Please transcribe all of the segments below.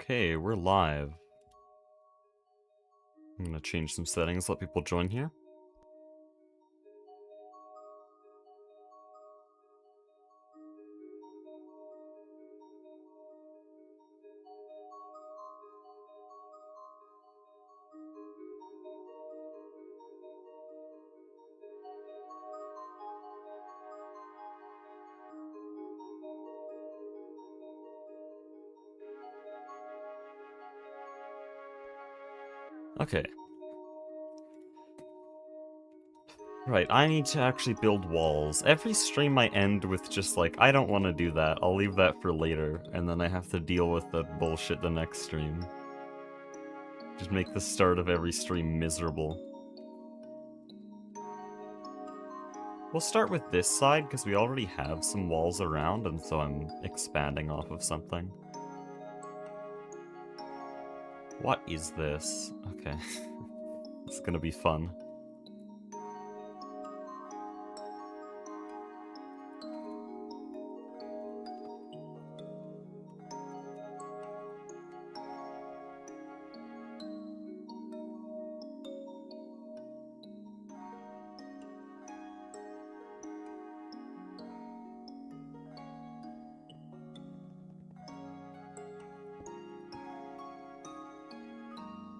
Okay, we're live. I'm gonna change some settings, let people join here. Okay. Right, I need to actually build walls. Every stream I end with just like, I don't want to do that, I'll leave that for later, and then I have to deal with that bullshit the next stream. Just make the start of every stream miserable. We'll start with this side, because we already have some walls around, and so I'm expanding off of something. What is this? Okay. It's gonna be fun.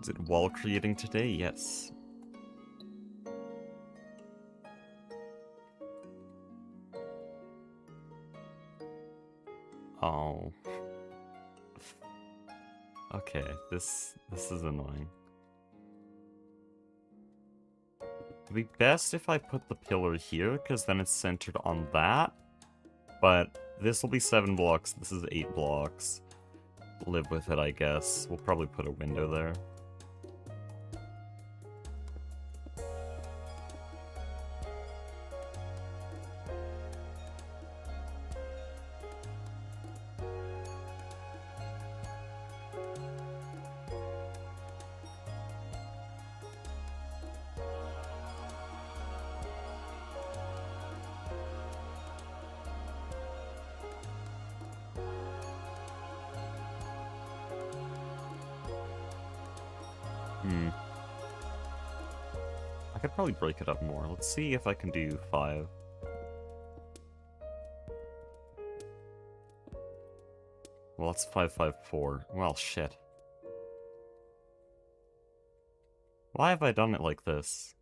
Is it wall creating today? Yes. Oh. Okay, this is annoying. It'd be best if I put the pillar here, because then it's centered on that. But this will be 7 blocks, this is 8 blocks. Live with it, I guess. We'll probably put a window there. I could probably break it up more. Let's see if I can do 5. Well, that's 5, 5, 4. Well, shit. Why have I done it like this?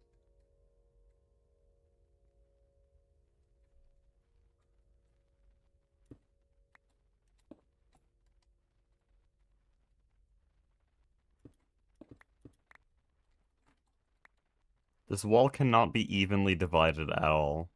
This wall cannot be evenly divided at all.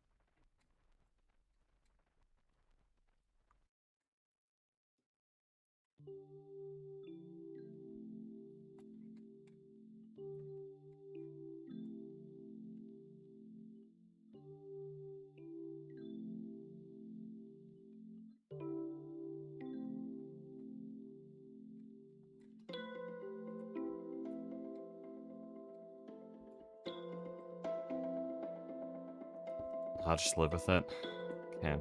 I'll just live with it. Okay.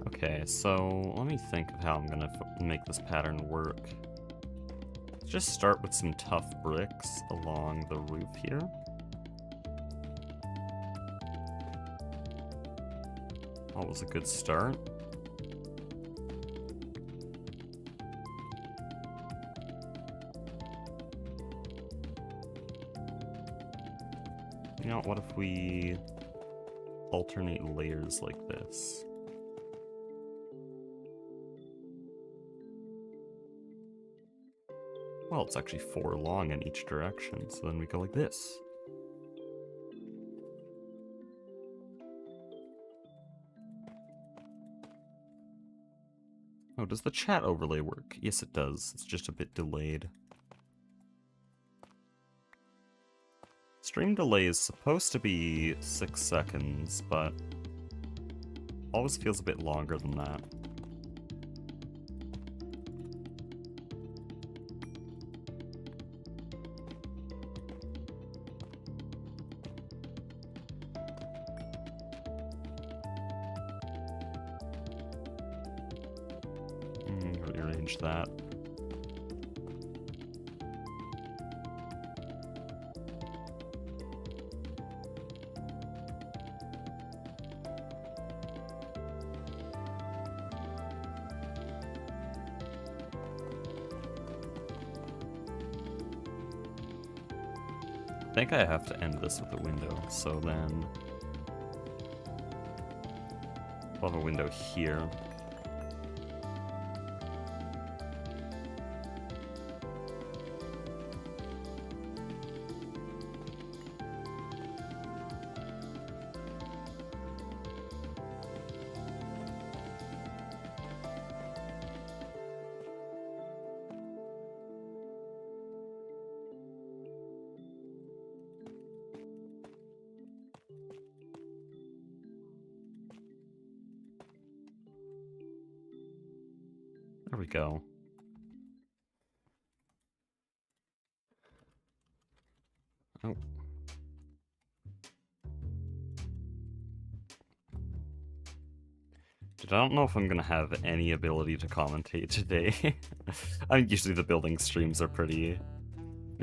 Okay, so let me think of how I'm gonna make this pattern work. Just start with some tough bricks along the roof here. That was a good start. You know, what if we alternate layers like this? Well, it's actually 4 long in each direction, so then we go like this. Oh, does the chat overlay work? Yes, it does. It's just a bit delayed. Stream delay is supposed to be 6 seconds, but always feels a bit longer than that. Rearrange that. I think I have to end this with a window, so then I'll have a window here. There we go. Oh. Dude, I don't know if I'm gonna have any ability to commentate today. I mean, usually the building streams are pretty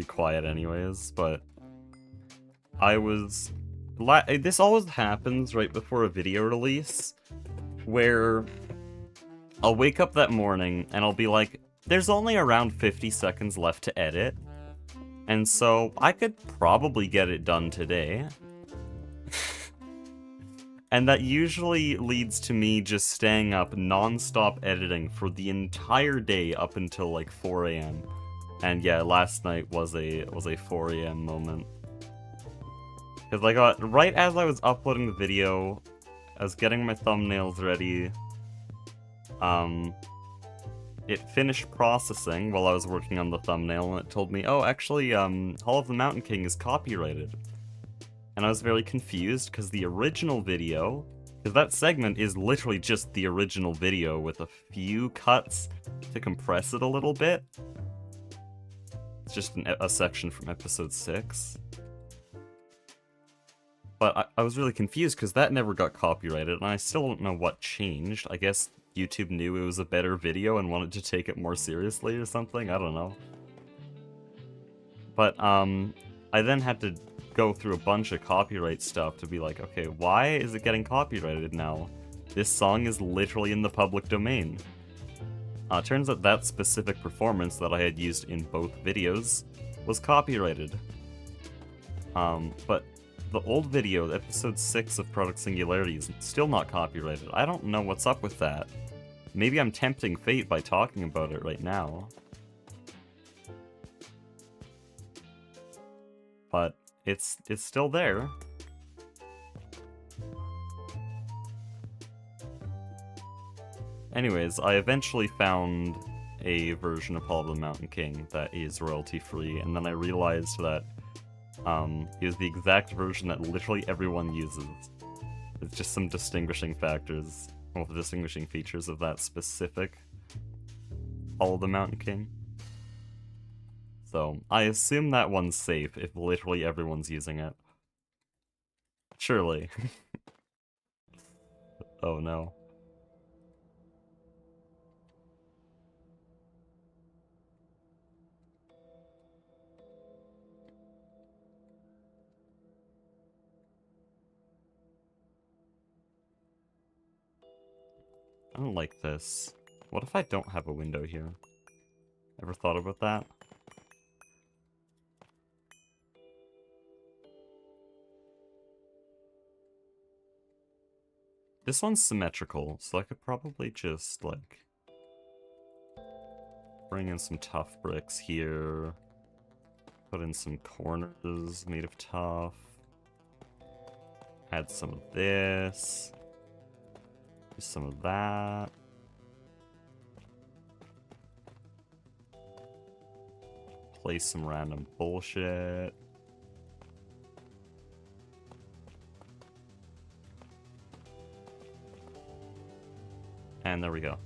quiet anyways, but I was... This always happens right before a video release, where I'll wake up that morning and I'll be like, there's only around 50 seconds left to edit, and so I could probably get it done today. And that usually leads to me just staying up non-stop editing for the entire day up until like 4 AM. And yeah, last night was a 4 AM moment. Because I got, right as I was uploading the video, I was getting my thumbnails ready, it finished processing while I was working on the thumbnail, and it told me, oh, actually, Hall of the Mountain King is copyrighted. And I was very confused, because the original video, because that segment is literally just the original video with a few cuts to compress it a little bit. It's just a section from episode 6. But I was really confused, because that never got copyrighted, and I still don't know what changed. I guess YouTube knew it was a better video and wanted to take it more seriously or something, I don't know. But, I then had to go through a bunch of copyright stuff to be like, okay, why is it getting copyrighted now? This song is literally in the public domain. Turns out that specific performance that I had used in both videos was copyrighted. But the old video, episode 6 of Product Singularity, is still not copyrighted. I don't know what's up with that. Maybe I'm tempting fate by talking about it right now. But it's still there. Anyways, I eventually found a version of Hall of the Mountain King that is royalty-free, and then I realized that it was the exact version that literally everyone uses. It's just some distinguishing factors, well, the distinguishing features of that specific Hall of the Mountain King. So, I assume that one's safe if literally everyone's using it. Surely. Oh no. I don't like this. What if I don't have a window here? Ever thought about that? This one's symmetrical, so I could probably just, like, bring in some tough bricks here. Put in some corners made of tough. Add some of this. Do some of that. replace some random bullshit. And there we go.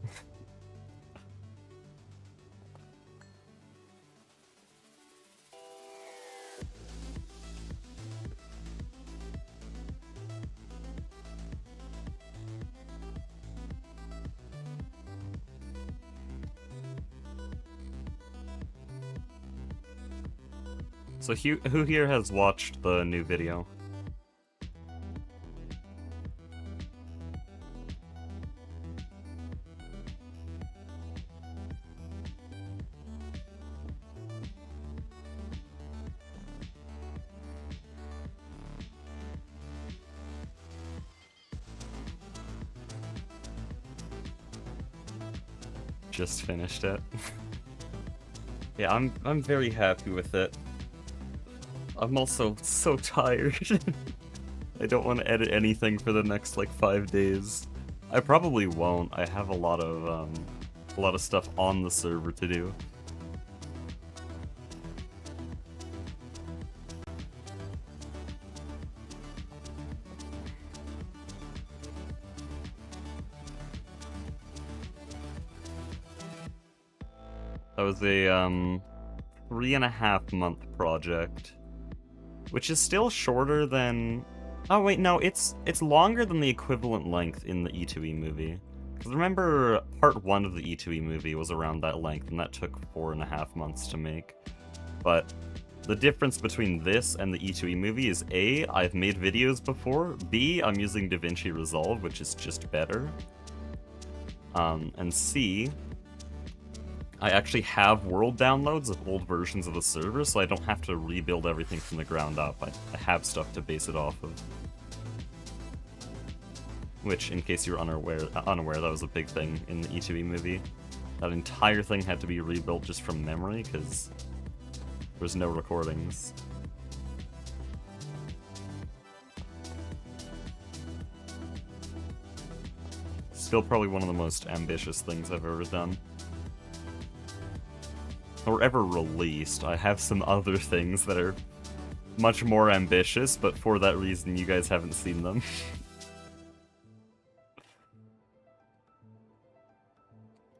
So who here has watched the new video? Just finished it. Yeah, I'm very happy with it. I'm also so tired. I don't want to edit anything for the next like 5 days. I probably won't. I have a lot of stuff on the server to do. That was a 3.5-month project, which is still shorter than... Oh wait, no, it's longer than the equivalent length in the E2E movie. Because remember, part 1 of the E2E movie was around that length, and that took 4.5 months to make. But the difference between this and the E2E movie is A, I've made videos before, B, I'm using DaVinci Resolve, which is just better, and C, I actually have world downloads of old versions of the server, so I don't have to rebuild everything from the ground up. I have stuff to base it off of. Which, in case you're unaware, that was a big thing in the E2E movie. That entire thing had to be rebuilt just from memory, because there was no recordings. Still probably one of the most ambitious things I've ever done. Or ever released. I have some other things that are much more ambitious, but for that reason you guys haven't seen them.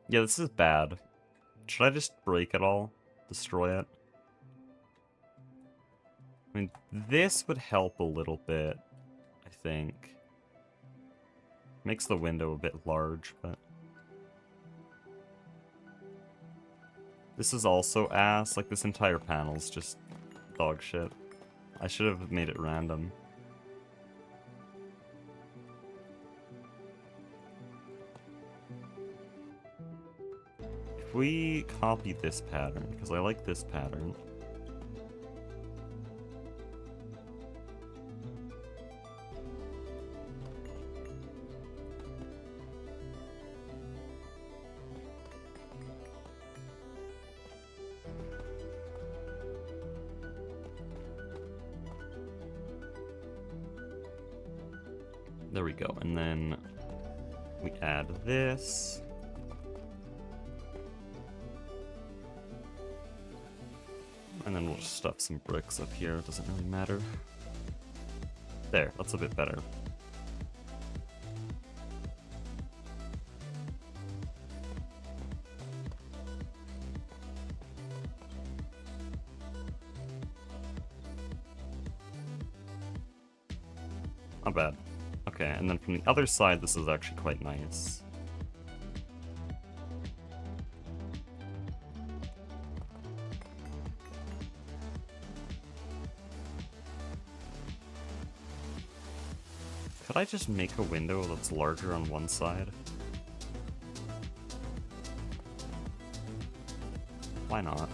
Yeah, this is bad. Should I just break it all? Destroy it? I mean, this would help a little bit, I think. Makes the window a bit large, but... This is also ass, like this entire panel's just dog shit. I should have made it random. If we copy this pattern, because I like this pattern. There we go, and then we add this. And then we'll just stuff some bricks up here, it doesn't really matter. There, that's a bit better. Not bad. Okay, and then from the other side, this is actually quite nice. Could I just make a window that's larger on one side? Why not?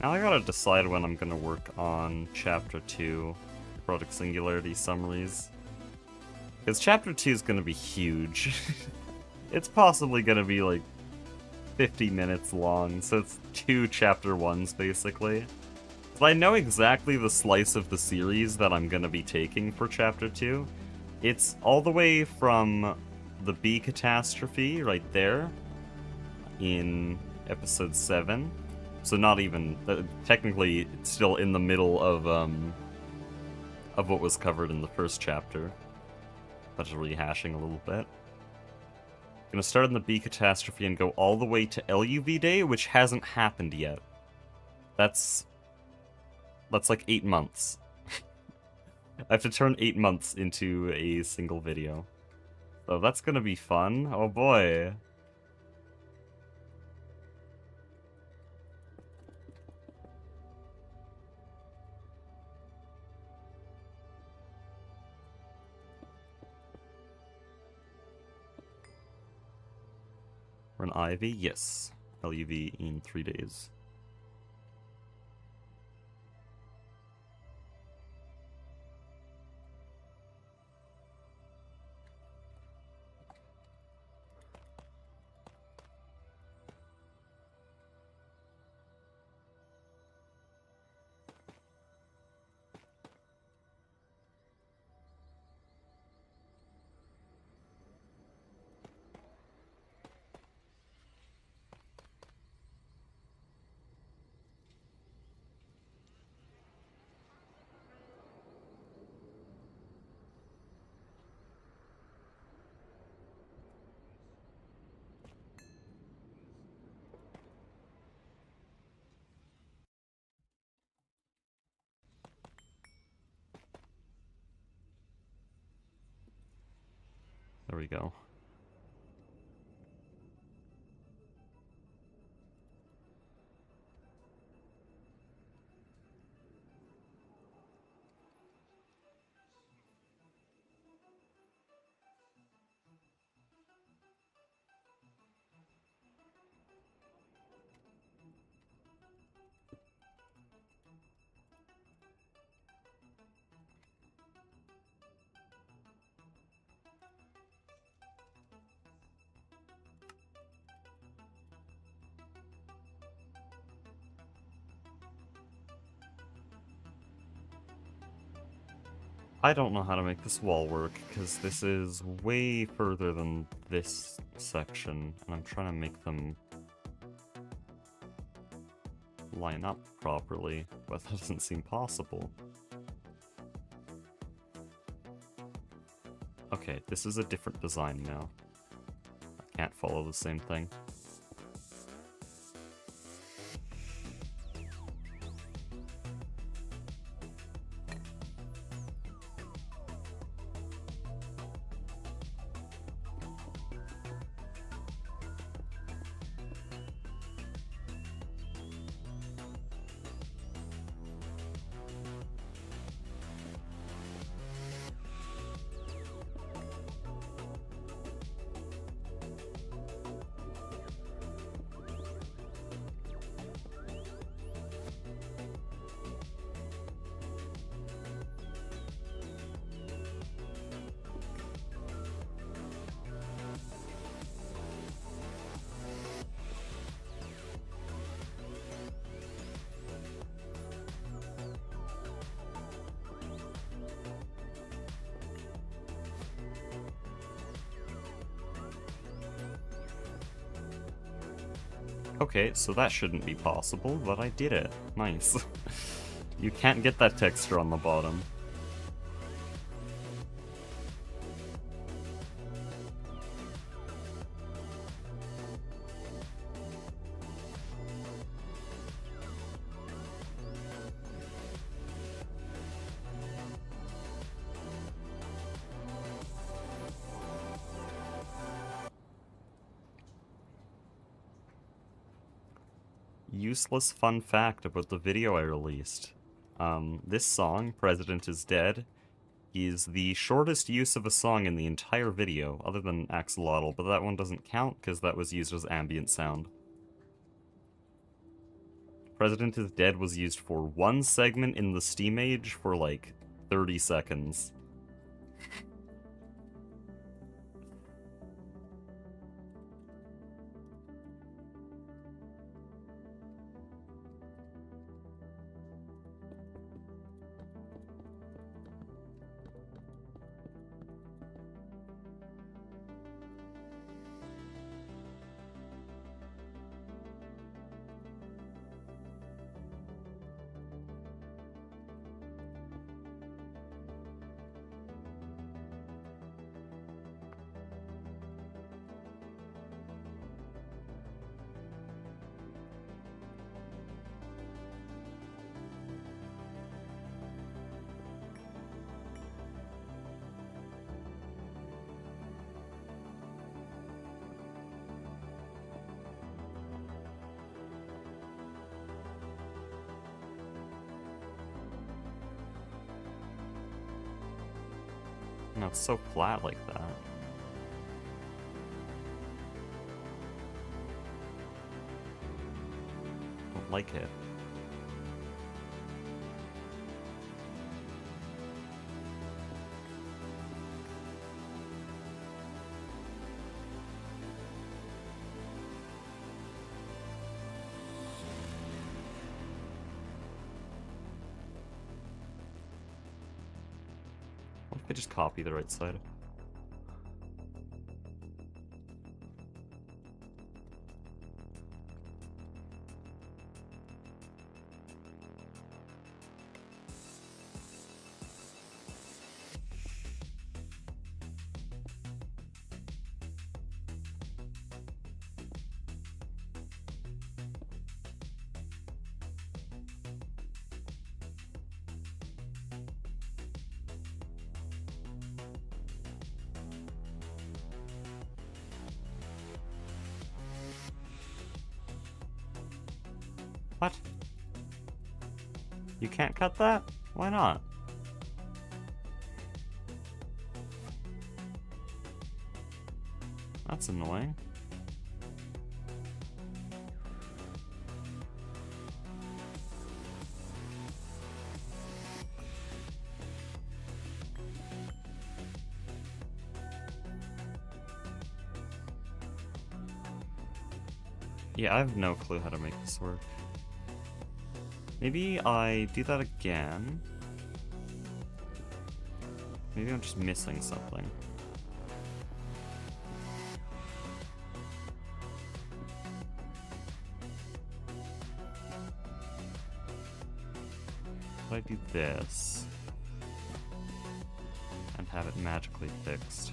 Now I gotta decide when I'm gonna work on Chapter 2, Product Singularity Summaries. Because Chapter 2 is gonna be huge. It's possibly gonna be like 50 minutes long, so it's 2 Chapter 1s basically. So I know exactly the slice of the series that I'm gonna be taking for Chapter 2. It's all the way from the bee catastrophe right there in episode 7. So not even technically it's still in the middle of what was covered in the first chapter. But just rehashing a little bit. Gonna start in the bee catastrophe and go all the way to LUV Day, which hasn't happened yet. That's like 8 months. I have to turn 8 months into a single video. So that's gonna be fun. Oh boy. We're an Ivy? Yes. LUV in 3 days. There we go. I don't know how to make this wall work, because this is way further than this section, and I'm trying to make them line up properly, but that doesn't seem possible. Okay, this is a different design now. I can't follow the same thing. Okay, so that shouldn't be possible, but I did it. Nice. You can't get that texture on the bottom. Useless fun fact about the video I released. This song, President is Dead, is the shortest use of a song in the entire video, other than Axolotl, but that one doesn't count because that was used as ambient sound. President is Dead was used for one segment in the Steam Age for like 30 seconds. No, it's so flat like that. Don't like it. What if I just copy the right side? What? You can't cut that? Why not? That's annoying. Yeah, I have no clue how to make this work. Maybe I do that again. Maybe I'm just missing something. If I do this and have it magically fixed.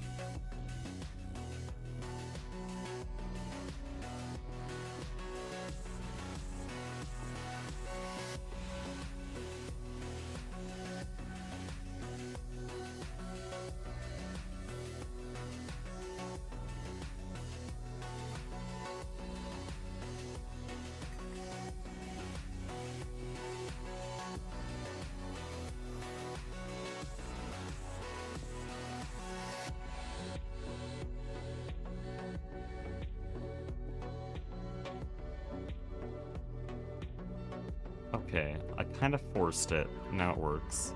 Okay, I kind of forced it. Now it works.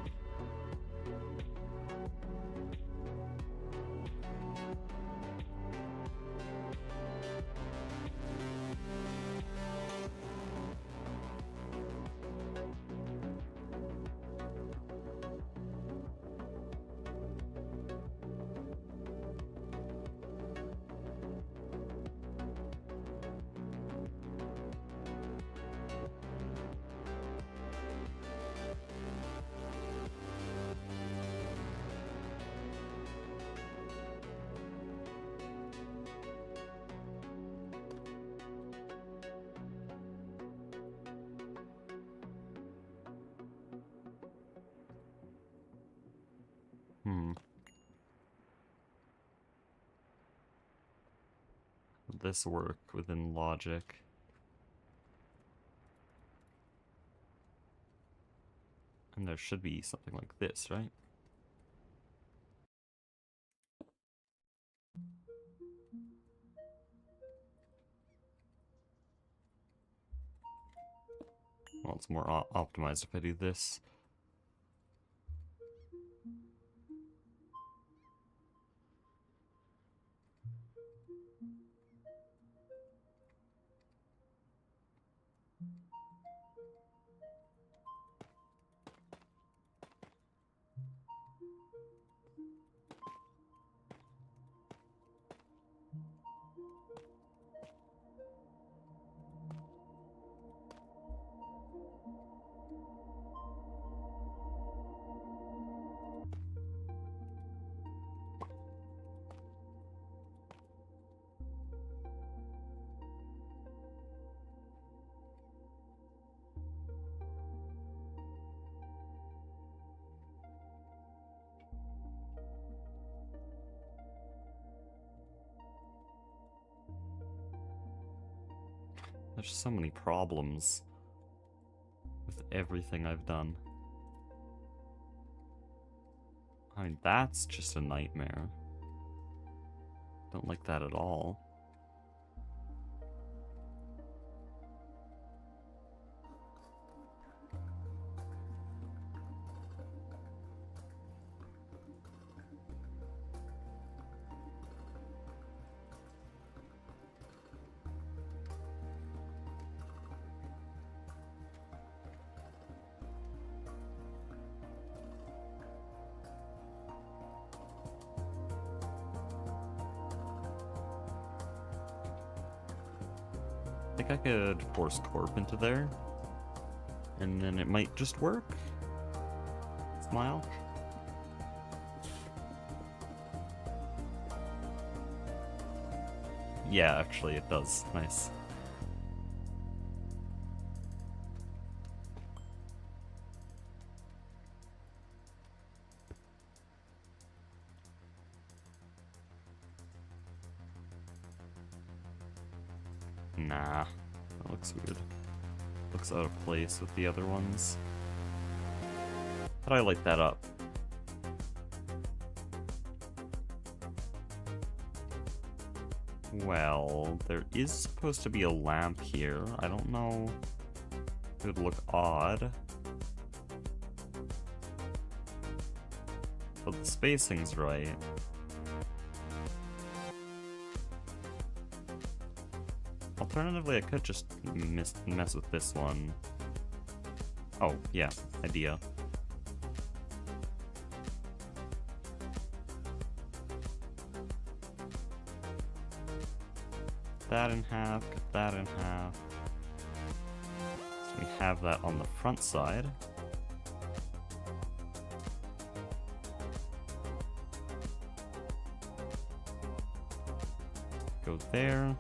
Would this work within logic? And there should be something like this, right? Well, it's more optimized if I do this. There's so many problems with everything I've done. I mean, that's just a nightmare. Don't like that at all. I think I could force Corp into there, and then it might just work. Smile. Yeah, actually it does. Nice. Nah, that looks weird. Looks out of place with the other ones. How do I light that up? Well, there is supposed to be a lamp here. I don't know if it would look odd. But the spacing's right. Alternatively, I could just mess with this one. Oh, yeah, idea. That in half, cut that in half. So we have that on the front side. Go there.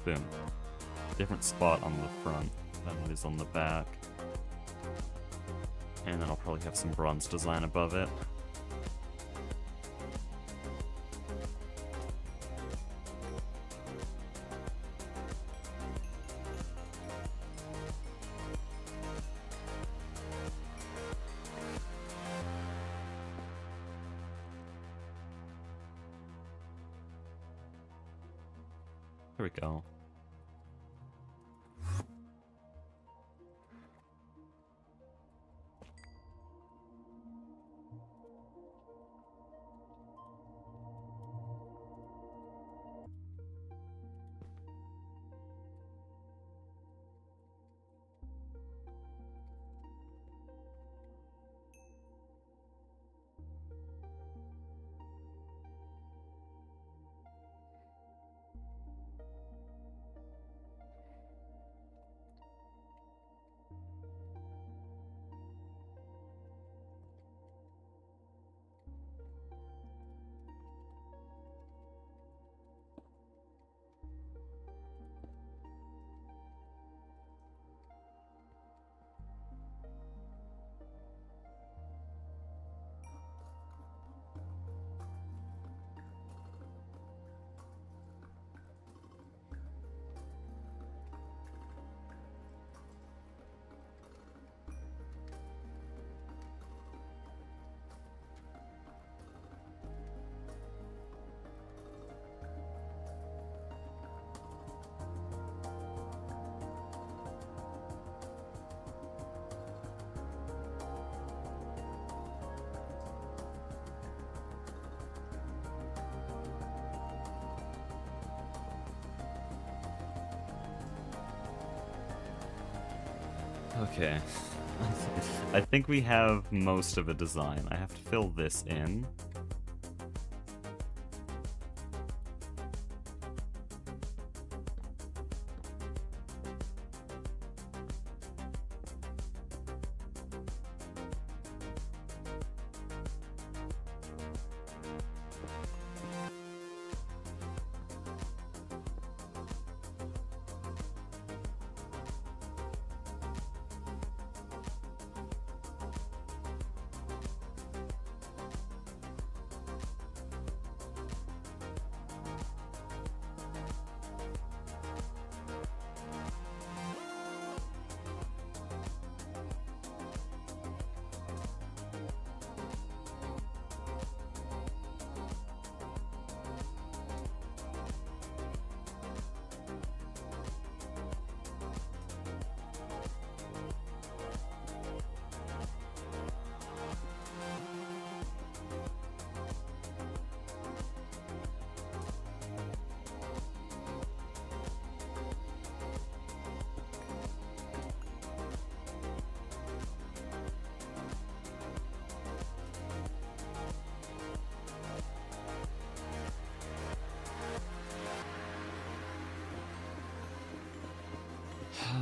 Boom. Different spot on the front than it is on the back. And then I'll probably have some bronze design above it. There we go. Okay. I think we have most of a design. I have to fill this in.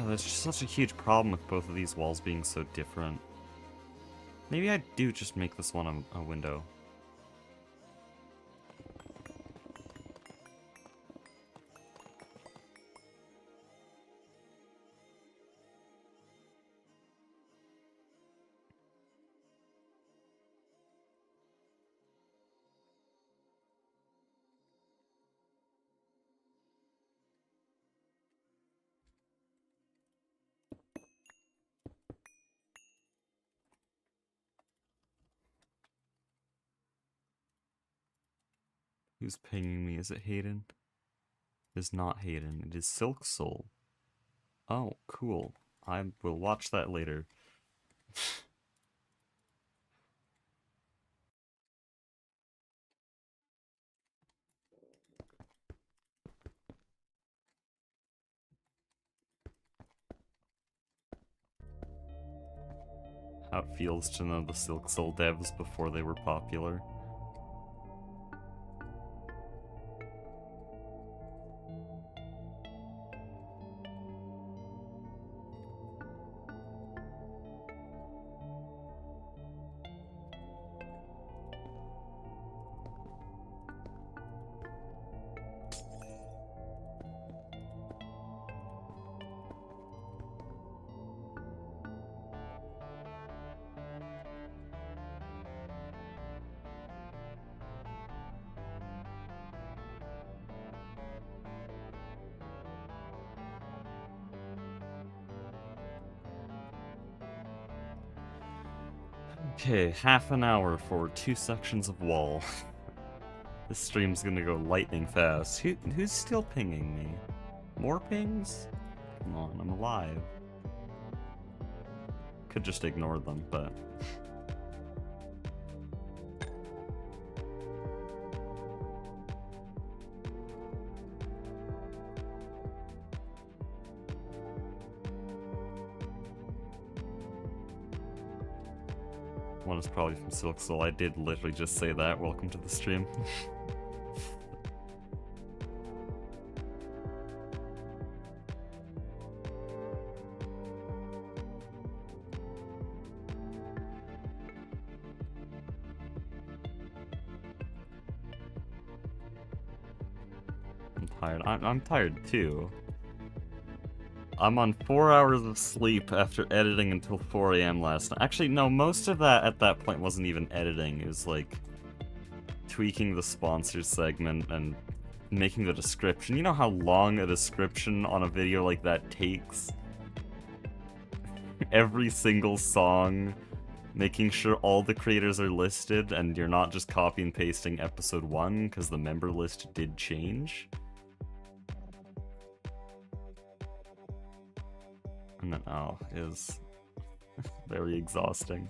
There's just such a huge problem with both of these walls being so different. Maybe I do just make this one a window. Who's pinging me? Is it Hayden? It is not Hayden. It is Silk Soul. Oh, cool. I will watch that later. How it feels to know the Silk Soul devs before they were popular. Okay, half an hour for 2 sections of wall. This stream's gonna go lightning fast. Who's still pinging me? More pings? Come on, I'm alive. Could just ignore them, but... One is probably from Silk Soul. I did literally just say that. Welcome to the stream. I'm tired. I'm tired too. I'm on 4 hours of sleep after editing until 4 AM last night. Actually, no, most of that at that point wasn't even editing. It was like tweaking the sponsors segment and making the description. You know how long a description on a video like that takes? Every single song, making sure all the creators are listed and you're not just copy and pasting episode 1 because the member list did change. And then, oh, is very exhausting.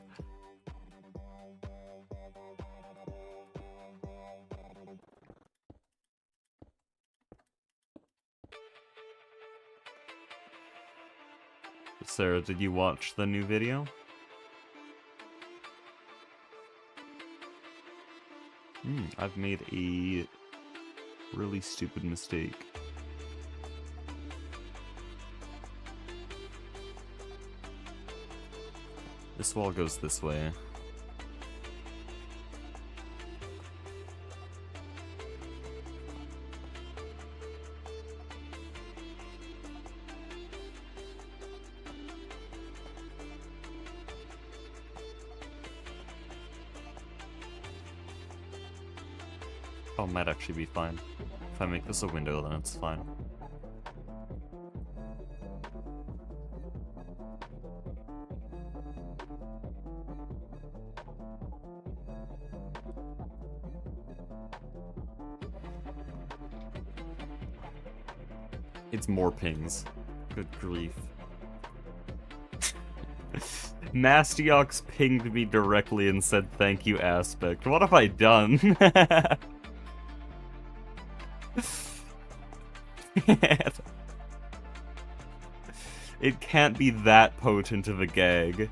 Sarah, did you watch the new video? I've made a really stupid mistake. This wall goes this way. Oh, it might actually be fine. If I make this a window, then it's fine. It's more pings. Good grief. Mastiox pinged me directly and said thank you, Aspect. What have I done? It can't be that potent of a gag.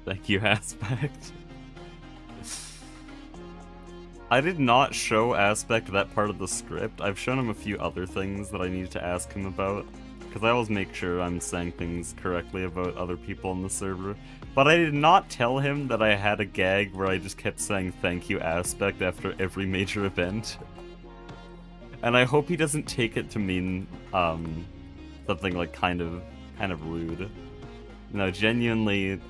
Thank you, Aspect. I did not show Aspect that part of the script. I've shown him a few other things that I need to ask him about, because I always make sure I'm saying things correctly about other people on the server. But I did not tell him that I had a gag where I just kept saying thank you, Aspect, after every major event. And I hope he doesn't take it to mean something like kind of rude. No, genuinely,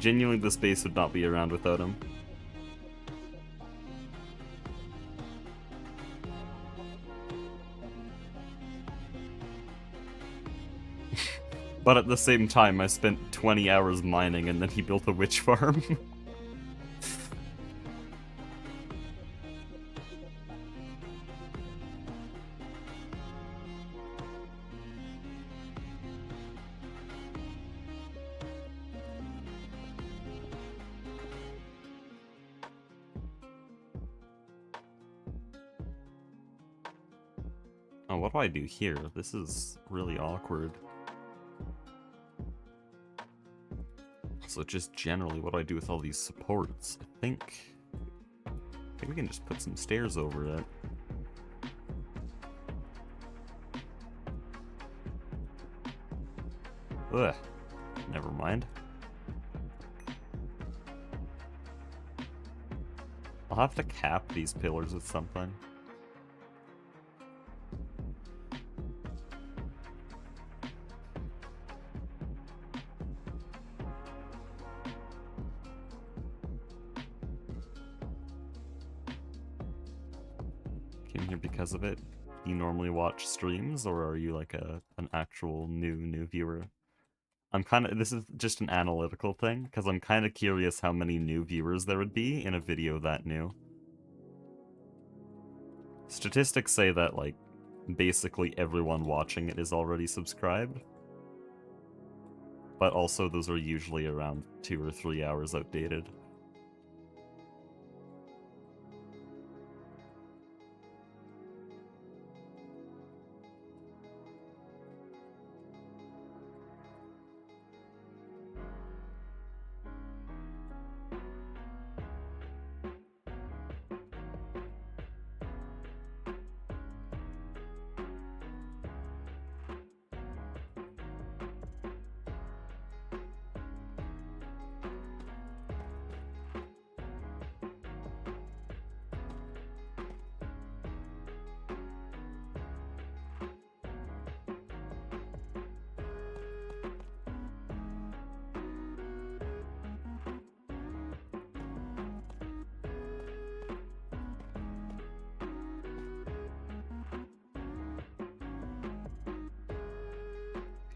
the space would not be around without him. But at the same time, I spent 20 hours mining and then he built a witch farm. Oh, what do I do here? This is really awkward. So just generally, what do I do with all these supports? I think we can just put some stairs over it. Ugh. Never mind. I'll have to cap these pillars with something. Because of it. Do you normally watch streams, or are you like an actual new viewer? This is just an analytical thing, because I'm kind of curious how many new viewers there would be in a video that new. Statistics say that, like, basically everyone watching it is already subscribed. But also those are usually around 2 or 3 hours outdated.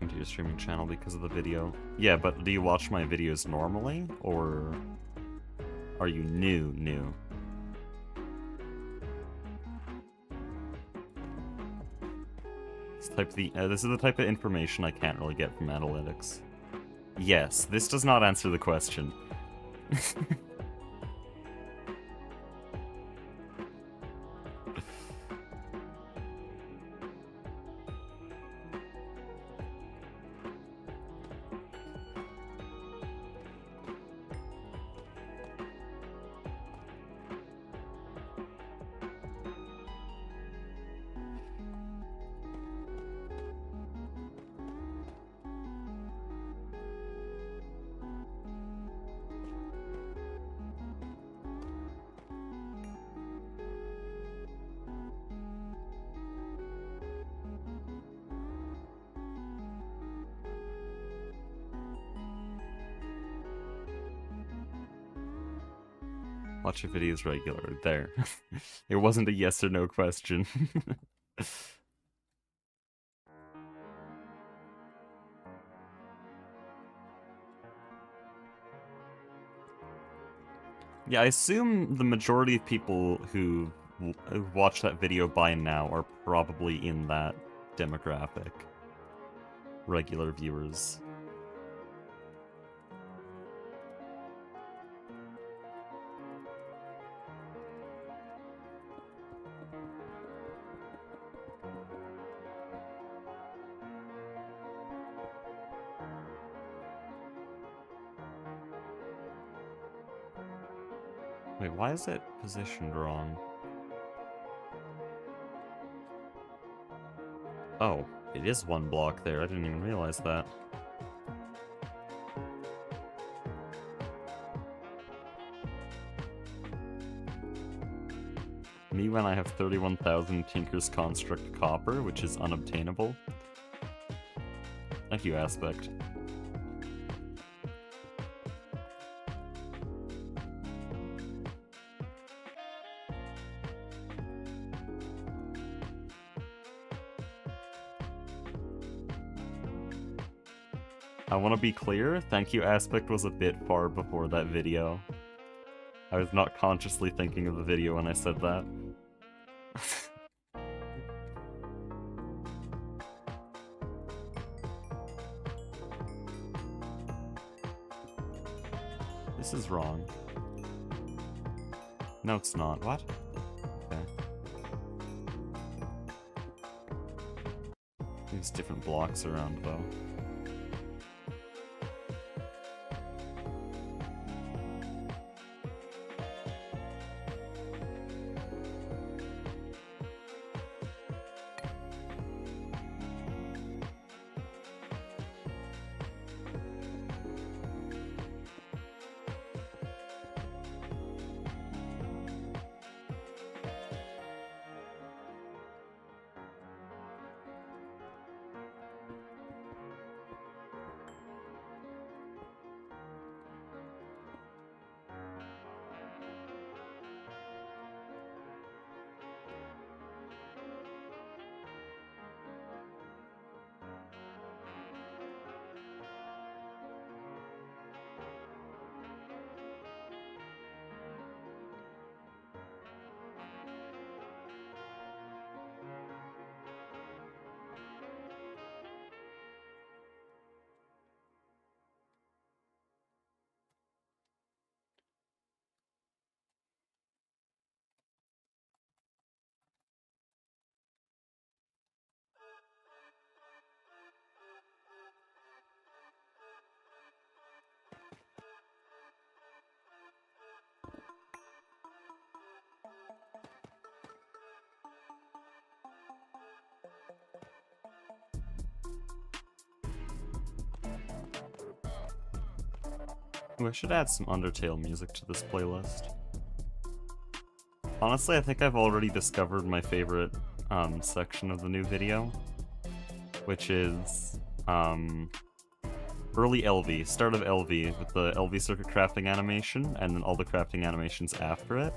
To your streaming channel because of the video. Yeah, but do you watch my videos normally, or Are you new? This is the type of information I can't really get from analytics. Yes, this does not answer the question. Watch your videos regularly. There. It wasn't a yes or no question. Yeah, I assume the majority of people who watch that video by now are probably in that demographic. Regular viewers. Wait, why is it positioned wrong? Oh, it is one block there. I didn't even realize that. Me when I have 31,000 Tinker's Construct copper, which is unobtainable. Thank you, Aspect. I want to be clear, thank you Aspect was a bit far before that video. I was not consciously thinking of the video when I said that. This is wrong. No, it's not. What? Okay. There's different blocks around, though. Ooh, I should add some Undertale music to this playlist. Honestly, I think I've already discovered my favorite section of the new video, which is early LV, start of LV, with the LV circuit crafting animation, and then all the crafting animations after it.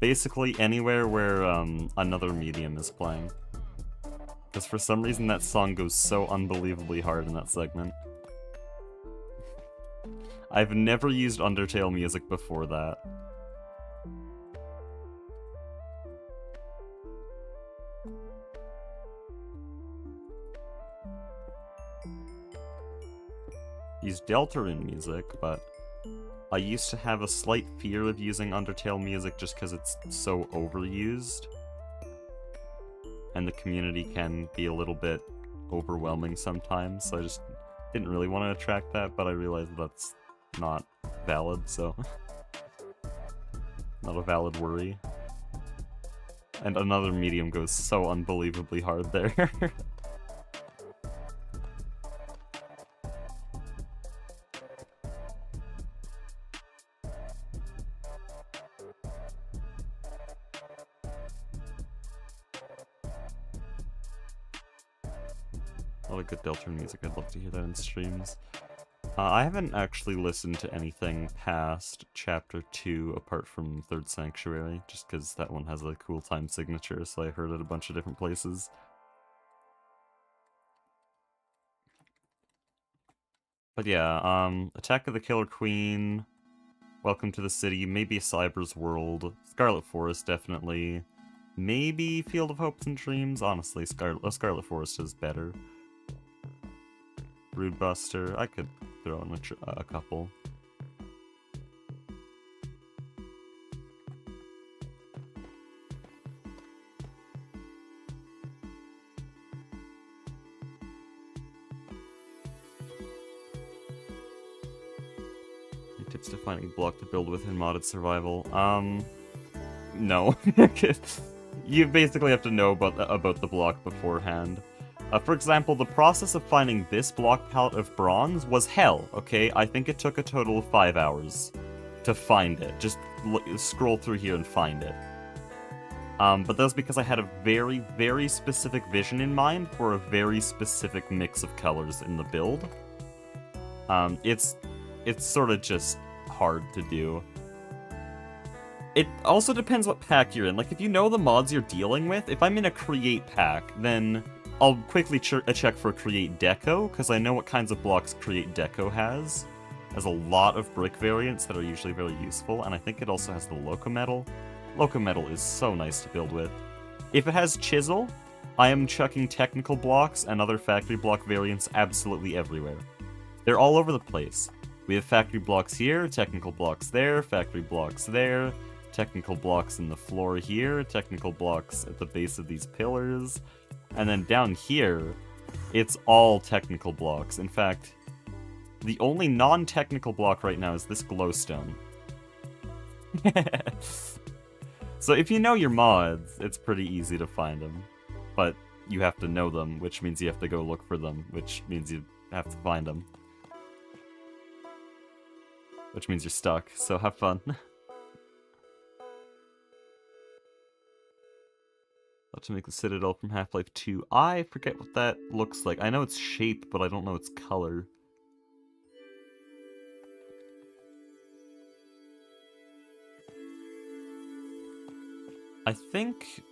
Basically anywhere where another medium is playing. Because for some reason that song goes so unbelievably hard in that segment. I've never used Undertale music before that. Used Deltarune music, but I used to have a slight fear of using Undertale music just because it's so overused. And the community can be a little bit overwhelming sometimes, so I just didn't really want to attract that, but I realized that's not valid, so... not a valid worry. And another medium goes so unbelievably hard there. A lot of good Deltarune music, I'd love to hear that in streams. I haven't actually listened to anything past Chapter 2 apart from Third Sanctuary, just because that one has a cool time signature, so I heard it a bunch of different places. But yeah, Attack of the Killer Queen, Welcome to the City, maybe Cyber's World, Scarlet Forest definitely, maybe Field of Hopes and Dreams, honestly, Scarlet Forest is better. Broodbuster, I could throw in a couple. Any tips to finding a block to build with in modded survival? No. You basically have to know about the block beforehand. For example, the process of finding this block palette of bronze was hell, okay? I think it took a total of 5 hours to find it. Just scroll through here and find it. But that was because I had a very, very specific vision in mind for a very specific mix of colors in the build. It's sort of just hard to do. It also depends what pack you're in. Like, if you know the mods you're dealing with, if I'm in a create pack, then I'll quickly check for create deco, because I know what kinds of blocks create deco has. It has a lot of brick variants that are usually very useful, and I think it also has the Locometal. Locometal is so nice to build with. If it has chisel, I am chucking technical blocks and other factory block variants absolutely everywhere. They're all over the place. We have factory blocks here, technical blocks there, factory blocks there, technical blocks in the floor here, technical blocks at the base of these pillars, and then down here, it's all technical blocks. In fact, the only non-technical block right now is this glowstone. So if you know your mods, it's pretty easy to find them. But you have to know them, which means you have to go look for them, which means you have to find them. Which means you're stuck, so have fun. How to make the Citadel from Half-Life 2. I forget what that looks like. I know its shape, but I don't know its color. I think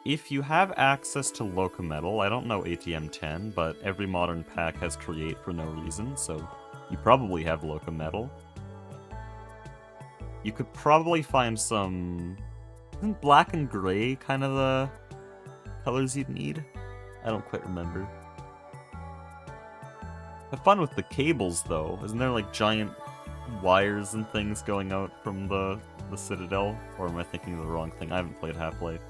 if you have access to Locometal, I don't know ATM 10, but every modern pack has Create for no reason, so you probably have Locometal. You could probably find some... Isn't black and gray kind of the colors you'd need? I don't quite remember. Have fun with the cables, though. Isn't there, like, giant wires and things going out from the Citadel? Or am I thinking of the wrong thing? I haven't played Half-Life.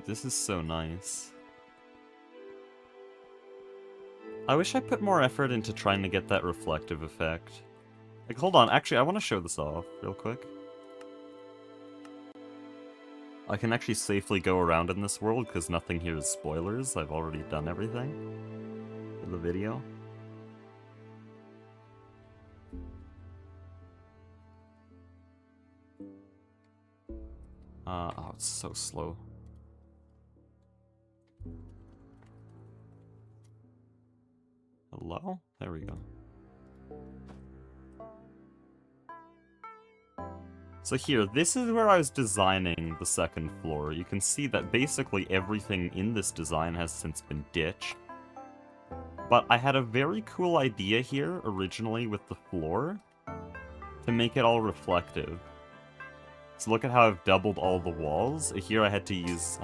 This is so nice. I wish I put more effort into trying to get that reflective effect. Like, hold on, actually, I want to show this off real quick. I can actually safely go around in this world because nothing here is spoilers. I've already done everything for the video. Oh, it's so slow. Hello? There we go. So here, this is where I was designing the second floor. You can see that basically everything in this design has since been ditched. But I had a very cool idea here, originally, with the floor, to make it all reflective. So look at how I've doubled all the walls. Here I had to use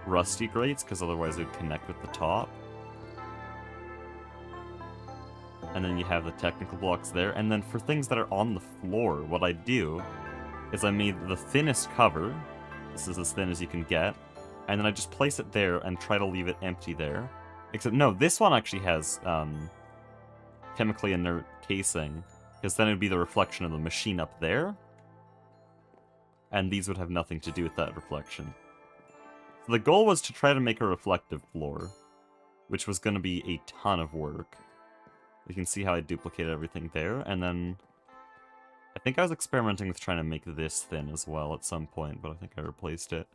rusty grates, because otherwise it would connect with the top. And then you have the technical blocks there. And then for things that are on the floor, what I do is I made the thinnest cover. This is as thin as you can get. And then I just place it there and try to leave it empty there. Except, no, this one actually has chemically inert casing. Because then it would be the reflection of the machine up there. And these would have nothing to do with that reflection. So the goal was to try to make a reflective floor. Which was going to be a ton of work. You can see how I duplicated everything there, and then I think I was experimenting with trying to make this thin as well at some point, but I think I replaced it.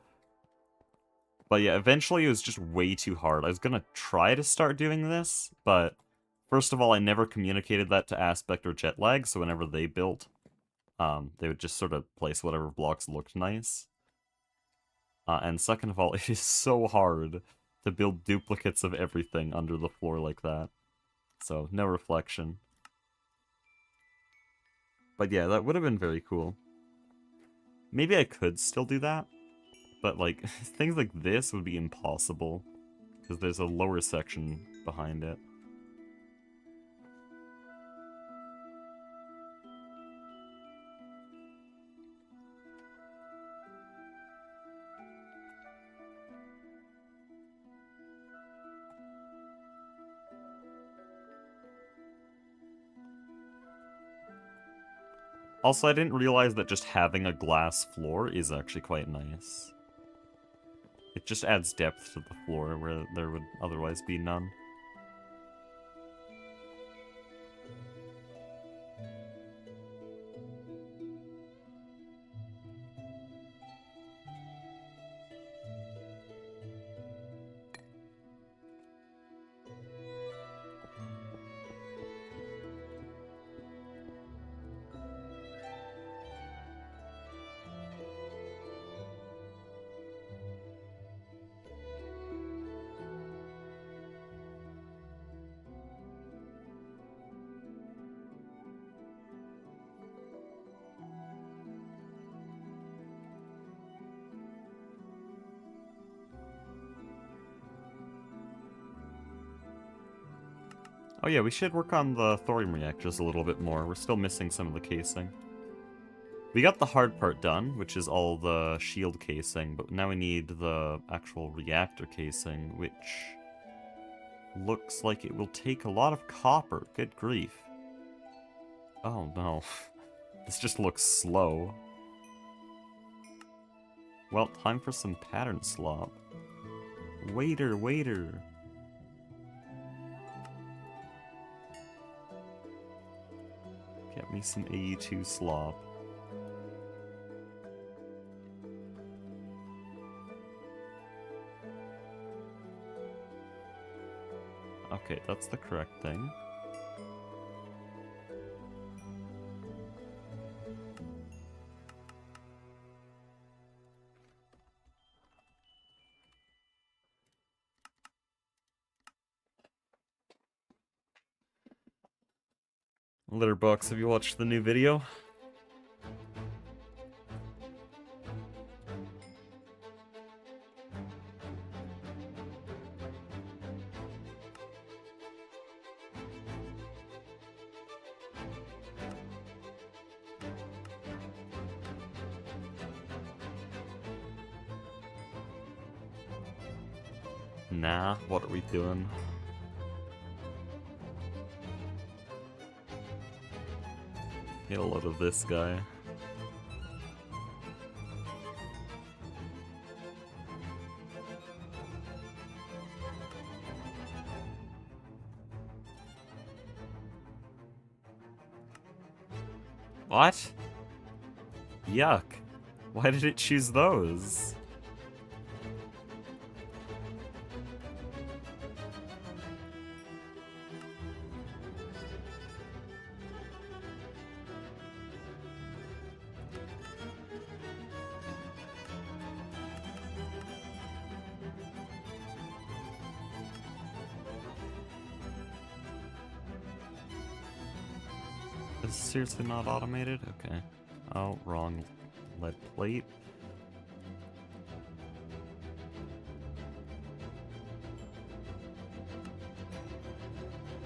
But yeah, eventually it was just way too hard. I was gonna try to start doing this, but first of all, I never communicated that to Aspect or Jetlag, so whenever they built, they would just sort of place whatever blocks looked nice. And second of all, it is so hard to build duplicates of everything under the floor like that. So, no reflection. But yeah, that would have been very cool. Maybe I could still do that, but like, things like this would be impossible, because there's a lower section behind it. Also, I didn't realize that just having a glass floor is actually quite nice. It just adds depth to the floor where there would otherwise be none. Oh yeah, we should work on the thorium reactors a little bit more. We're still missing some of the casing. We got the hard part done, which is all the shield casing, but now we need the actual reactor casing, which looks like it will take a lot of copper. Good grief. Oh no. This just looks slow. Well, time for some pattern slop. Waiter, waiter. Get me some AE2 slop. Okay, that's the correct thing. Litterbox, have you watched the new video? Nah, what are we doing? Get a load of this guy. What? Yuck. Why did it choose those? Is this seriously not automated? Okay. Oh, wrong lead plate.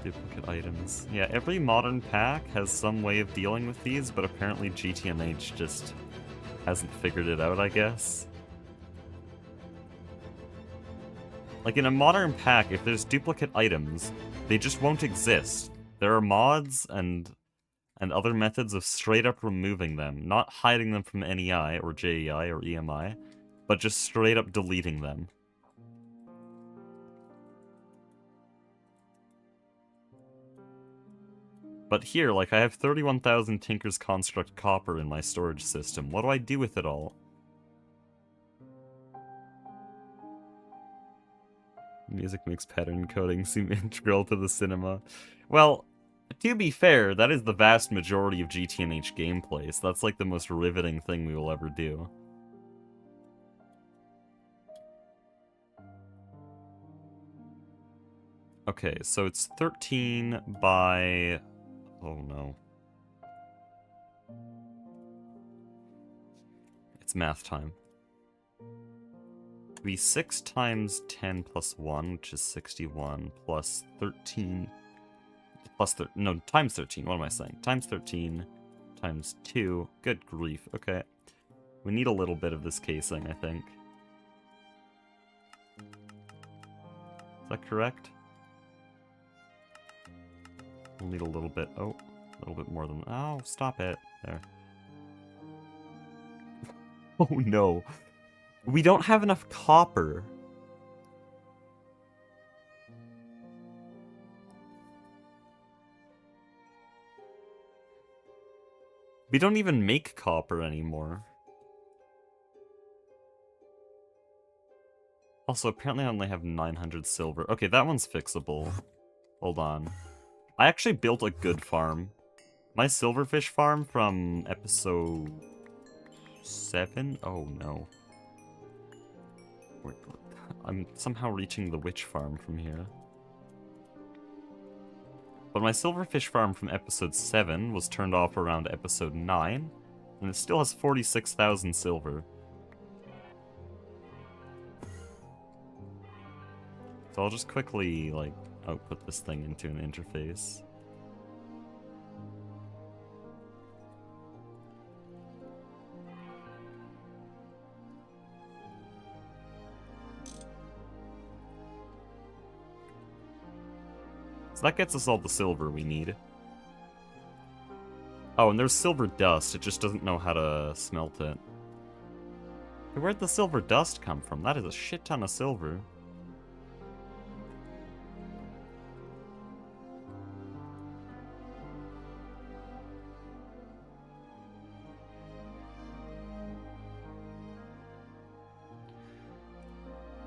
Duplicate items. Yeah, every modern pack has some way of dealing with these, but apparently GTNH just hasn't figured it out, I guess. Like, in a modern pack, if there's duplicate items, they just won't exist. There are mods and other methods of straight up removing them, not hiding them from NEI or JEI or EMI, but just straight up deleting them. But here, like, I have 31,000 Tinker's Construct copper in my storage system. What do I do with it all? Music makes pattern coding seem integral to the cinema. Well, to be fair, that is the vast majority of GTNH gameplay, so that's like the most riveting thing we will ever do. Okay, so it's 13 by... Oh no. It's math time. It'd be 6 times 10 plus 1, which is 61, plus 13... no, times 13, what am I saying? Times 13, times 2, good grief, okay. We need a little bit of this casing, I think. Is that correct? We'll need a little bit, oh, a little bit more than, oh, stop it, there. Oh no, we don't have enough copper. We don't even make copper anymore. Also, apparently I only have 900 silver. Okay, that one's fixable. Hold on. I actually built a good farm. My silverfish farm from episode 7? Oh no. I'm somehow reaching the witch farm from here. But my silverfish farm from episode 7 was turned off around episode 9, and it still has 46,000 silver. So I'll just quickly, like, output this thing into an interface. So that gets us all the silver we need. Oh, and there's silver dust, it just doesn't know how to smelt it. Where'd the silver dust come from? That is a shit ton of silver.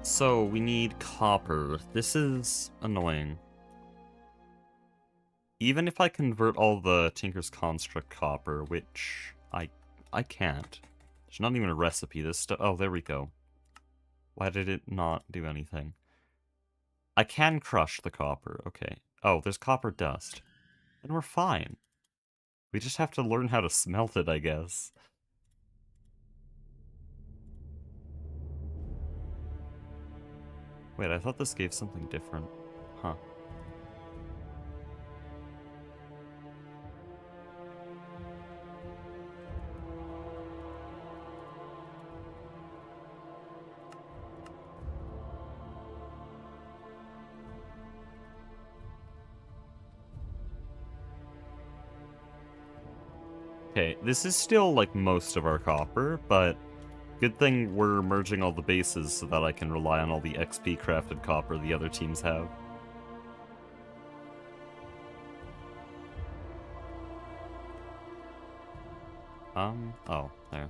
So, we need copper. This is annoying. Even if I convert all the Tinker's Construct copper, which I can't. There's not even a recipe. This stuff. Oh, there we go. Why did it not do anything? I can crush the copper. Okay. Oh, there's copper dust. Then we're fine. We just have to learn how to smelt it, I guess. Wait, I thought this gave something different. Huh. Okay, this is still, like, most of our copper, but good thing we're merging all the bases so that I can rely on all the XP crafted copper the other teams have. Oh, there.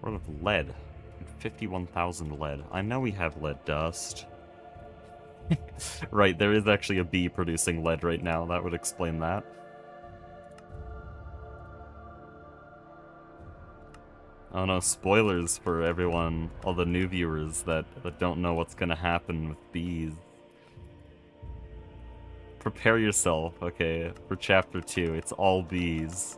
What of lead? 51,000 lead. I know we have lead dust. Right, there is actually a bee producing lead right now. That would explain that. Oh no, spoilers for everyone, all the new viewers that don't know what's gonna happen with bees. Prepare yourself, okay, for chapter 2. It's all bees.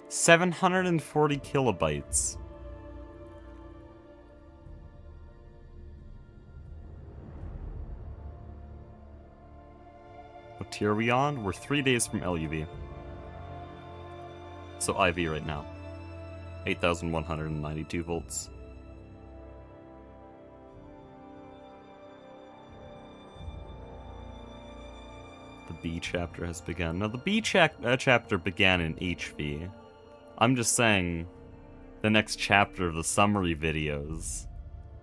740 kilobytes. What tier are we on? We're 3 days from LUV. So IV right now. 8,192 volts. The B chapter has begun. Now, the B chapter began in HV. I'm just saying the next chapter of the summary videos.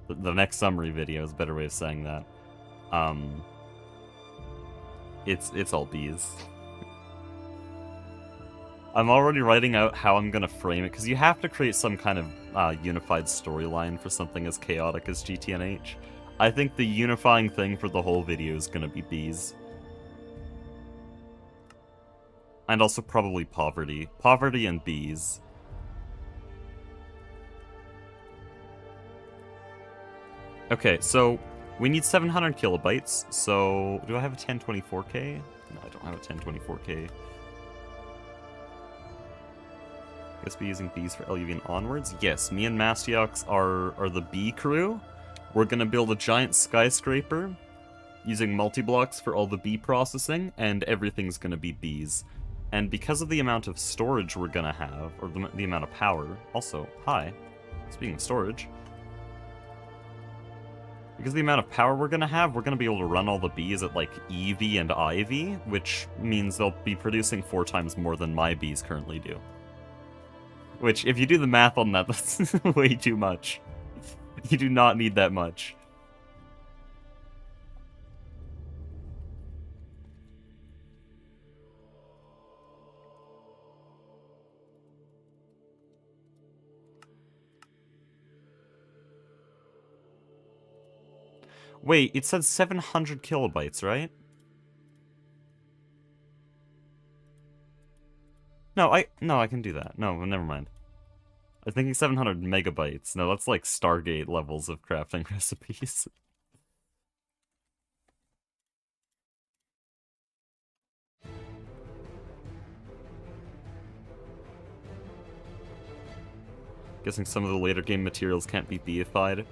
The next summary video is a better way of saying that. It's all bees. I'm already writing out how I'm gonna frame it, because you have to create some kind of unified storyline for something as chaotic as GTNH. I think the unifying thing for the whole video is gonna be bees. And also probably poverty. Poverty and bees. Okay, so we need 700 kilobytes, so do I have a 1024K? No, I don't have a 1024K. Guess we're using bees for LUV and onwards? Yes, me and Mastiox are the bee crew. We're gonna build a giant skyscraper using multi-blocks for all the bee processing, and everything's gonna be bees. And because of the amount of storage we're gonna have, or the amount of power, also, hi, speaking of storage, because of the amount of power we're gonna have, we're gonna be able to run all the bees at, like, EV and IV, which means they'll be producing 4 times more than my bees currently do. Which, if you do the math on that, that's way too much. You do not need that much. Wait, it said 700 kilobytes, right? No, I can do that. No, never mind. I was thinking 700 megabytes. No, that's like Stargate levels of crafting recipes. Guessing some of the later game materials can't be deified.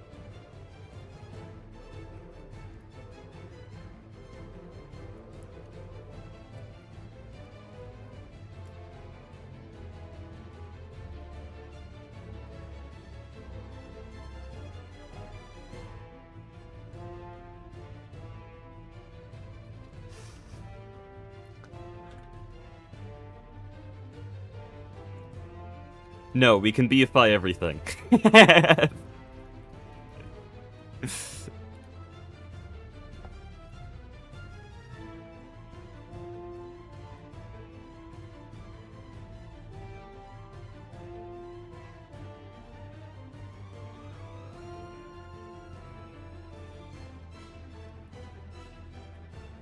No, we can deify everything.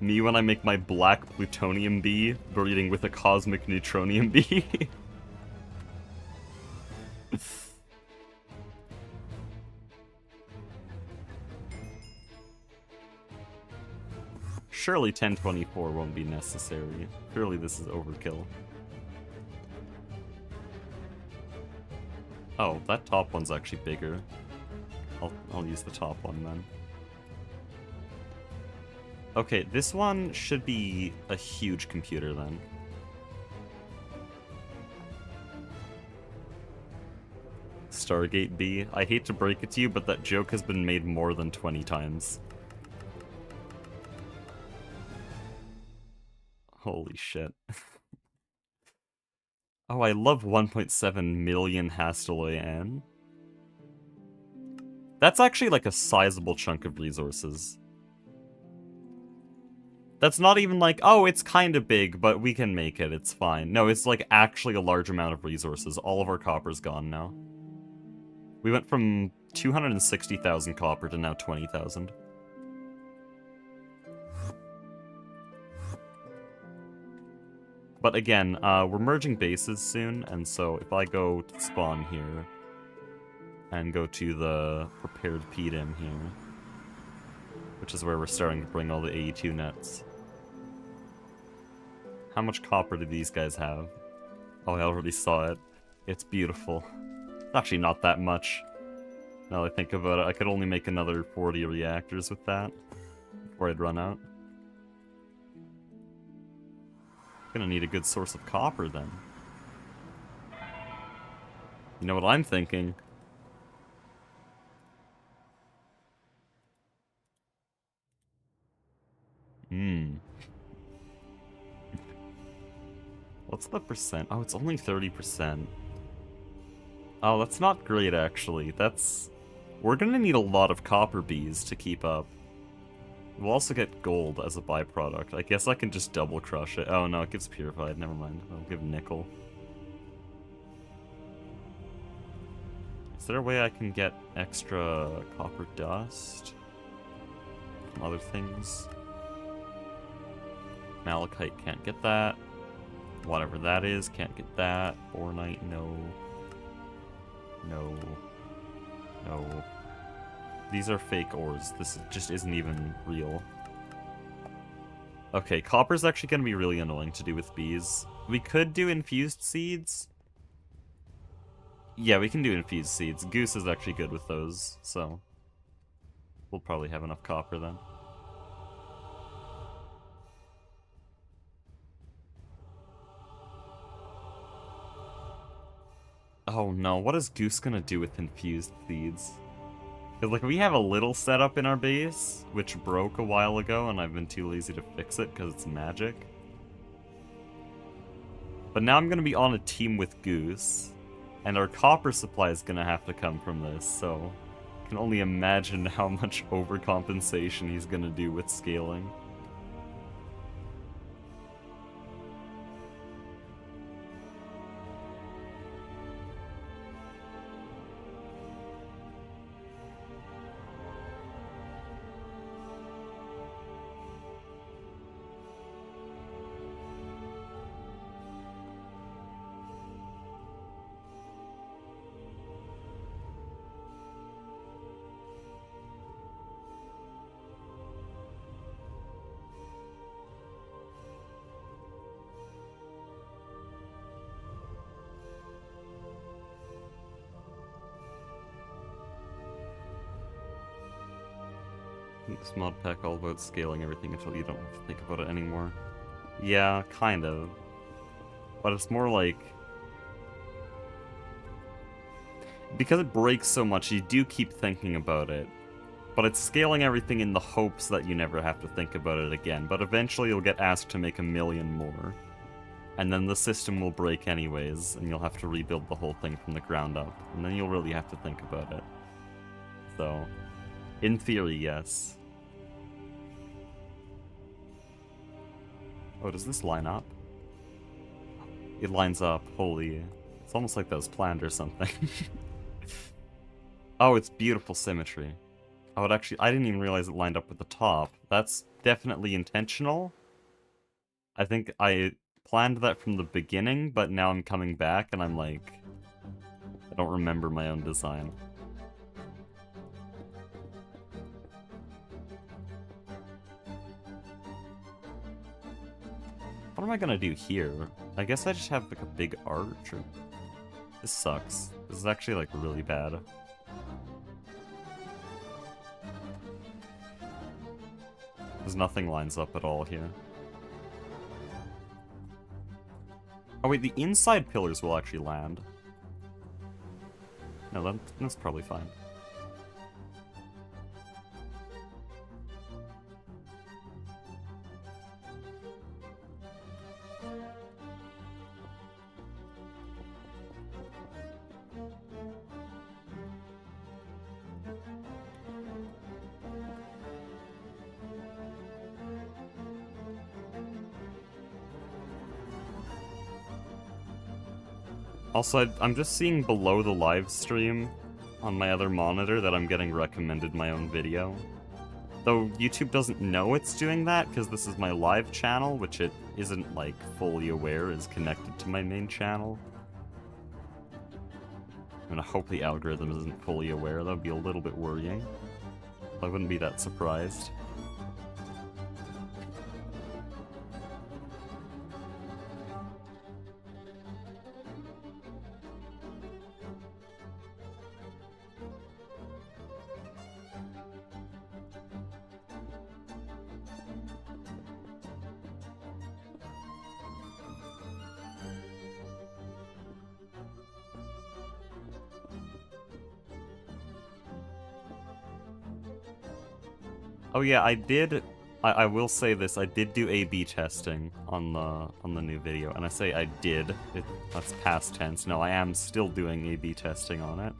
Me when I make my black plutonium bee breeding with a cosmic neutronium bee. Surely 1024 won't be necessary. Surely this is overkill. Oh, that top one's actually bigger. I'll use the top one then. Okay, this one should be a huge computer then. Stargate B. I hate to break it to you, but that joke has been made more than 20 times. Holy shit. Oh, I love 1.7 million Hastaloy N. That's actually like a sizable chunk of resources. That's not even like, oh, it's kind of big, but we can make it, it's fine. No, it's like actually a large amount of resources. All of our copper's gone now. We went from 260,000 copper to now 20,000. But again, we're merging bases soon, and so if I go to spawn here, and go to the prepared PDIM here, which is where we're starting to bring all the AE2 nets. How much copper do these guys have? Oh, I already saw it. It's beautiful. Actually, not that much. Now that I think about it, I could only make another 40 reactors with that before I'd run out. Gonna need a good source of copper then. You know what I'm thinking? What's the percent? Oh, it's only 30%. Oh, that's not great, actually. We're gonna need a lot of copper bees to keep up. We'll also get gold as a byproduct. I guess I can just double crush it. Oh no, it gives purified. Never mind. I'll give nickel. Is there a way I can get extra copper dust from other things? Malachite can't get that. Whatever that is, can't get that. Bornite, no. No. No. These are fake ores. This just isn't even real. Okay, copper's actually going to be really annoying to do with bees. We could do infused seeds. Yeah, we can do infused seeds. Goose is actually good with those, so we'll probably have enough copper then. Oh no, what is Goose gonna do with infused seeds? Because, like, we have a little setup in our base, which broke a while ago, and I've been too lazy to fix it because it's magic. But now I'm gonna be on a team with Goose, and our copper supply is gonna have to come from this, so I can only imagine how much overcompensation he's gonna do with scaling. This mod pack all about scaling everything until you don't have to think about it anymore. Yeah, kind of. But it's more like... because it breaks so much, you do keep thinking about it. But it's scaling everything in the hopes that you never have to think about it again. But eventually you'll get asked to make 1,000,000 more. And then the system will break anyways, and you'll have to rebuild the whole thing from the ground up. And then you'll really have to think about it. So, in theory, yes. Oh, does this line up? It lines up. Holy. It's almost like that was planned or something. Oh, it's beautiful symmetry. Oh, it actually... I didn't even realize it lined up with the top. That's definitely intentional. I think I planned that from the beginning, but now I'm coming back and I'm like... I don't remember my own design. What am I gonna do here? I guess I just have like a big arch. Or... This sucks. This is actually like really bad. Because nothing lines up at all here. Oh wait, the inside pillars will actually land. No, that's probably fine. Also, I'm just seeing below the live stream on my other monitor that I'm getting recommended my own video. Though YouTube doesn't know it's doing that, because this is my live channel, which it isn't, like, fully aware is connected to my main channel. I'm gonna hope the algorithm isn't fully aware, that would be a little bit worrying. I wouldn't be that surprised. Oh yeah, I will say this, I did do A/B testing on the new video, and I say I did, that's past tense. No, I am still doing A/B testing on it.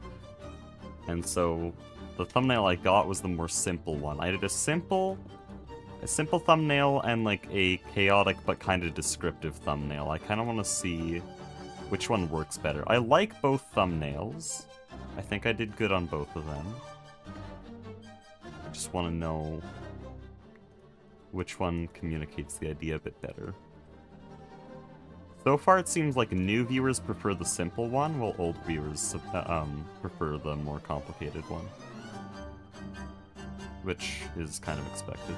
And so, the thumbnail I got was the more simple one. I did a simple thumbnail and like a chaotic but kind of descriptive thumbnail. I kind of want to see which one works better. I like both thumbnails. I think I did good on both of them. I just want to know which one communicates the idea a bit better. So far it seems like new viewers prefer the simple one, while old viewers prefer the more complicated one. Which is kind of expected.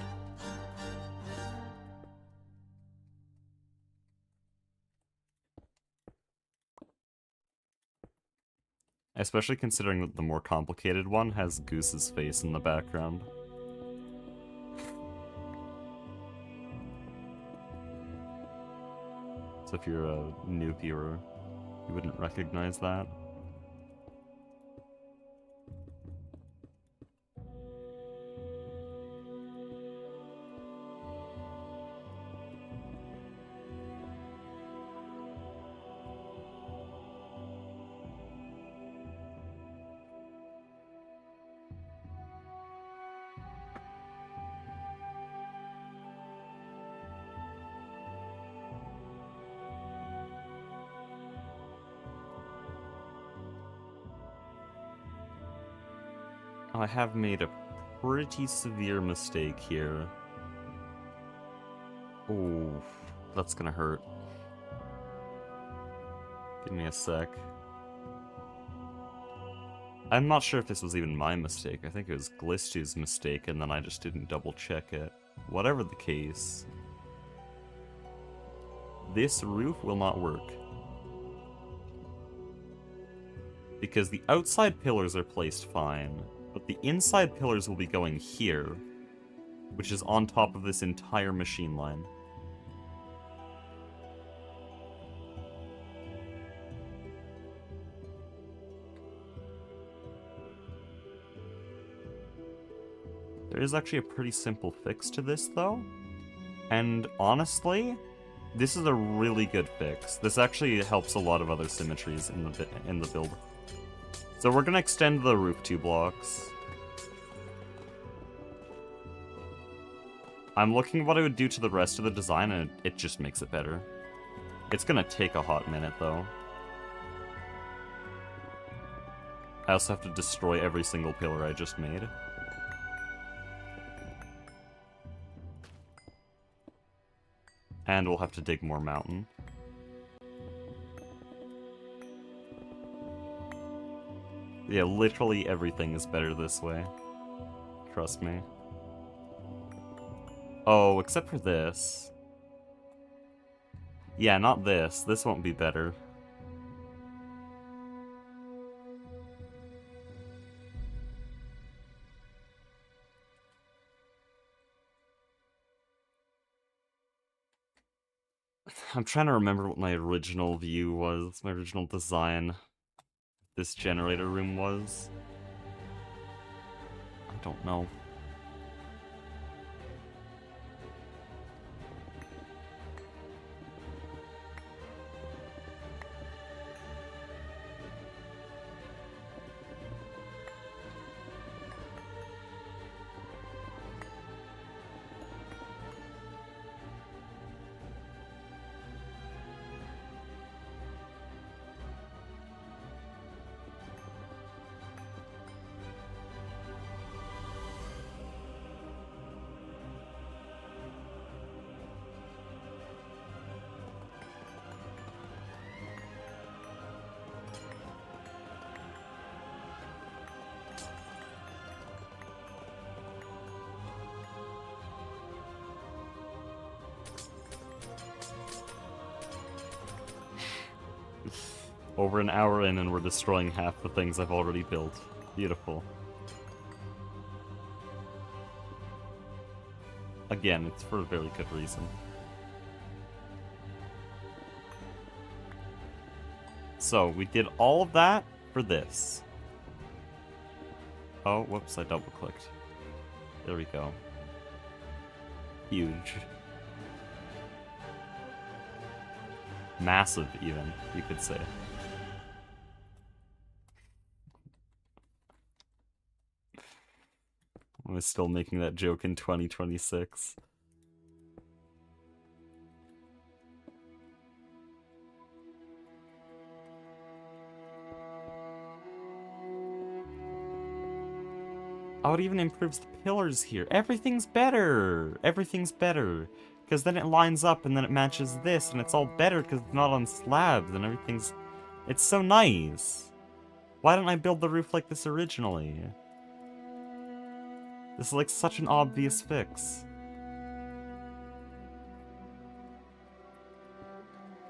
Especially considering that the more complicated one has Goose's face in the background. So if you're a new viewer, you wouldn't recognize that. I have made a pretty severe mistake here. Oh, that's gonna hurt. Give me a sec. I'm not sure if this was even my mistake. I think it was Glistu's mistake, and then I just didn't double check it. Whatever the case, this roof will not work. Because the outside pillars are placed fine, but the inside pillars will be going here, which is on top of this entire machine line. There is actually a pretty simple fix to this, though. And honestly, this is a really good fix. This actually helps a lot of other symmetries in the build. So we're gonna extend the roof 2 blocks. I'm looking at what it would do to the rest of the design, and it just makes it better. It's gonna take a hot minute, though. I also have to destroy every single pillar I just made. And we'll have to dig more mountain. Yeah, literally everything is better this way. Trust me. Oh, except for this. Yeah, not this. This won't be better. I'm trying to remember what my original view was, my original design this generator room was. I don't know. Over an hour in and we're destroying half the things I've already built. Beautiful. Again, it's for a very good reason. So, we did all of that for this. Oh, whoops, I double-clicked. There we go. Huge. Massive, even, you could say. I was still making that joke in 2026. Oh, it even improves the pillars here. Everything's better! Everything's better. Because then it lines up and then it matches this, and it's all better because it's not on slabs and everything's... It's so nice! Why didn't I build the roof like this originally? This is like such an obvious fix.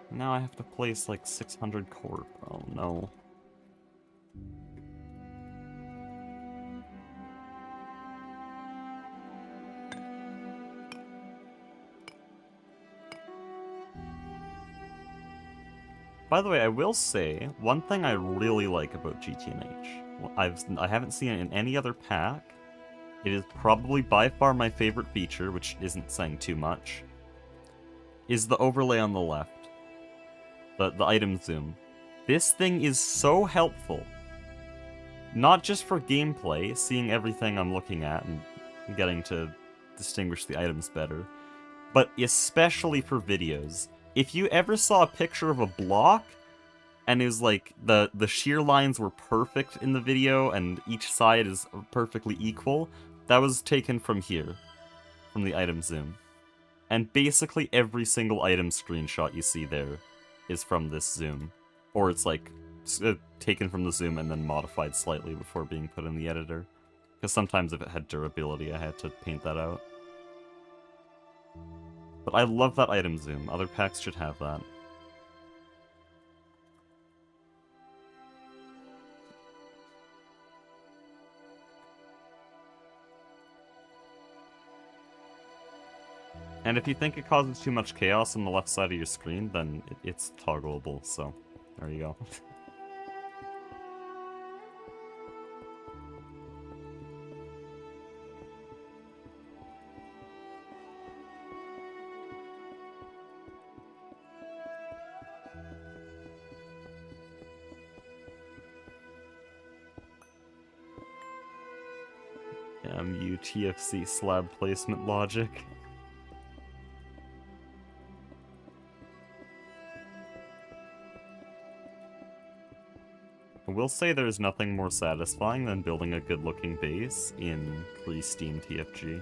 Now I have to place like 600 corp. Oh no. By the way, I will say, one thing I really like about GTNH, I haven't seen it in any other pack. It is probably by far my favorite feature, which isn't saying too much, is the overlay on the left. The item zoom. This thing is so helpful. Not just for gameplay, seeing everything I'm looking at and getting to distinguish the items better, but especially for videos. If you ever saw a picture of a block, and it was like, the shear lines were perfect in the video, and each side is perfectly equal, that was taken from here, from the item zoom. And basically every single item screenshot you see there is from this zoom. Or it's like, taken from the zoom and then modified slightly before being put in the editor. Because sometimes if it had durability, I had to paint that out. But I love that item zoom. Other packs should have that. And if you think it causes too much chaos on the left side of your screen, then it's toggleable, so there you go. TFC slab placement logic. I will say there's nothing more satisfying than building a good-looking base in pre-Steam TFG.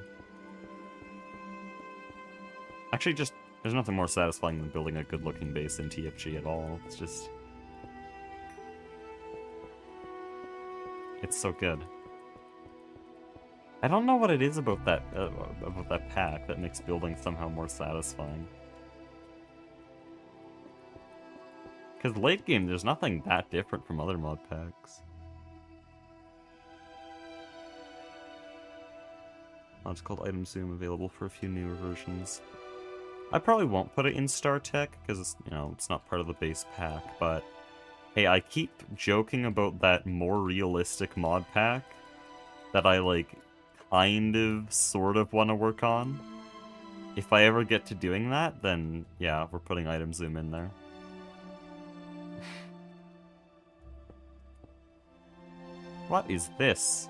Actually, just, there's nothing more satisfying than building a good-looking base in TFG at all. It's just... it's so good. I don't know what it is about that pack that makes building somehow more satisfying. Because late game, there's nothing that different from other mod packs. Oh, it's called Item Zoom, available for a few newer versions. I probably won't put it in Star Tech, because, you know, it's not part of the base pack, but... hey, I keep joking about that more realistic mod pack that I, like, kind of, sort of want to work on. If I ever get to doing that, then, yeah, we're putting Item Zoom in there. What is this?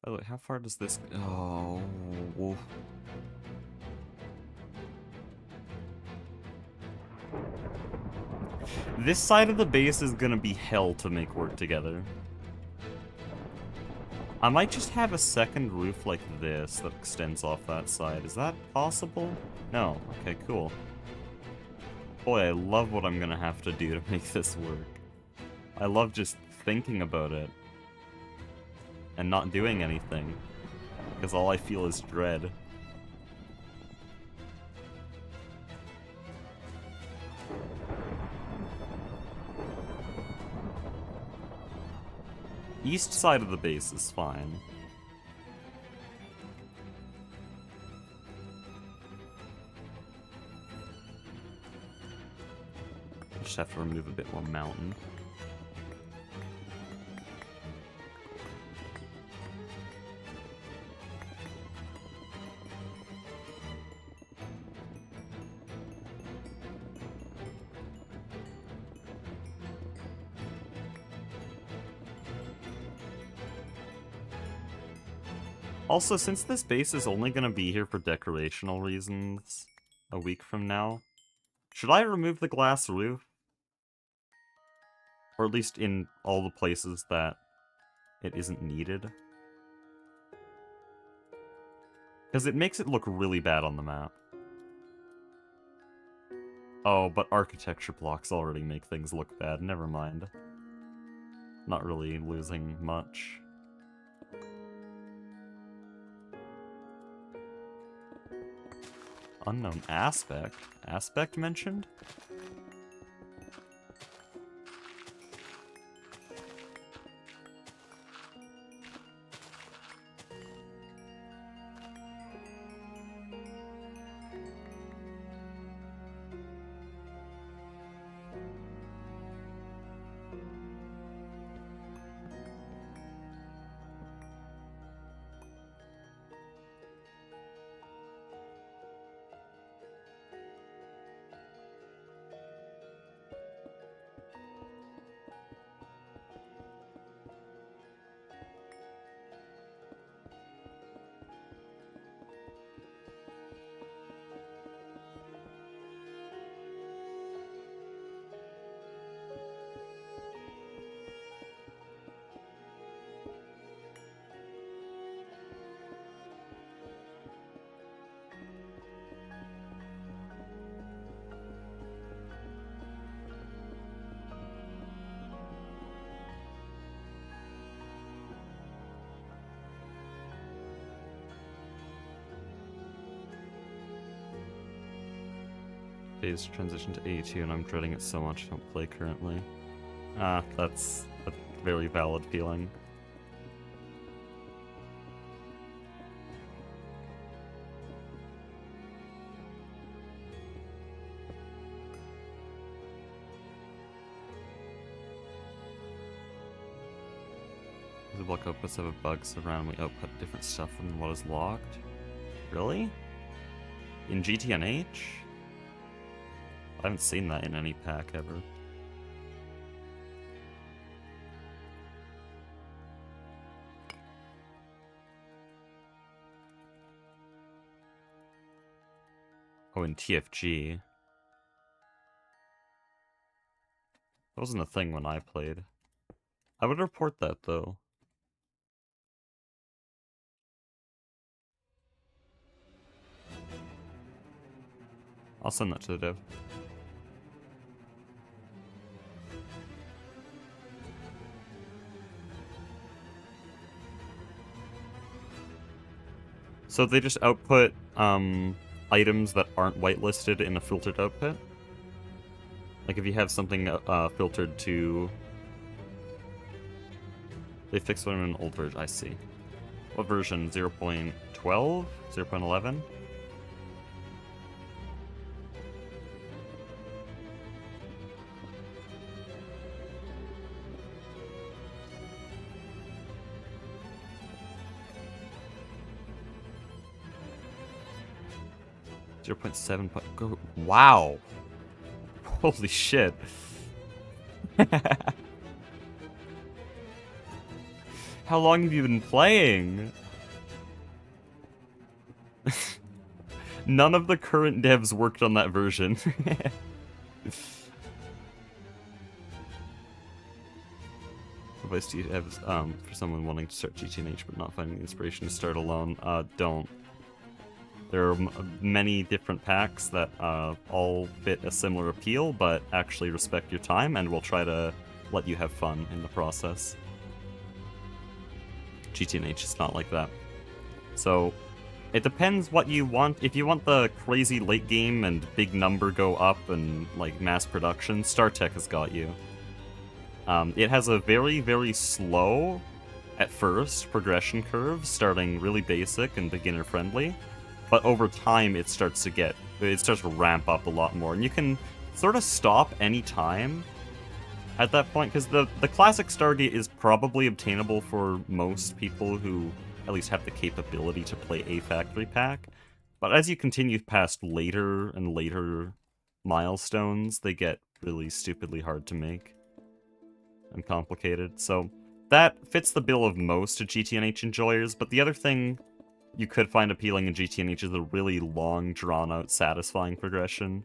By the way, how far does this... oh... woof. This side of the base is gonna be hell to make work together. I might just have a second roof like this that extends off that side. Is that possible? No. Okay, cool. Boy, I love what I'm gonna have to do to make this work. I love just thinking about it. And not doing anything. Because all I feel is dread. East side of the base is fine. Just have to remove a bit more mountain. Also, since this base is only going to be here for decorational reasons a week from now, should I remove the glass roof? Or at least in all the places that it isn't needed? Because it makes it look really bad on the map. Oh, but architecture blocks already make things look bad. Never mind. Not really losing much. Unknown aspect? Aspect mentioned? Phase transition to A2 and I'm dreading it so much I don't play currently. That's a very valid feeling. The block outputs have a bug, so around we output different stuff from what is locked. Really? In GTNH? I haven't seen that in any pack ever. Oh, in TFG. That wasn't a thing when I played. I would report that, though. I'll send that to the dev. So they just output items that aren't whitelisted in a filtered output? Like if you have something filtered to... They fixed one in an old version, I see. What version? 0.12? 0.11? Go. Wow. Holy shit. How long have you been playing? None of the current devs worked on that version. advice do you have for someone wanting to start GTNH but not finding the inspiration to start alone? Don't. There are many different packs that all fit a similar appeal, but actually respect your time and will try to let you have fun in the process. GTNH is not like that. So, it depends what you want. If you want the crazy late game and big number go up and, like, mass production, StarTech has got you. It has a very, very slow, at first, progression curve, starting really basic and beginner-friendly. But over time, it starts to ramp up a lot more. And you can sort of stop any time at that point, because the classic Stargate is probably obtainable for most people who at least have the capability to play a factory pack. But as you continue past later and later milestones, they get really stupidly hard to make and complicated. So that fits the bill of most GTNH enjoyers, but the other thing you could find appealing in GTNH is a really long, drawn-out, satisfying progression.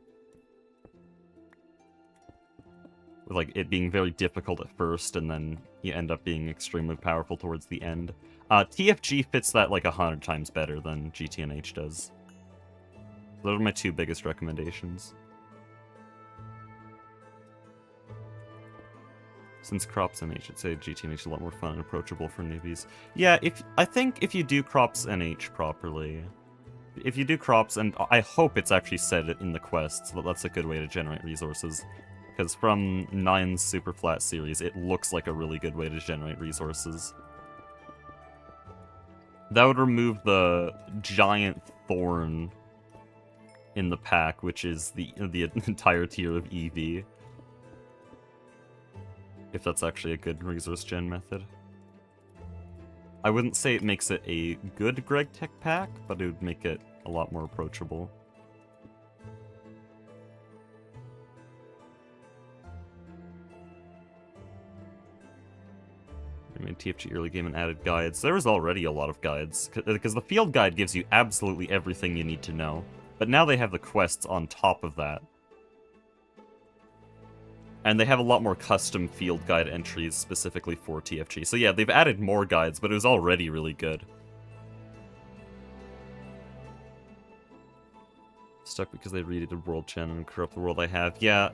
With, like, it being very difficult at first, and then you end up being extremely powerful towards the end. TFG fits that, like, 100 times better than GTNH does. Those are my two biggest recommendations. Since Crops NH, I'd say GTNH is a lot more fun and approachable for newbies. Yeah, I think if you do Crops NH properly, if you do Crops, and I hope it's actually said in the quests, that that's a good way to generate resources. Because from 9's Super Flat series, it looks like a really good way to generate resources. That would remove the giant thorn in the pack, which is the entire tier of EV. If that's actually a good resource gen method. I wouldn't say it makes it a good Greg Tech pack, but it would make it a lot more approachable. I made TFG early game and added guides. There was already a lot of guides, because the field guide gives you absolutely everything you need to know. But now they have the quests on top of that. And they have a lot more custom field guide entries specifically for TFG. So yeah, they've added more guides, but it was already really good. Stuck because they redid World Gen and corrupt the world I have. Yeah,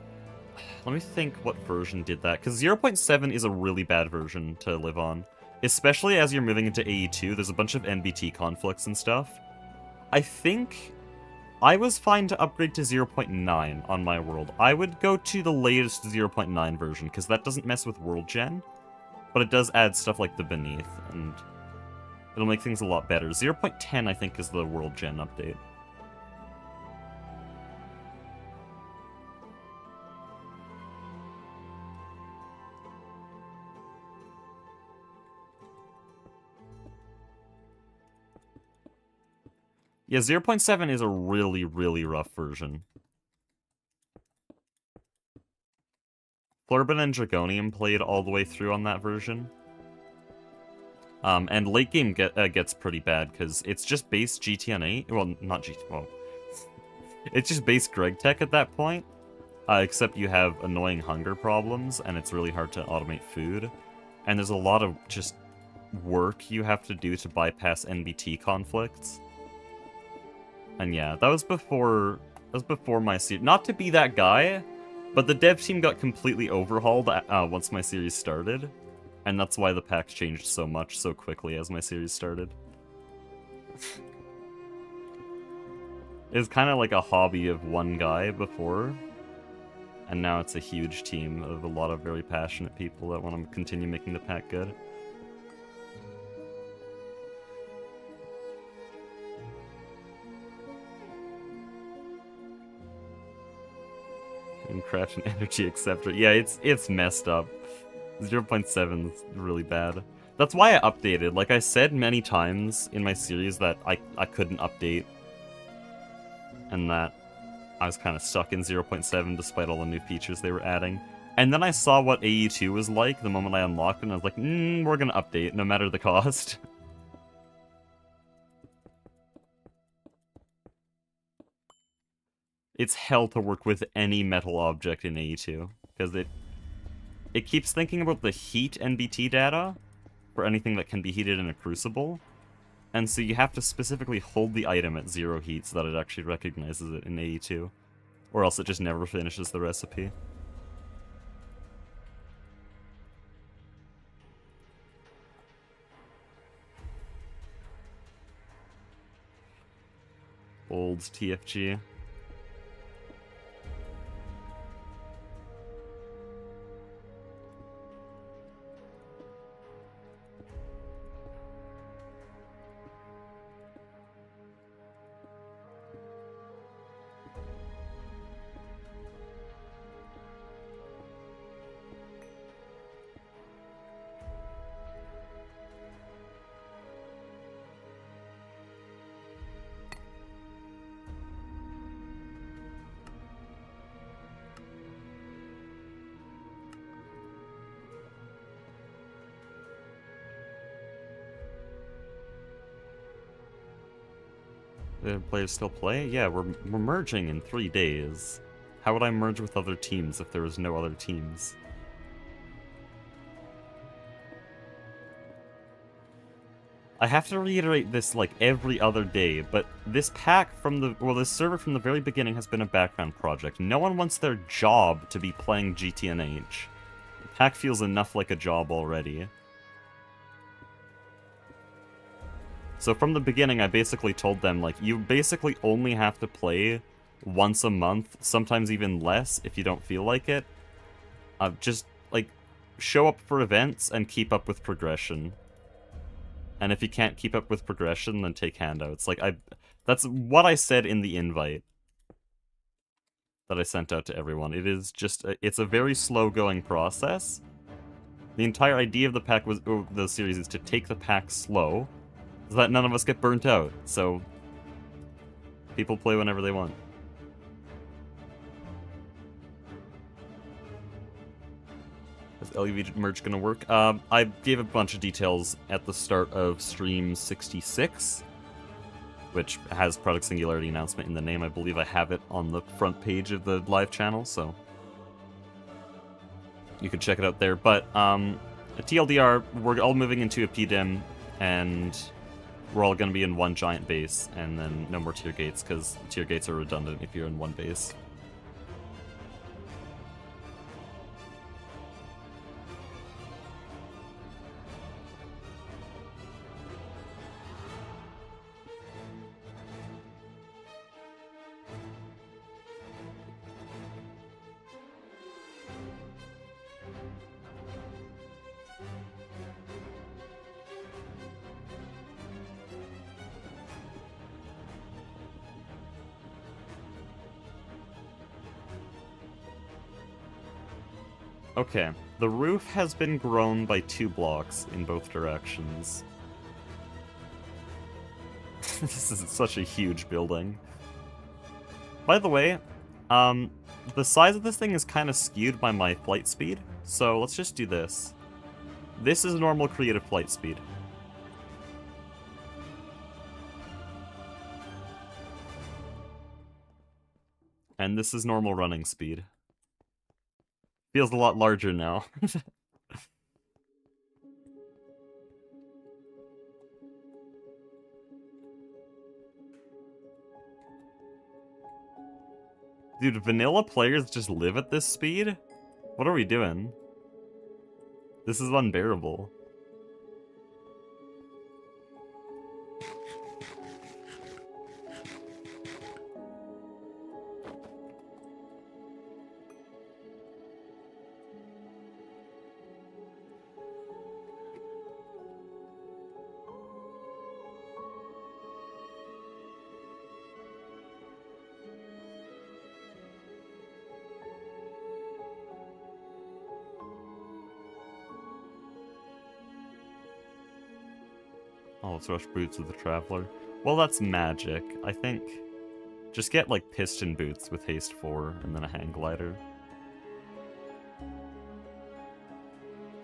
let me think what version did that. Because 0.7 is a really bad version to live on. Especially as you're moving into AE2, there's a bunch of NBT conflicts and stuff. I think I was fine to upgrade to 0.9 on my world. I would go to the latest 0.9 version, because that doesn't mess with World Gen, but it does add stuff like the Beneath, and it'll make things a lot better. 0.10, I think, is the World Gen update. Yeah, 0.7 is a really, really rough version. Flurban and Dragonium played all the way through on that version. And late game gets pretty bad, because it's just base GTN8. Well, not GT... Well, it's just base Greg Tech at that point. Except you have annoying hunger problems, and it's really hard to automate food. And there's a lot of just work you have to do to bypass NBT conflicts. And yeah, that was before my series. Not to be that guy, but the dev team got completely overhauled once my series started, and that's why the packs changed so much so quickly as my series started. It was kind of like a hobby of one guy before, and now it's a huge team of a lot of very passionate people that want to continue making the pack good. And crash and energy acceptor. Yeah, it's messed up. 0.7 is really bad. That's why I updated. Like I said many times in my series that I couldn't update. And that I was kind of stuck in 0.7 despite all the new features they were adding. And then I saw what AE2 was like the moment I unlocked it, and I was like, we're gonna update no matter the cost. It's hell to work with any metal object in AE2, because it keeps thinking about the heat NBT data for anything that can be heated in a crucible. And so you have to specifically hold the item at 0 heat so that it actually recognizes it in AE2. Or else it just never finishes the recipe. Old TFG. The players still play? Yeah, we're merging in 3 days. How would I merge with other teams if there was no other teams? I have to reiterate this like every other day, but this pack from the, well, this server from the very beginning has been a background project. No one wants their job to be playing GTNH. The pack feels enough like a job already. So from the beginning, I basically told them, like, you basically only have to play once a month, sometimes even less if you don't feel like it. Just, like, show up for events and keep up with progression. And if you can't keep up with progression, then take handouts. Like, that's what I said in the invite that I sent out to everyone. It is just, it's a very slow-going process. The entire idea of the pack was, the series is to take the pack slow, so that none of us get burnt out, so people play whenever they want. Is LUV merge gonna work? I gave a bunch of details at the start of stream 66, which has Product Singularity announcement in the name. I believe I have it on the front page of the live channel, so you can check it out there. But at TLDR, we're all moving into a PDIM, and we're all going to be in one giant base, and then no more tier gates, because tier gates are redundant if you're in one base. Okay, the roof has been grown by 2 blocks in both directions. This is such a huge building. By the way, the size of this thing is kind of skewed by my flight speed, so let's just do this. This is normal creative flight speed. And this is normal running speed. Feels a lot larger now. Dude, vanilla players just live at this speed? What are we doing? This is unbearable. Oh, let's rush boots with the Traveler. Well, that's magic. I think just get, like, piston boots with haste 4 and then a hang glider.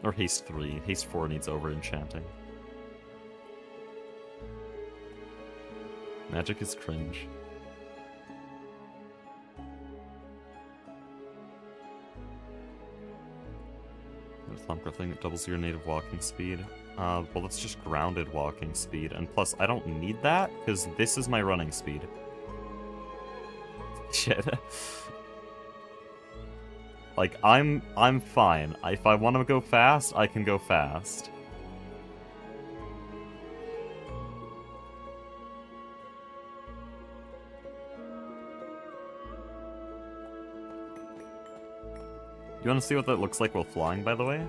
Or haste 3. Haste 4 needs over-enchanting. Magic is cringe. Thumper thing that doubles your native walking speed. Well, that's just grounded walking speed, and plus I don't need that because this is my running speed. Shit. Like I'm fine. If I want to go fast, I can go fast. You want to see what that looks like while flying, by the way?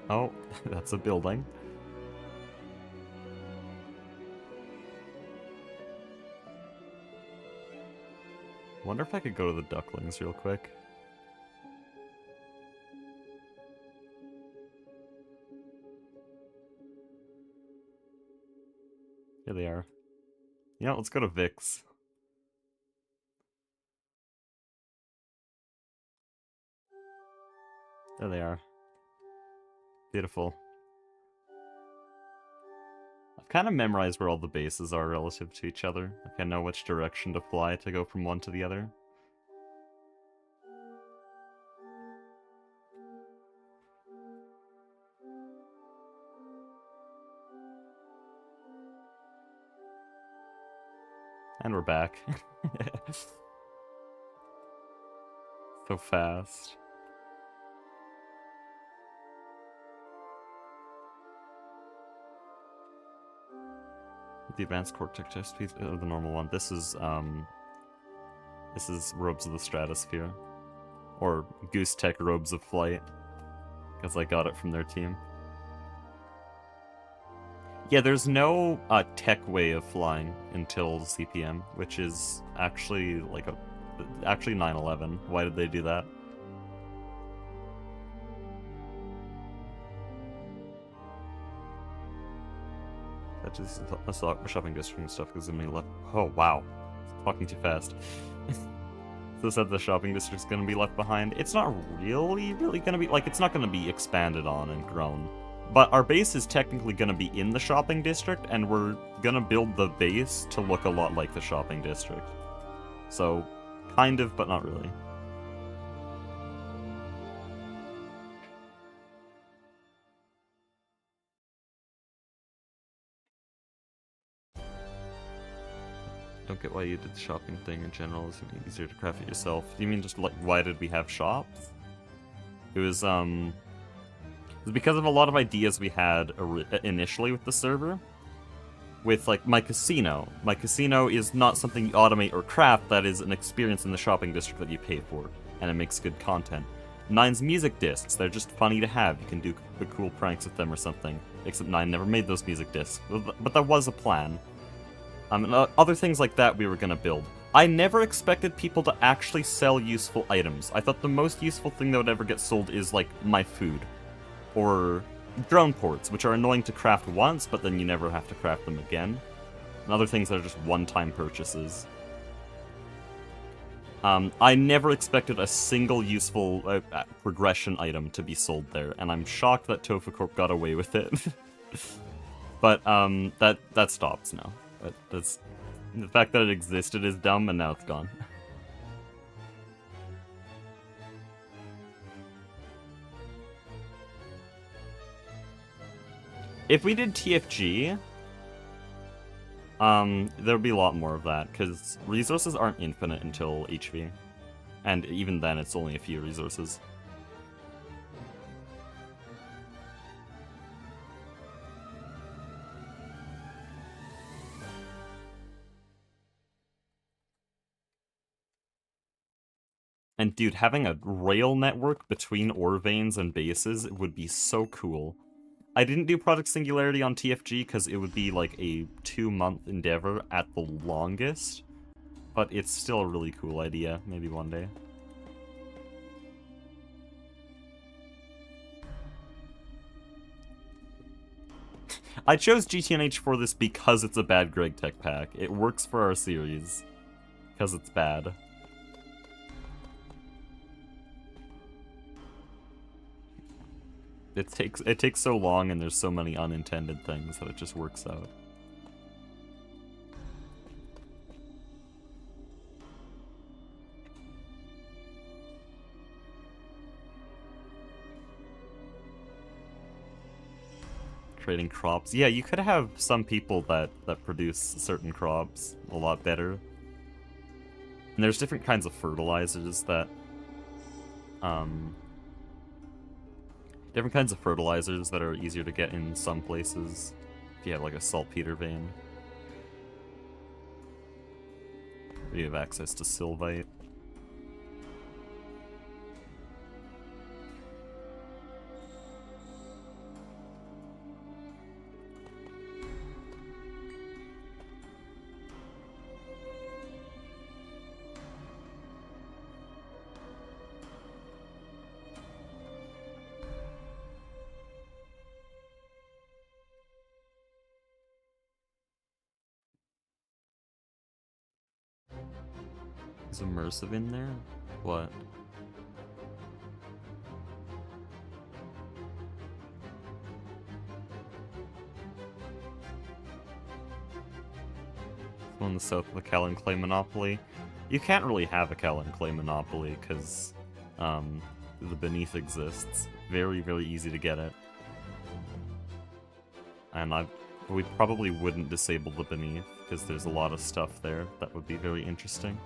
Oh, that's a building. Wonder if I could go to the ducklings real quick. Here they are. Yeah, let's go to Vix. There they are. Beautiful. I've kind of memorized where all the bases are relative to each other. Like I know which direction to fly to go from one to the other. And we're back. So fast. The advanced Cortex test piece, the normal one. This is Robes of the Stratosphere. Or Goose Tech Robes of Flight. Because I got it from their team. Yeah, there's no tech way of flying until CPM, which is actually like actually 9/11. Why did they do that? That just the shopping district and stuff gives me left. Oh wow, talking too fast. So said the shopping district's gonna be left behind. It's not really gonna be like it's not gonna be expanded on and grown. But our base is technically going to be in the shopping district, and we're going to build the base to look a lot like the shopping district. So, kind of, but not really. Don't get why you did the shopping thing in general. It's easier to craft it yourself. Do you mean just like, why did we have shops? It was because of a lot of ideas we had initially with the server. With, like, my casino. My casino is not something you automate or craft, that is an experience in the shopping district that you pay for, and it makes good content. Nine's music discs, they're just funny to have. You can do the cool pranks with them or something. Except Nine never made those music discs, but that was a plan. And other things like that we were gonna build. I never expected people to actually sell useful items. I thought the most useful thing that would ever get sold is, like, my food. Or drone ports, which are annoying to craft once, but then you never have to craft them again. And other things that are just one-time purchases. I never expected a single useful progression item to be sold there, and I'm shocked that Tofu Corp got away with it. But that stops now. That's the fact that it existed is dumb, and now it's gone. If we did TFG, there'd be a lot more of that, because resources aren't infinite until HV. And even then, it's only a few resources. And dude, having a rail network between ore veins and bases would be so cool. I didn't do Project Singularity on TFG because it would be like a 2-month endeavor at the longest. But it's still a really cool idea, maybe one day. I chose GTNH for this because it's a bad Greg Tech pack. It works for our series. Because it's bad. It takes so long and there's so many unintended things that it just works out. trading crops. Yeah, you could have some people that produce certain crops a lot better. And there's different kinds of fertilizers that are easier to get in some places if you have like a saltpeter vein. Or you have access to sylvite. Is immersive in there? What? On the south of the Callan Clay Monopoly. You can't really have a Callan Clay Monopoly because the Beneath exists. Very, very easy to get it. And we probably wouldn't disable the Beneath because there's a lot of stuff there that would be very interesting.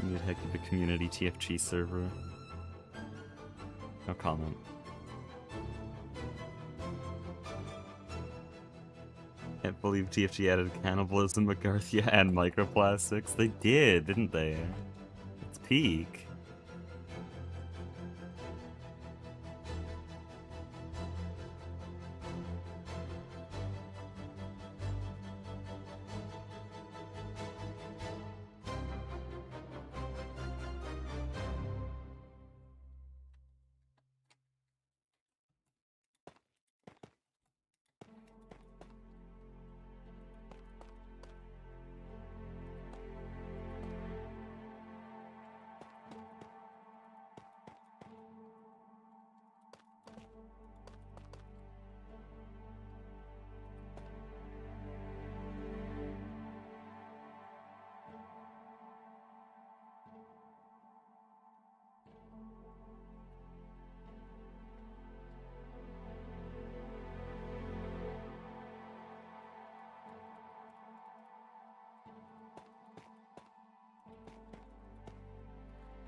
Need a heck of a community TFG server. No comment. Can't believe TFG added cannibalism, McGarthia, and microplastics. They did, didn't they? It's peak.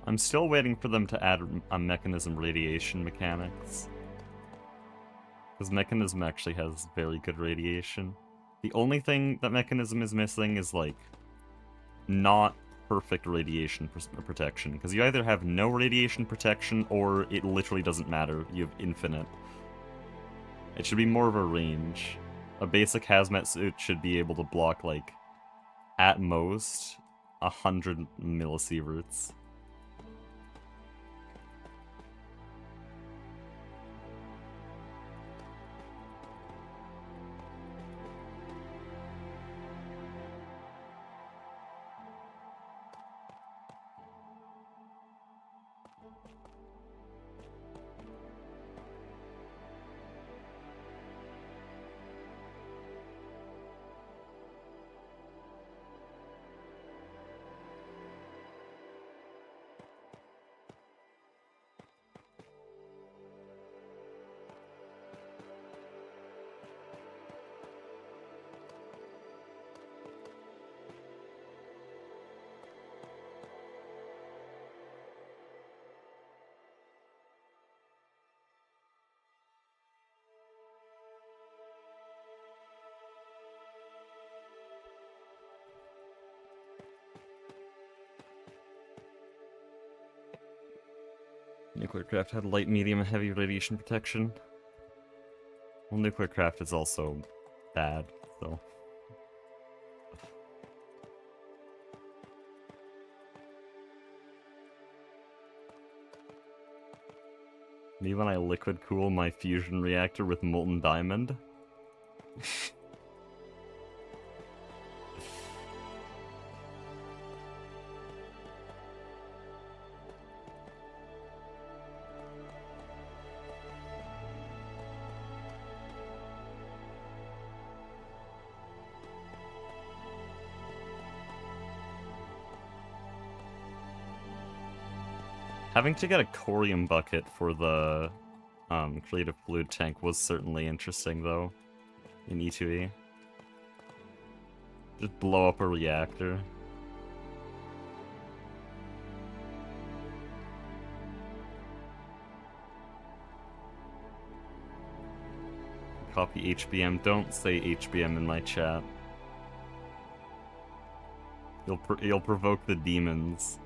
I'm still waiting for them to add a mechanism radiation mechanics. Because mechanism actually has very good radiation. The only thing that mechanism is missing is, like, not perfect radiation protection. Because you either have no radiation protection or it literally doesn't matter. You have infinite. It should be more of a range. A basic hazmat suit should be able to block, like, at most, 100 millisieverts. Nuclear craft had light, medium, and heavy radiation protection. Well, nuclear craft is also bad, so... Me when I liquid cool my fusion reactor with molten diamond. Having to get a corium bucket for the creative fluid tank was certainly interesting, though, in E2E. Just blow up a reactor. Copy HBM. Don't say HBM in my chat. You'll provoke the demons.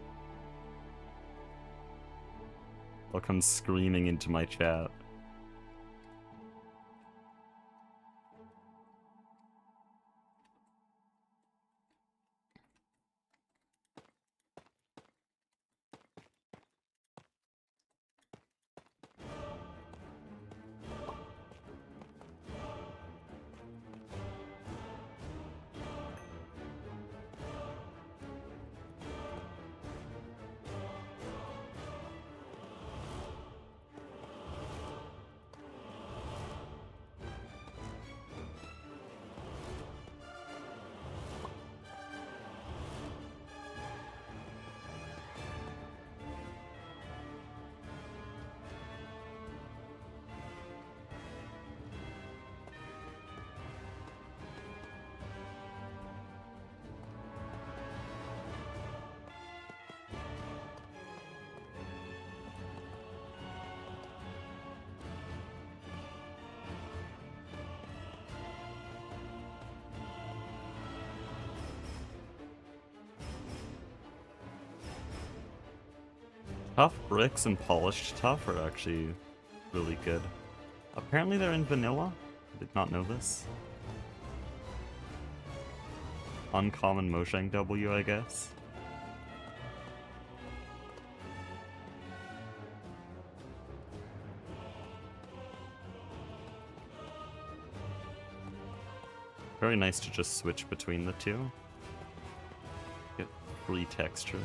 They'll come screaming into my chat. Tough bricks and polished tough are actually really good. Apparently they're in vanilla. I did not know this. Uncommon Mojang W, I guess. Very nice to just switch between the two. Get free texture.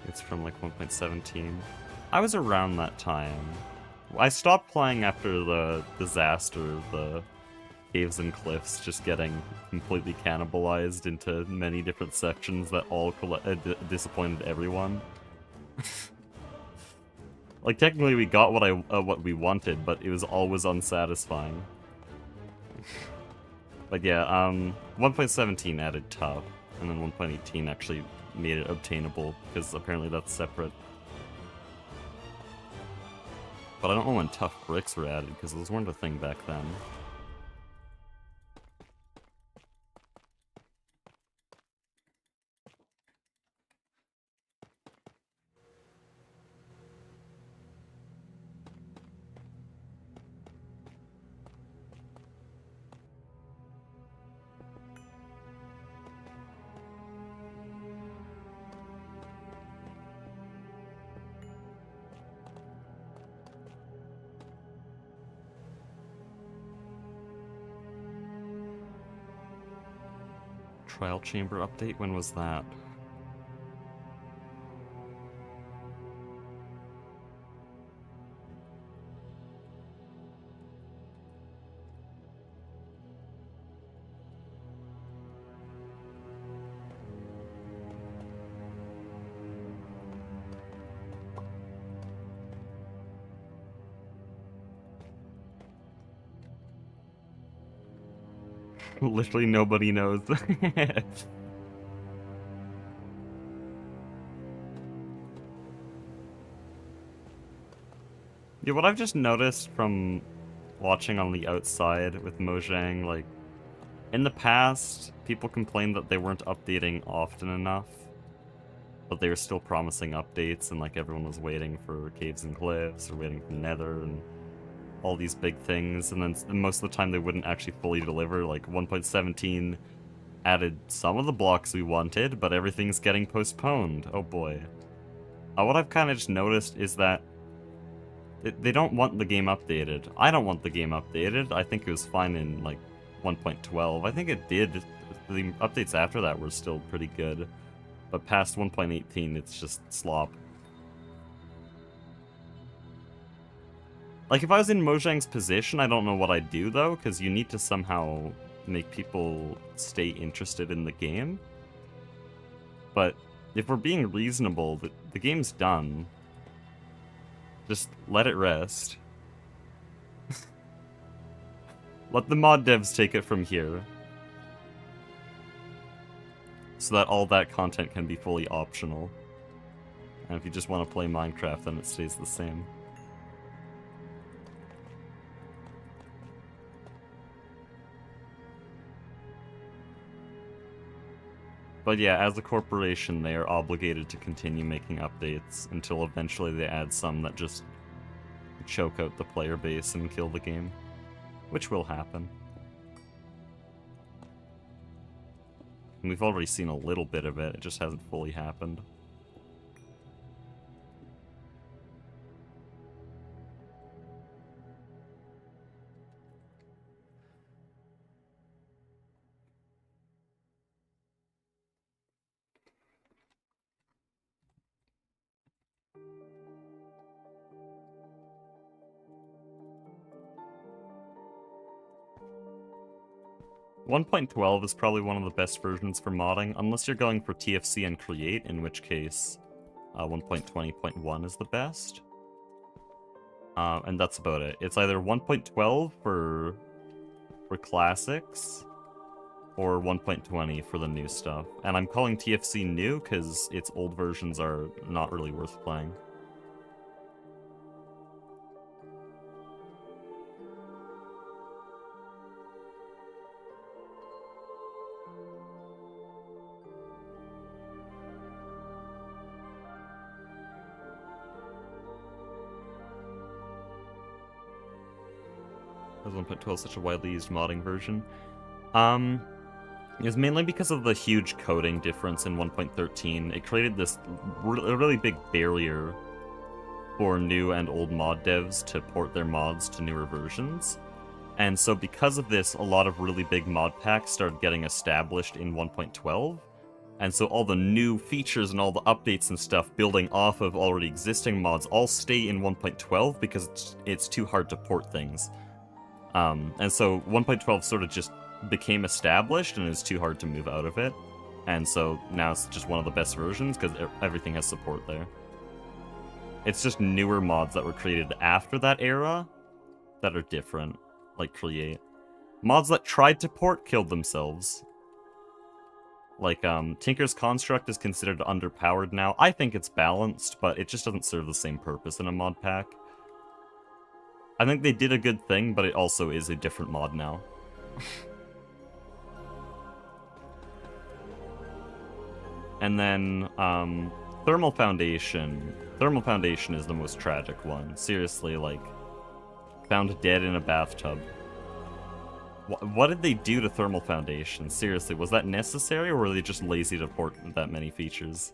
It's from like 1.17. I was around that time. I stopped playing after the disaster of the caves and cliffs just getting completely cannibalized into many different sections that all disappointed everyone. Like, technically we got what we wanted, but it was always unsatisfying. But yeah, 1.17 added tough, and then 1.18 actually made it obtainable, because apparently that's separate. But I don't know when tough bricks were added, because those weren't a thing back then. Trial chamber update? When was that? Literally nobody knows. Yeah, what I've just noticed from watching on the outside with Mojang, like, in the past, people complained that they weren't updating often enough, but they were still promising updates, and like everyone was waiting for Caves and Cliffs, or waiting for Nether, and all these big things, and then most of the time they wouldn't actually fully deliver. Like 1.17 added some of the blocks we wanted, but everything's getting postponed. Oh boy. What I've kind of just noticed is that they don't want the game updated. I don't want the game updated. I think it was fine in, like, 1.12. I think it did. The updates after that were still pretty good. But past 1.18, it's just slop. Like, if I was in Mojang's position, I don't know what I'd do, though, because you need to somehow make people stay interested in the game. But if we're being reasonable, the game's done. Just let it rest. Let the mod devs take it from here. So that all that content can be fully optional. And if you just want to play Minecraft, then it stays the same. But yeah, as a corporation, they are obligated to continue making updates until eventually they add some that just choke out the player base and kill the game. Which will happen. And we've already seen a little bit of it, it just hasn't fully happened. One 1.12 is probably one of the best versions for modding, unless you're going for TFC and Create, in which case 1.20.1 is the best. And that's about it. It's either 1.12 for classics, or 1.20 for the new stuff. And I'm calling TFC new because its old versions are not really worth playing. Is 1.12 such a widely used modding version? It was mainly because of the huge coding difference in 1.13. It created this really big barrier for new and old mod devs to port their mods to newer versions. And so because of this, a lot of really big mod packs started getting established in 1.12. And so all the new features and all the updates and stuff building off of already existing mods all stay in 1.12 because it's too hard to port things. And so 1.12 sort of just became established and it's too hard to move out of it. And so now it's just one of the best versions because everything has support there. It's just newer mods that were created after that era that are different, like Create. Mods that tried to port killed themselves. Like, Tinker's Construct is considered underpowered now. I think it's balanced, but it just doesn't serve the same purpose in a mod pack. I think they did a good thing, but it also is a different mod now. And then, Thermal Foundation. Thermal Foundation is the most tragic one. Seriously, like, found dead in a bathtub. What did they do to Thermal Foundation? Seriously, was that necessary, or were they just lazy to port that many features?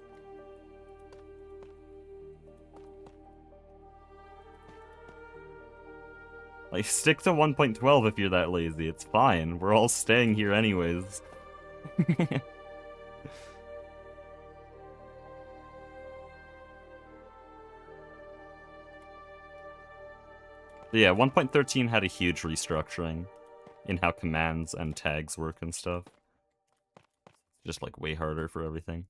Like, stick to 1.12 if you're that lazy, it's fine. We're all staying here anyways. Yeah, 1.13 had a huge restructuring in how commands and tags work and stuff. Just, like, way harder for everything.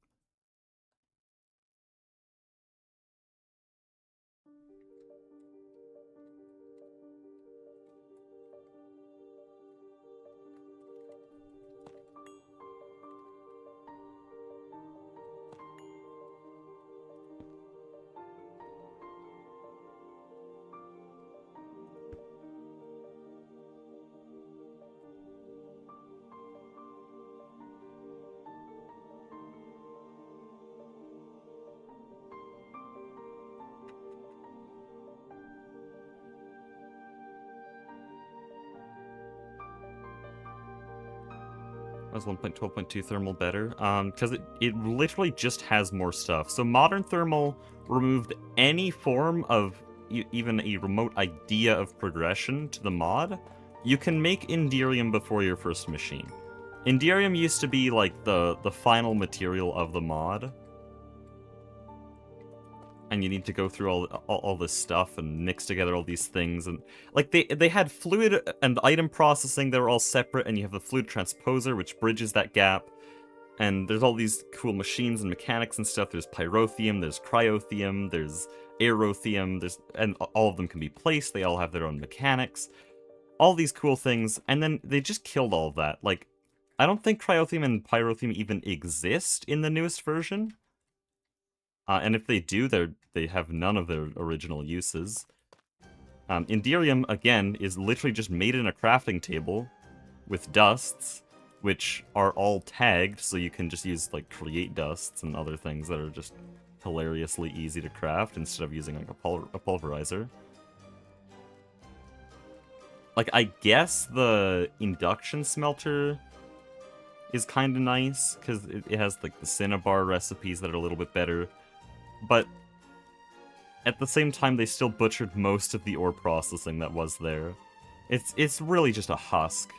That's 1.12.2 thermal better? Because it literally just has more stuff. So modern thermal removed any form of even a remote idea of progression to the mod. You can make Inderium before your first machine. Inderium used to be like the final material of the mod. And you need to go through all this stuff and mix together all these things, and like they had fluid and item processing that were all separate, and you have the fluid transposer which bridges that gap, and there's all these cool machines and mechanics and stuff. There's pyrotheum, there's cryotheum, there's aerotheum, and all of them can be placed. They all have their own mechanics, all these cool things, and then they just killed all of that. Like, I don't think cryotheum and pyrotheum even exist in the newest version. And if they do, they have none of their original uses. Inderium, again, is literally just made in a crafting table with dusts, which are all tagged, so you can just use, like, create dusts and other things that are just hilariously easy to craft instead of using, like, a pulverizer. Like, I guess the induction smelter is kind of nice, because it has, like, the Cinnabar recipes that are a little bit better. But at the same time, they still butchered most of the ore processing that was there. It's really just a husk.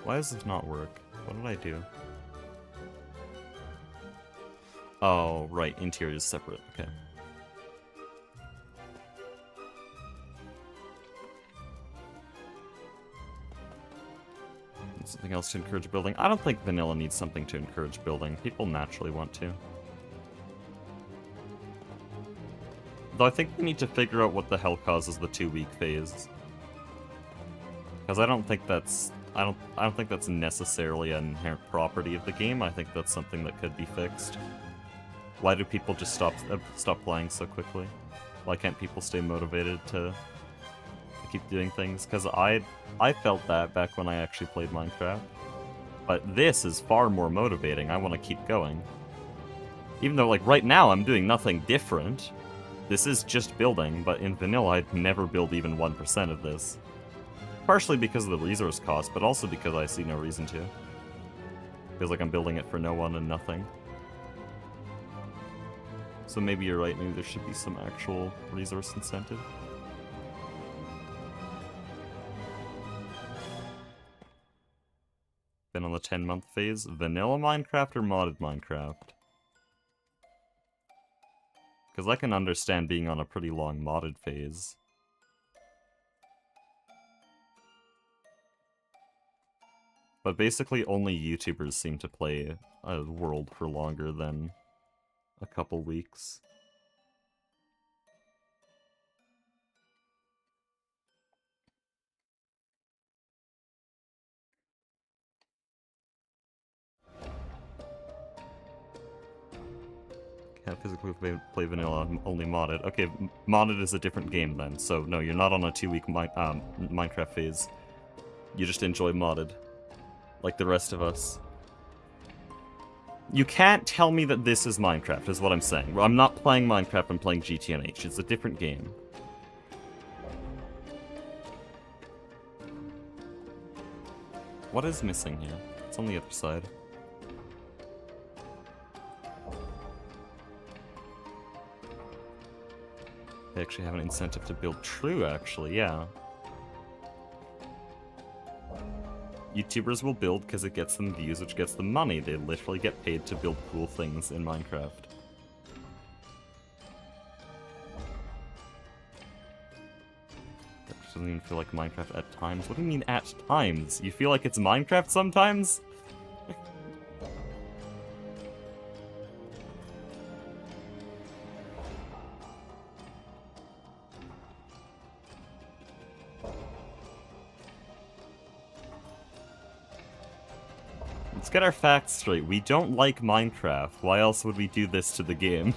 Why does this not work? What did I do? Oh, right, interior is separate, okay. Something else to encourage building? I don't think vanilla needs something to encourage building. People naturally want to. Though I think we need to figure out what the hell causes the 2-week phase. Because I don't think that's... I don't think that's necessarily an inherent property of the game. I think that's something that could be fixed. Why do people just stop playing so quickly? Why can't people stay motivated to keep doing things? Because I felt that back when I actually played Minecraft. But this is far more motivating. I want to keep going. Even though, like, right now I'm doing nothing different. This is just building, but in vanilla I'd never build even 1% of this. Partially because of the resource cost, but also because I see no reason to. Feels like I'm building it for no one and nothing. So maybe you're right, maybe there should be some actual resource incentive. Been on the 10-month phase. Vanilla Minecraft or modded Minecraft? Because I can understand being on a pretty long modded phase. But basically only YouTubers seem to play a world for longer than a couple weeks. Can't physically play vanilla, only modded. Okay, modded is a different game then, so no, you're not on a 2-week Minecraft phase. You just enjoy modded. Like the rest of us. You can't tell me that this is Minecraft, is what I'm saying. I'm not playing Minecraft, I'm playing GTNH. It's a different game. What is missing here? It's on the other side. They actually have an incentive to build true, actually, yeah. YouTubers will build because it gets them views, which gets them money. They literally get paid to build cool things in Minecraft. That doesn't even feel like Minecraft at times. What do you mean at times? You feel like it's Minecraft sometimes? Let's get our facts straight. We don't like Minecraft. Why else would we do this to the game?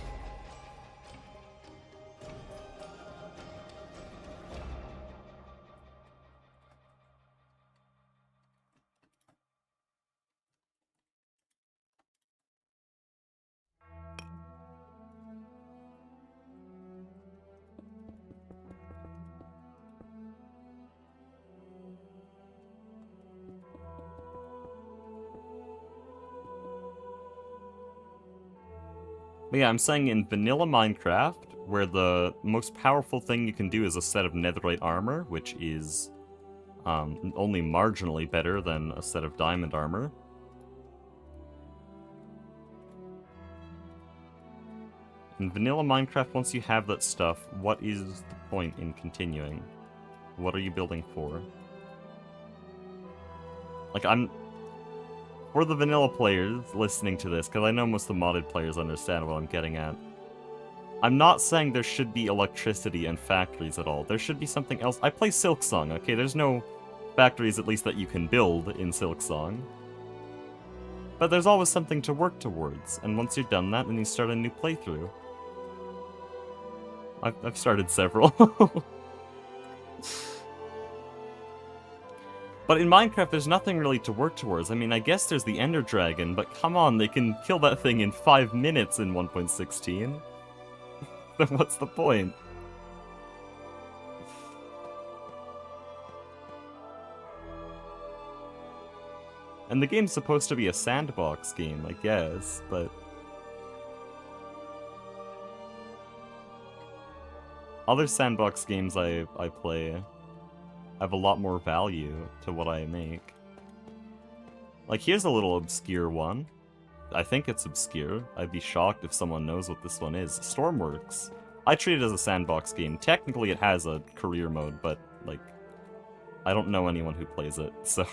But yeah, I'm saying in vanilla Minecraft, where the most powerful thing you can do is a set of netherite armor, which is only marginally better than a set of diamond armor. In vanilla Minecraft, once you have that stuff, what is the point in continuing? What are you building for? Like, for the vanilla players listening to this, because I know most of the modded players understand what I'm getting at, I'm not saying there should be electricity and factories at all. There should be something else. I play Silksong, okay? There's no factories, at least, that you can build in Silksong. But there's always something to work towards, and once you've done that, then you start a new playthrough. I've started several. But in Minecraft, there's nothing really to work towards. I mean, I guess there's the Ender Dragon, but come on, they can kill that thing in 5 minutes in 1.16. Then what's the point? And the game's supposed to be a sandbox game, I guess, but... Other sandbox games I play have a lot more value to what I make. Like, here's a little obscure one. I think it's obscure. I'd be shocked if someone knows what this one is. Stormworks. I treat it as a sandbox game. Technically it has a career mode, but, like, I don't know anyone who plays it, so...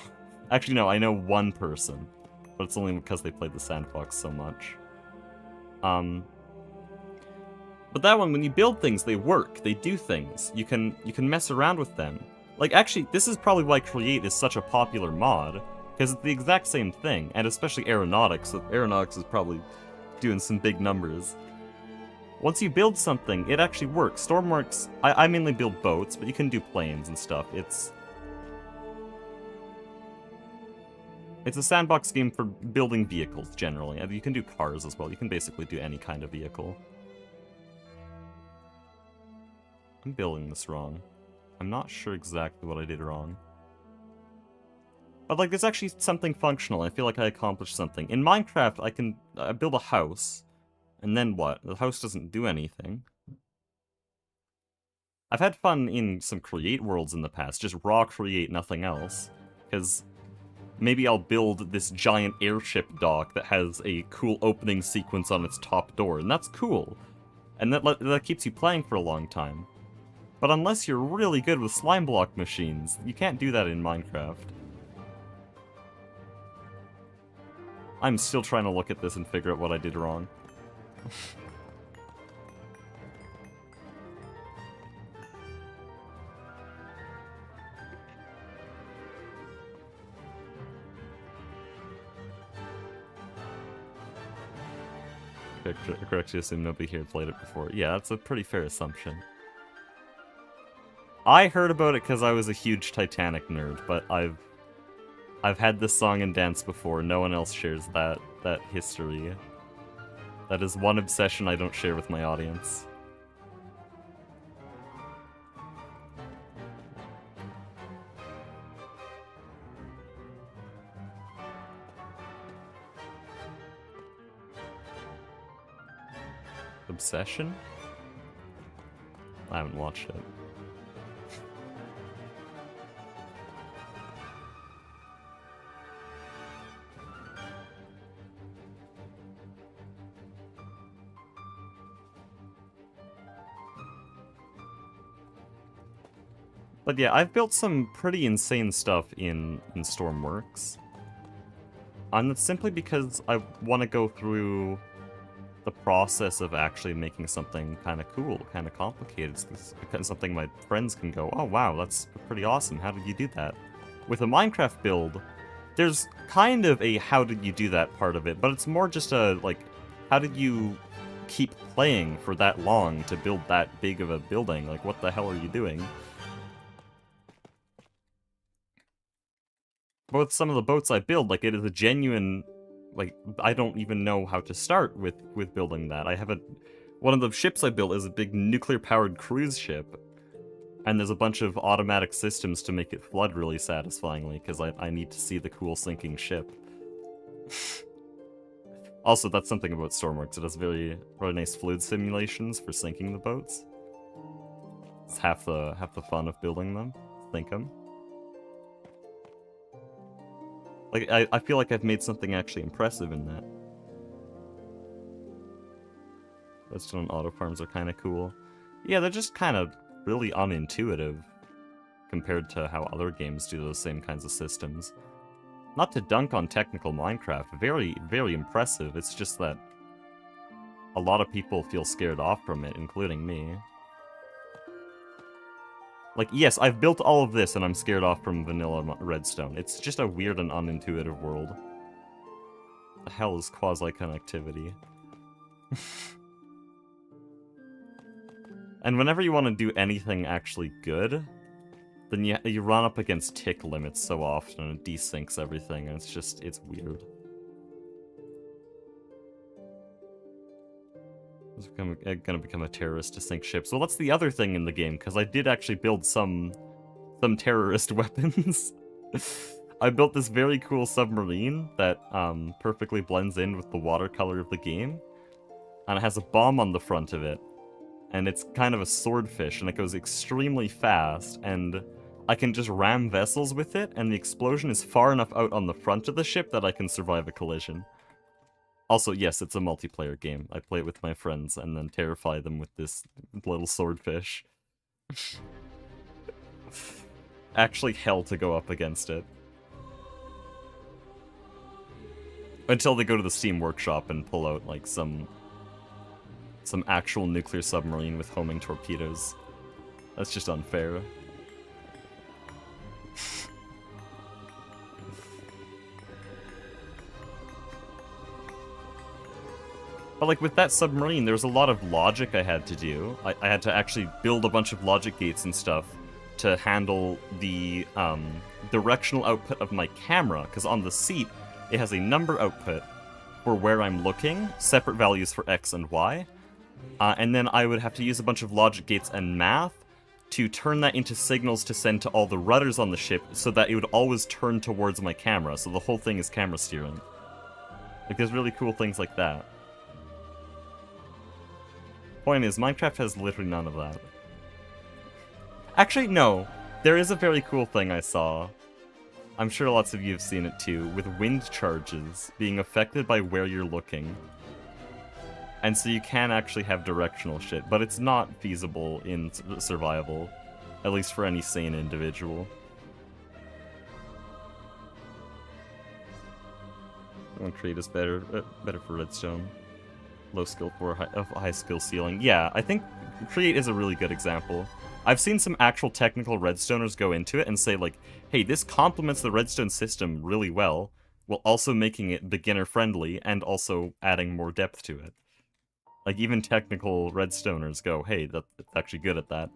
Actually, no, I know one person, but it's only because they played the sandbox so much. But that one, when you build things, they work. They do things. You can mess around with them. Like, actually, this is probably why Create is such a popular mod, because it's the exact same thing, and especially Aeronautics. So Aeronautics is probably doing some big numbers. Once you build something, it actually works. Stormworks, I mainly build boats, but you can do planes and stuff. It's a sandbox game for building vehicles, generally. I mean, you can do cars as well. You can basically do any kind of vehicle. I'm building this wrong. I'm not sure exactly what I did wrong. But, like, there's actually something functional. I feel like I accomplished something. In Minecraft, I build a house, and then what? The house doesn't do anything. I've had fun in some Create worlds in the past, just raw Create, nothing else. Because maybe I'll build this giant airship dock that has a cool opening sequence on its top door, and that's cool. And that keeps you playing for a long time. But unless you're really good with slime block machines, you can't do that in Minecraft. I'm still trying to look at this and figure out what I did wrong. Correct to assume nobody here played it before. Yeah, that's a pretty fair assumption. I heard about it because I was a huge Titanic nerd, but I've had this song and dance before. No one else shares that history. That is one obsession I don't share with my audience. Obsession? I haven't watched it. But yeah, I've built some pretty insane stuff in Stormworks. And that's simply because I want to go through the process of actually making something kind of cool, kind of complicated. It's something my friends can go, oh wow, that's pretty awesome, how did you do that? With a Minecraft build, there's kind of a how did you do that part of it, but it's more just a, like, how did you keep playing for that long to build that big of a building? Like, what the hell are you doing? Both some of the boats I build, like, it is a genuine, like, I don't even know how to start with building that. I have one of the ships I built is a big nuclear-powered cruise ship, and there's a bunch of automatic systems to make it flood really satisfyingly, because I need to see the cool sinking ship. Also, that's something about Stormworks. It has very nice fluid simulations for sinking the boats. It's half the fun of building them. Sink them. Like, I feel like I've made something actually impressive in that. Redstone auto farms are kind of cool. Yeah, they're just kind of really unintuitive compared to how other games do those same kinds of systems. Not to dunk on technical Minecraft, very, very impressive. It's just that a lot of people feel scared off from it, including me. Like, yes, I've built all of this and I'm scared off from vanilla redstone. It's just a weird and unintuitive world. The hell is quasi-connectivity? And whenever you want to do anything actually good, then you run up against tick limits so often and it desyncs everything, and it's weird. I'm gonna become a terrorist to sink ships. Well, that's the other thing in the game, because I did actually build some terrorist weapons. I built this very cool submarine that perfectly blends in with the watercolor of the game, and it has a bomb on the front of it, and it's kind of a swordfish, and it goes extremely fast, and I can just ram vessels with it, and the explosion is far enough out on the front of the ship that I can survive a collision. Also, yes, it's a multiplayer game. I play it with my friends and then terrify them with this little swordfish. Actually hell to go up against it. Until they go to the Steam Workshop and pull out, like, some actual nuclear submarine with homing torpedoes. That's just unfair. But, like, with that submarine, there was a lot of logic I had to do. I had to actually build a bunch of logic gates and stuff to handle the directional output of my camera, because on the seat, it has a number output for where I'm looking, separate values for X and Y, and then I would have to use a bunch of logic gates and math to turn that into signals to send to all the rudders on the ship so that it would always turn towards my camera, so the whole thing is camera steering. Like, there's really cool things like that. Point is, Minecraft has literally none of that. Actually, no. There is a very cool thing I saw. I'm sure lots of you have seen it too, with wind charges being affected by where you're looking. And so you can actually have directional shit, but it's not feasible in survival. At least for any sane individual. I want to create is better for redstone. Low skill for high skill ceiling. Yeah, I think Create is a really good example. I've seen some actual technical redstoners go into it and say, like, hey, this complements the redstone system really well, while also making it beginner friendly and also adding more depth to it. Like, even technical redstoners go, hey, that's actually good at that.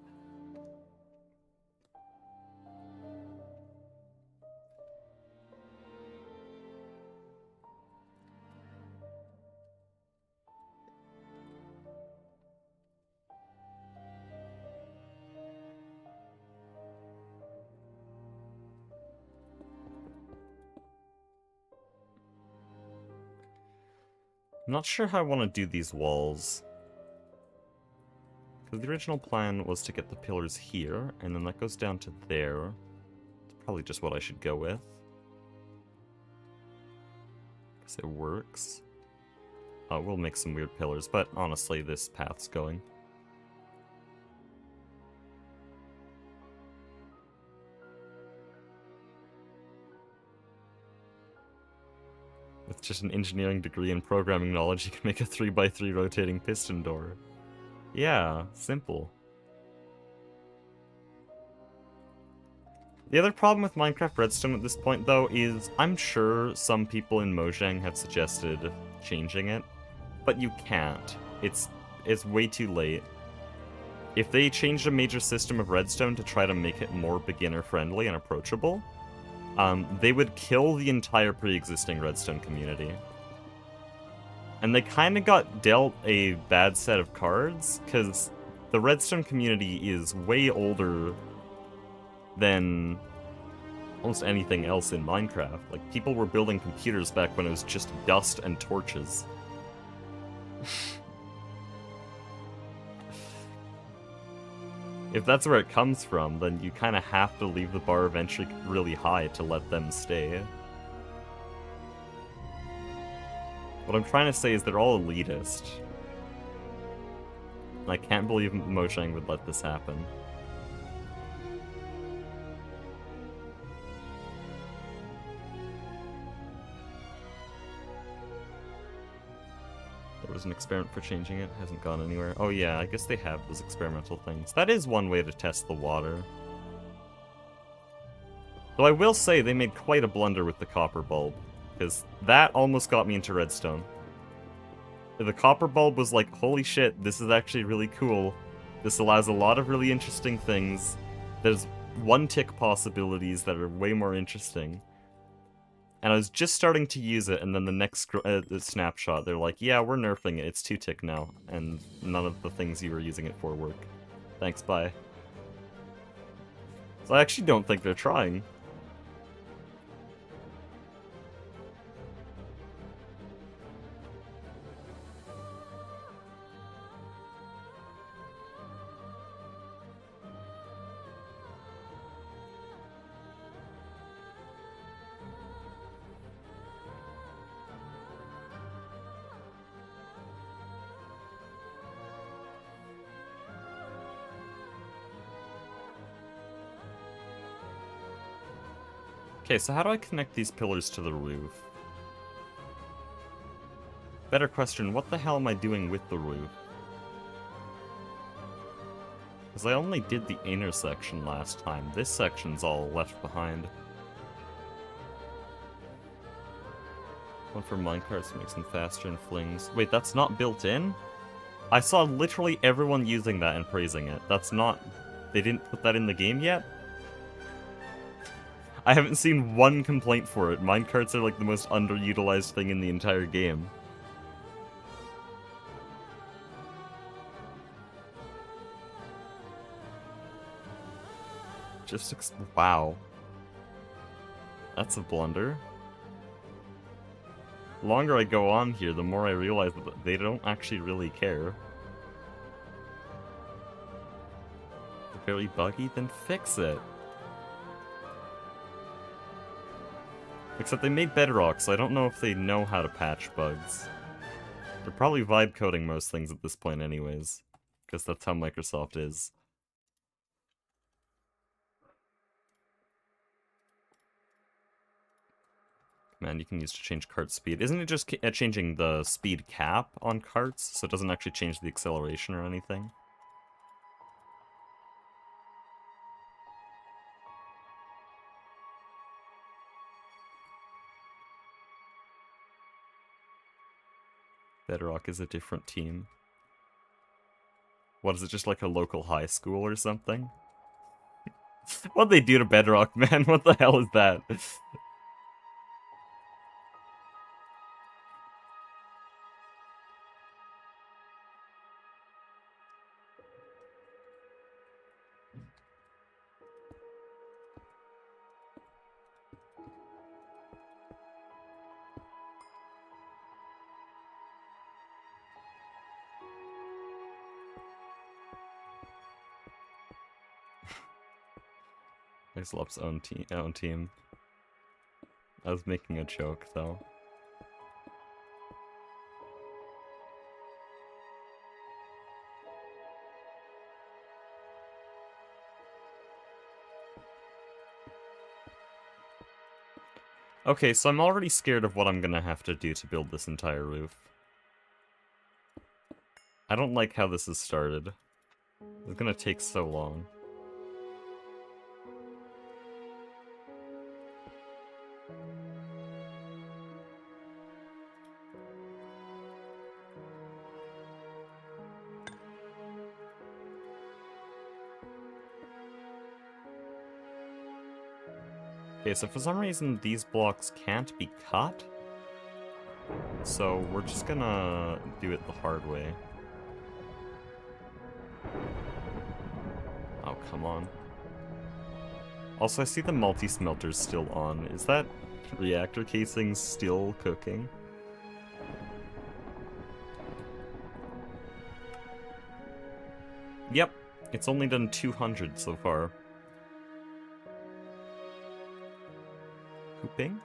I'm not sure how I want to do these walls. Because the original plan was to get the pillars here, and then that goes down to there. It's probably just what I should go with. Because it works. Oh, we'll make some weird pillars, but honestly, this path's going. With just an engineering degree and programming knowledge, you can make a 3x3 rotating piston door. Yeah, simple. The other problem with Minecraft Redstone at this point, though, is I'm sure some people in Mojang have suggested changing it, but you can't. It's way too late. If they changed a major system of Redstone to try to make it more beginner-friendly and approachable, they would kill the entire pre-existing Redstone community. And they kind of got dealt a bad set of cards, because the Redstone community is way older than almost anything else in Minecraft. Like, people were building computers back when it was just dust and torches. If that's where it comes from, then you kind of have to leave the bar of entry really high to let them stay. What I'm trying to say is they're all elitist. I can't believe Mojang would let this happen. There was an experiment for changing it, hasn't gone anywhere. Oh yeah, I guess they have those experimental things. That is one way to test the water. Though I will say they made quite a blunder with the copper bulb, because that almost got me into redstone. The copper bulb was like, holy shit, this is actually really cool. This allows a lot of really interesting things. There's one-tick possibilities that are way more interesting. And I was just starting to use it, and then the next snapshot, they're like, yeah, we're nerfing it, it's 2-tick now, and none of the things you were using it for work. Thanks, bye. So I actually don't think they're trying. Okay, so how do I connect these pillars to the roof? Better question, what the hell am I doing with the roof? Because I only did the inner section last time. This section's all left behind. One for minecarts makes them faster and flings. Wait, that's not built in? I saw literally everyone using that and praising it. That's not... They didn't put that in the game yet? I haven't seen one complaint for it. Minecarts are like the most underutilized thing in the entire game. Wow. That's a blunder. The longer I go on here, the more I realize that they don't actually really care. They're very buggy? Then fix it. Except they made Bedrock, so I don't know if they know how to patch bugs. They're probably vibe coding most things at this point anyways, because that's how Microsoft is. Command you can use to change cart speed. Isn't it just changing the speed cap on carts, so it doesn't actually change the acceleration or anything? Bedrock is a different team. What, is it just like a local high school or something? What'd they do to Bedrock, man? What the hell is that? Islop's own team. I was making a joke, though. Okay, so I'm already scared of what I'm gonna have to do to build this entire roof. I don't like how this has started. It's gonna take so long. Okay, so for some reason these blocks can't be cut. So we're just gonna do it the hard way. Oh, come on. Also, I see the multi-smelter's still on. Is that reactor casing still cooking? Yep, it's only done 200 so far. Hooping?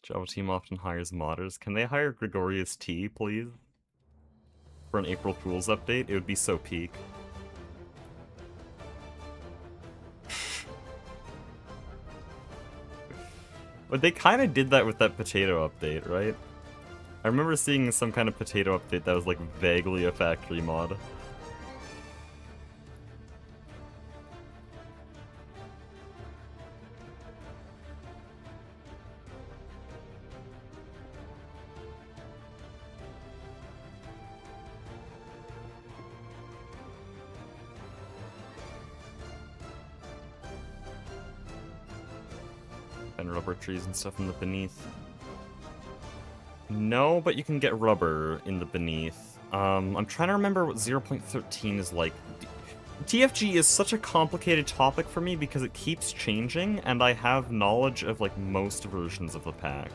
Java team often hires modders. Can they hire Gregorius T, please? For an April Fool's update? It would be so peak. But they kind of did that with that potato update, right? I remember seeing some kind of potato update that was like vaguely a factory mod. And rubber trees and stuff in the beneath. No, but you can get rubber in the beneath. I'm trying to remember what 0.13 is like. TFG is such a complicated topic for me because it keeps changing, and I have knowledge of like most versions of the pack.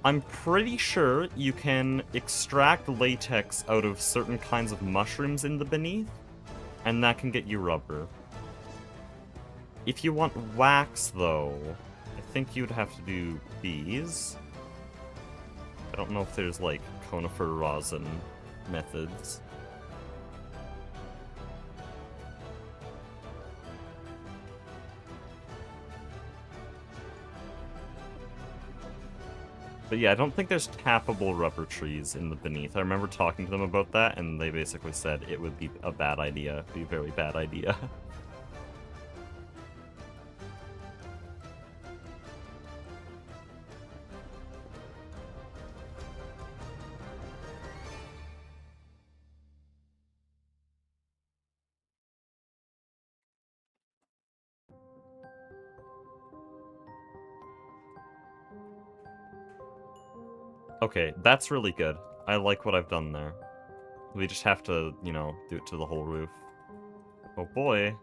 I'm pretty sure you can extract latex out of certain kinds of mushrooms in the beneath, and that can get you rubber. If you want wax, though, I think you'd have to do bees. I don't know if there's, like, conifer rosin methods. But yeah, I don't think there's tappable rubber trees in the beneath. I remember talking to them about that, and they basically said it would be a bad idea. It'd be a very bad idea. Okay, that's really good. I like what I've done there. We just have to, you know, do it to the whole roof. Oh boy.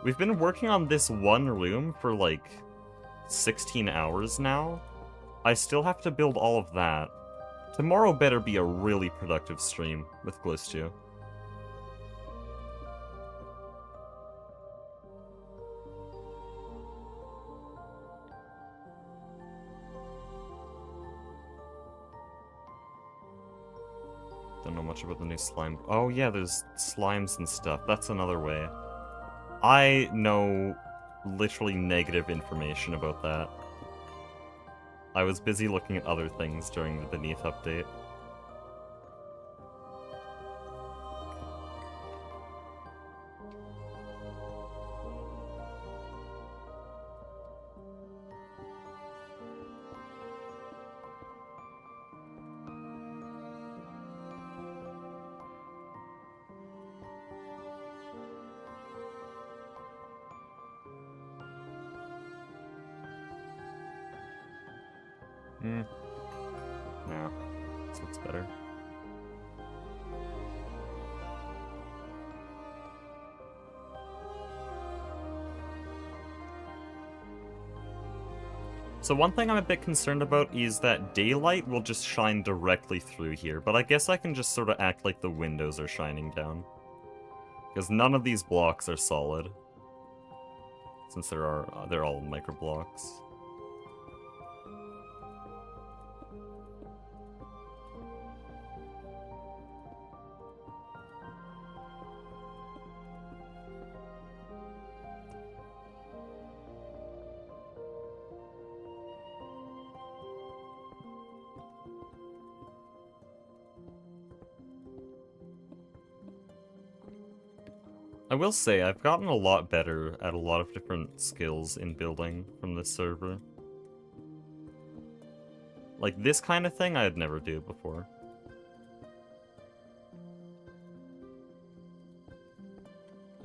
We've been working on this one room for like 16 hours now. I still have to build all of that. Tomorrow better be a really productive stream with Glistue. Don't know much about the new slime. Oh yeah, there's slimes and stuff. That's another way. I know literally negative information about that. I was busy looking at other things during the Beneath update. No, this looks better. So one thing I'm a bit concerned about is that daylight will just shine directly through here, but I guess I can just sort of act like the windows are shining down. Because none of these blocks are solid. Since they're all micro blocks. I will say, I've gotten a lot better at a lot of different skills in building from this server. Like, this kind of thing I'd never do before.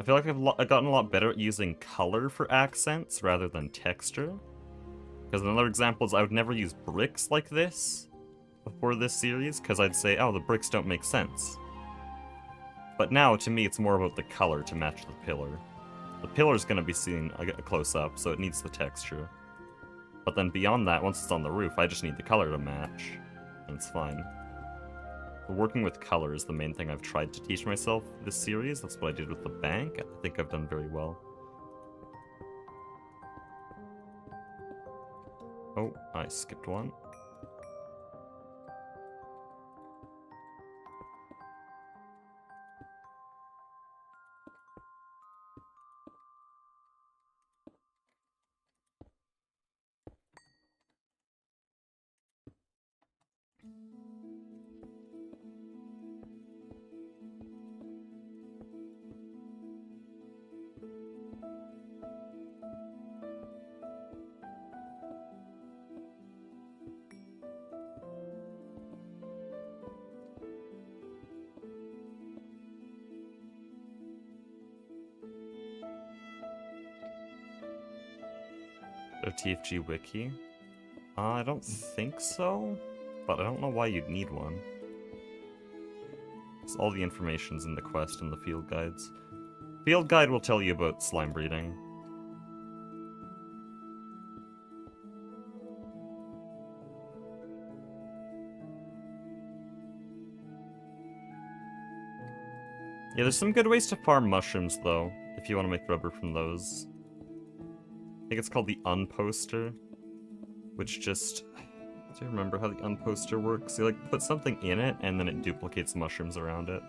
I feel like I've gotten a lot better at using color for accents rather than texture. Because another example is I would never use bricks like this before this series, because I'd say, oh, the bricks don't make sense. But now, to me, it's more about the color to match the pillar. The pillar's going to be seen a close-up, so it needs the texture. But then beyond that, once it's on the roof, I just need the color to match, and it's fine. But working with color is the main thing I've tried to teach myself this series. That's what I did with the bank. I think I've done very well. Oh, I skipped one. A TFG wiki? I don't think so, but I don't know why you'd need one. Because all the information's in the quest and the field guides. Field guide will tell you about slime breeding. Yeah, there's some good ways to farm mushrooms, though, if you want to make rubber from those. I think it's called the unposter, which just... Do you remember how the unposter works? You, like, put something in it, and then it duplicates mushrooms around it.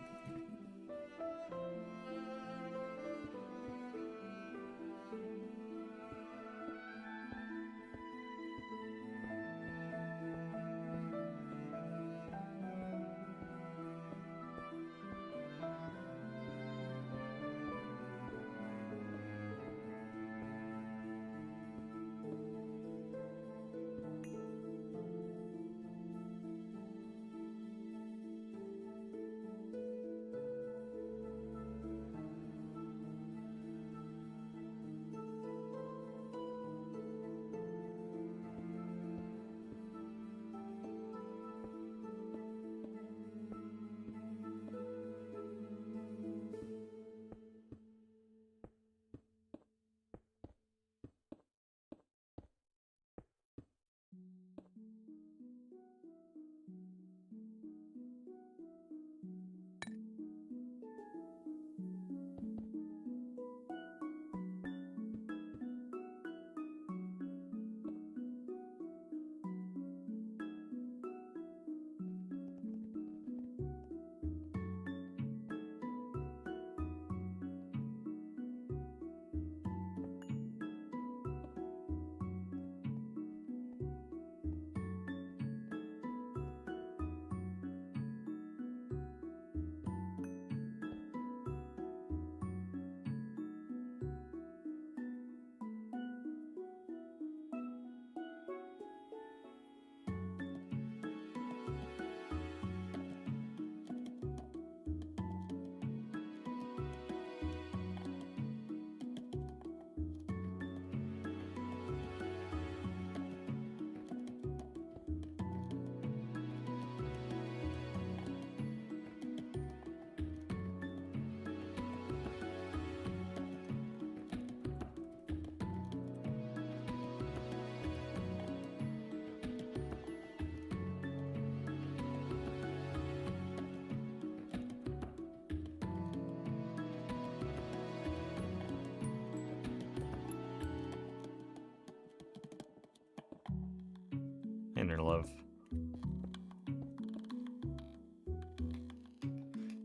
Inner love.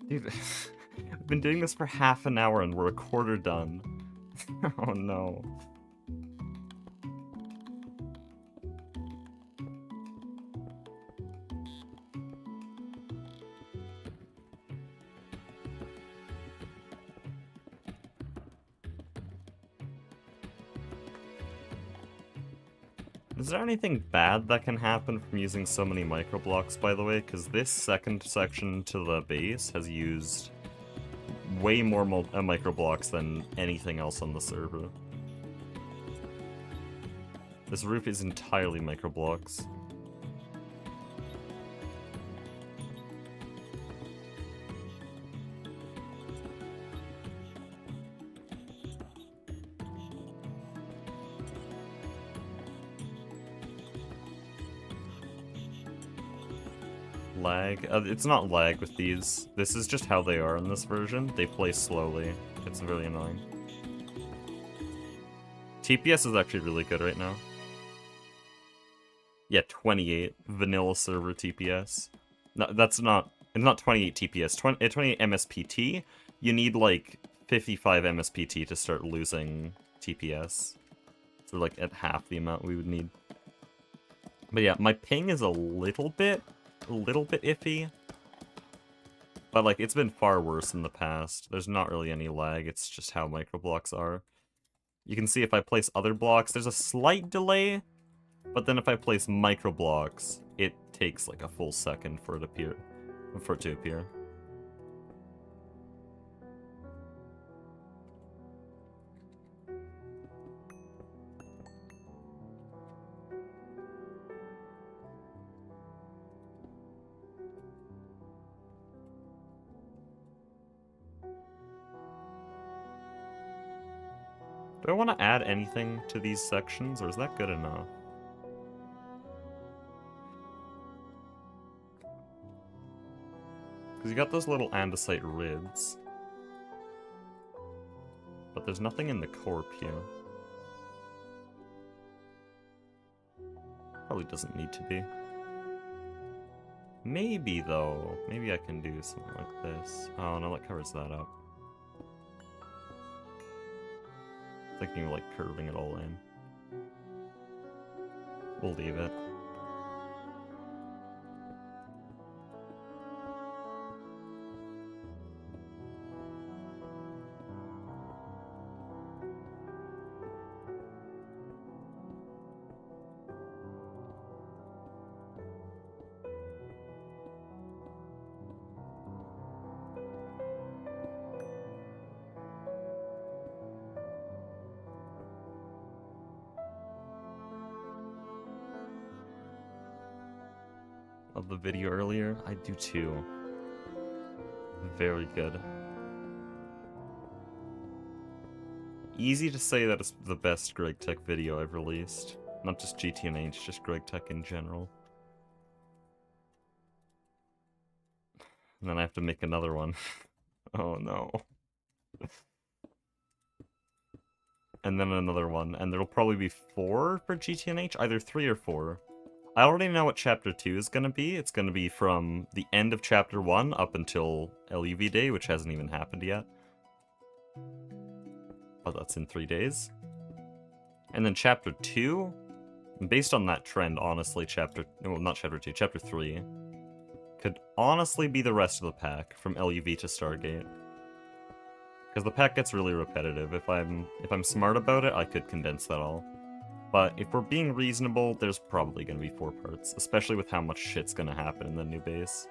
Dude, I've been doing this for half an hour and we're a quarter done. Oh no. Is there anything bad that can happen from using so many microblocks, by the way? Because this second section to the base has used way more micro blocks than anything else on the server. This roof is entirely micro blocks. Lag? It's not lag with these. This is just how they are in this version. They play slowly. It's very annoying. TPS is actually really good right now. Yeah, 28 vanilla server TPS. No, that's not. It's not 28 TPS. 28 MSPT. You need like 55 MSPT to start losing TPS. So like at half the amount we would need. But yeah, my ping is a little bit iffy. But like it's been far worse in the past. There's not really any lag. It's just how microblocks are. You can see if I place other blocks, there's a slight delay. But then if I place micro blocks, it takes like a full second for it to appear. Do I want to add anything to these sections, or is that good enough? Because you got those little andesite ribs. But there's nothing in the corp here. Probably doesn't need to be. Maybe, though. Maybe I can do something like this. Oh, no, that covers that up. Thinking of, like, curving it all in. We'll leave it. Of the video earlier? I do too. Very good. Easy to say that it's the best Greg Tech video I've released. Not just GTNH, just Greg Tech in general. And then I have to make another one. Oh no. And then another one, and there'll probably be 4 for GTNH, either 3 or 4. I already know what Chapter 2 is going to be. It's going to be from the end of Chapter 1 up until LUV Day, which hasn't even happened yet. But that's in 3 days. And then Chapter 2, based on that trend, honestly, Chapter 3, could honestly be the rest of the pack, from LUV to Stargate. Because the pack gets really repetitive. If I'm smart about it, I could condense that all. But if we're being reasonable, there's probably going to be 4 parts, especially with how much shit's going to happen in the new base.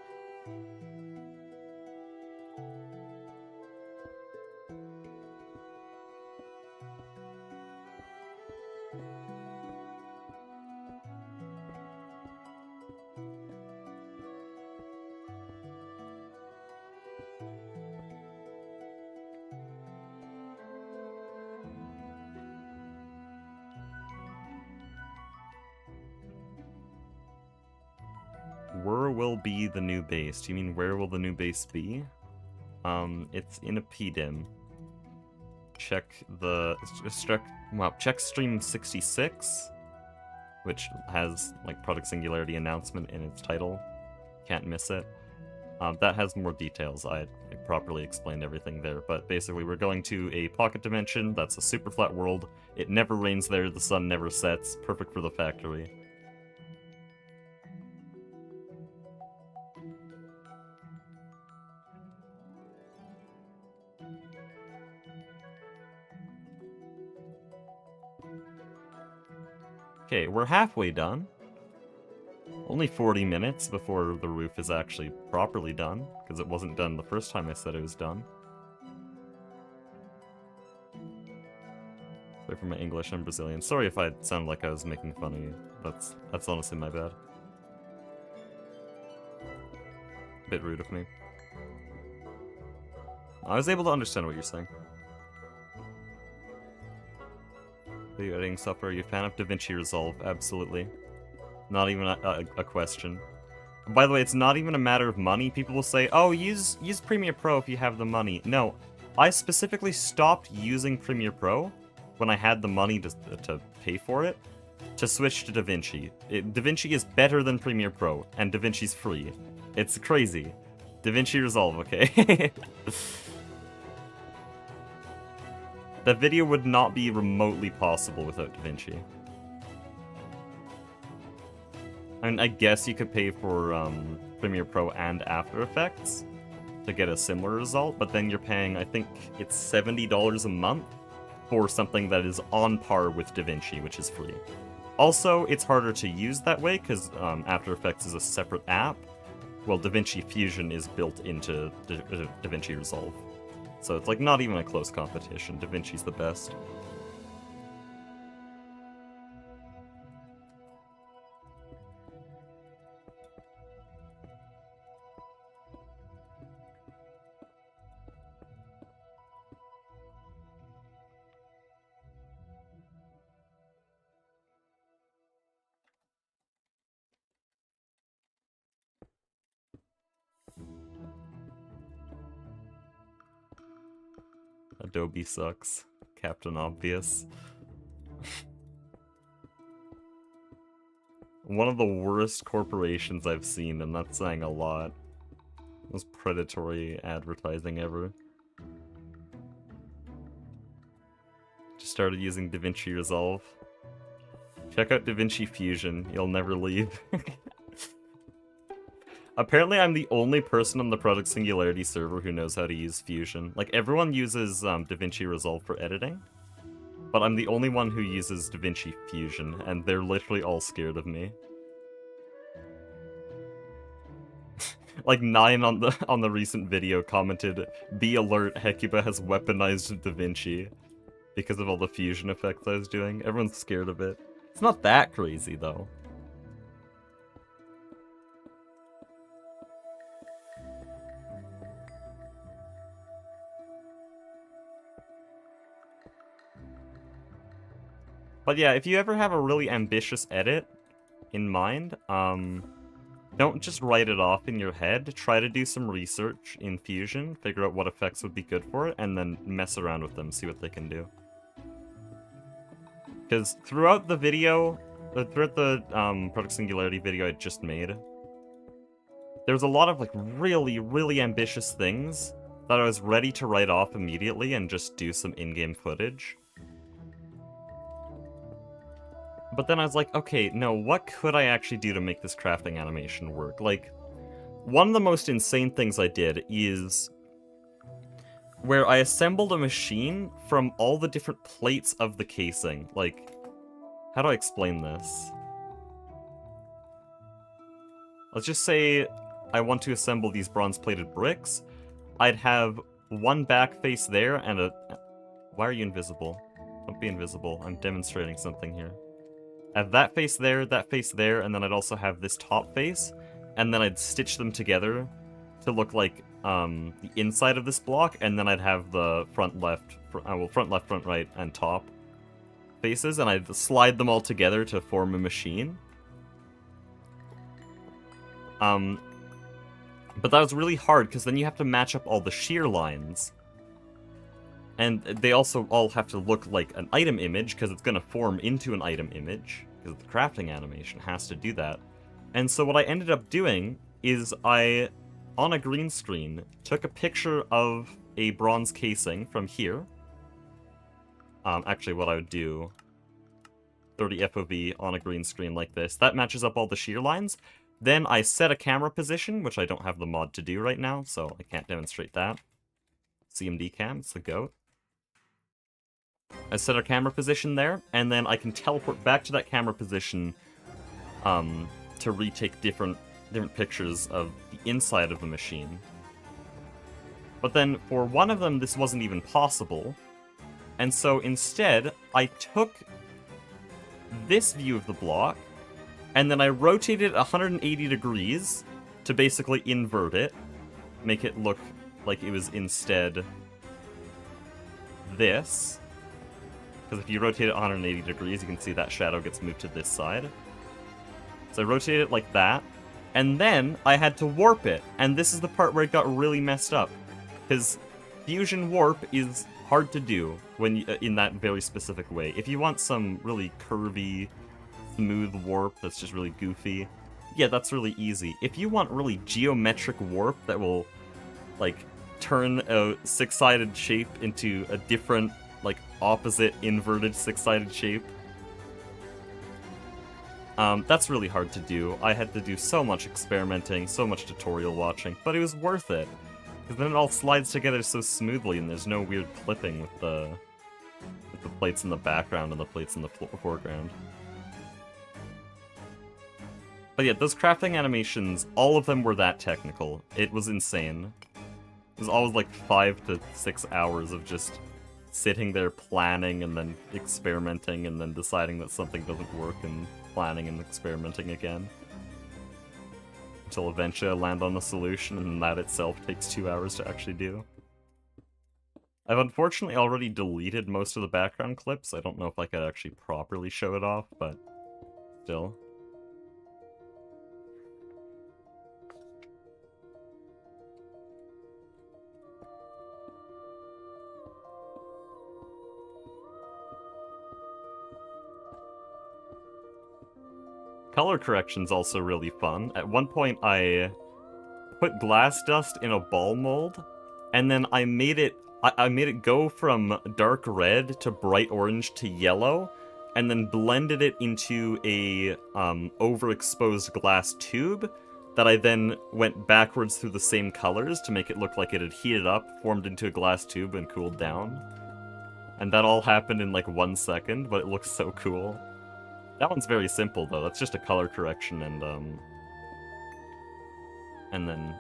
Where will be the new base? Do you mean where will the new base be? It's in a PDIM. Check stream 66, which has like Product Singularity announcement in its title. Can't miss it. That has more details. I properly explained everything there, but basically we're going to a pocket dimension that's a super flat world. It never rains there, the sun never sets, perfect for the factory. Okay, we're halfway done. Only 40 minutes before the roof is actually properly done, because it wasn't done the first time I said it was done. Sorry for my English, I'm Brazilian. Sorry if I sound like I was making fun of you. That's honestly my bad. Bit rude of me. I was able to understand what you're saying. Video editing software, are you a fan of DaVinci Resolve? Absolutely. Not even a question. By the way, it's not even a matter of money. People will say, oh, use Premiere Pro if you have the money. No, I specifically stopped using Premiere Pro when I had the money to pay for it, to switch to DaVinci. DaVinci is better than Premiere Pro, and DaVinci's free. It's crazy. DaVinci Resolve, okay? That video would not be remotely possible without DaVinci. I mean, I guess you could pay for Premiere Pro and After Effects to get a similar result, but then you're paying, I think it's $70 a month for something that is on par with DaVinci, which is free. Also, it's harder to use that way because After Effects is a separate app, while DaVinci Fusion is built into DaVinci Resolve. So it's like not even a close competition. DaVinci's the best. Adobe sucks. Captain Obvious. One of the worst corporations I've seen, and that's saying a lot. Most predatory advertising ever. Just started using DaVinci Resolve. Check out DaVinci Fusion, you'll never leave. Apparently I'm the only person on the Project Singularity server who knows how to use Fusion. Like, everyone uses DaVinci Resolve for editing, but I'm the only one who uses DaVinci Fusion, and they're literally all scared of me. Like, 9 on the recent video commented, "Be alert, Hecuba has weaponized DaVinci," because of all the fusion effects I was doing. Everyone's scared of it. It's not that crazy, though. But yeah, if you ever have a really ambitious edit in mind, don't just write it off in your head. Try to do some research in Fusion, figure out what effects would be good for it, and then mess around with them, see what they can do. Because throughout the video, throughout the Project Singularity video I just made, there's a lot of like really, really ambitious things that I was ready to write off immediately and just do some in-game footage. But then I was like, okay, no, what could I actually do to make this crafting animation work? Like, one of the most insane things I did is where I assembled a machine from all the different plates of the casing. Like, how do I explain this? Let's just say I want to assemble these bronze-plated bricks. I'd have one back face there and a... Why are you invisible? Don't be invisible. I'm demonstrating something here. I have that face there, and then I'd also have this top face, and then I'd stitch them together to look like the inside of this block, and then I'd have the front left, front left, front right, and top faces, and I'd slide them all together to form a machine. But that was really hard, because then you have to match up all the shear lines. And they also all have to look like an item image, because it's going to form into an item image, because the crafting animation has to do that. And so what I ended up doing is I, on a green screen, took a picture of a bronze casing from here. Actually, what I would do, 30 FOV on a green screen like this, that matches up all the shear lines. Then I set a camera position, which I don't have the mod to do right now, so I can't demonstrate that. CMD cam, it's the GOAT. I set a camera position there, and then I can teleport back to that camera position to retake different pictures of the inside of the machine. But then, for one of them, this wasn't even possible, And so instead, I took this view of the block, and then I rotated it 180 degrees to basically invert it, make it look like it was instead this. Because if you rotate it 180 degrees, you can see that shadow gets moved to this side. So I rotated it like that, and then I had to warp it, and this is the part where it got really messed up. Because fusion warp is hard to do when in that very specific way. If you want some really curvy, smooth warp that's just really goofy, yeah, that's really easy. If you want really geometric warp that will, like, turn a six-sided shape into a different, like, opposite inverted six-sided shape, that's really hard to do. I had to do so much experimenting, so much tutorial watching, but it was worth it. Because then it all slides together so smoothly and there's no weird clipping with the plates in the background and the plates in the foreground. But yeah, those crafting animations, all of them were that technical. It was insane. It was always like 5 to 6 hours of just sitting there planning and then experimenting and then deciding that something doesn't work and planning and experimenting again. Until eventually I land on a solution, and that itself takes 2 hours to actually do. I've unfortunately already deleted most of the background clips. I don't know if I could actually properly show it off, but still. Color correction's also really fun. At one point I put glass dust in a ball mold, and then I made it go from dark red to bright orange to yellow, and then blended it into a overexposed glass tube that I then went backwards through the same colors to make it look like it had heated up, formed into a glass tube, and cooled down. And that all happened in like 1 second, but it looks so cool. That one's very simple though. That's just a color correction and then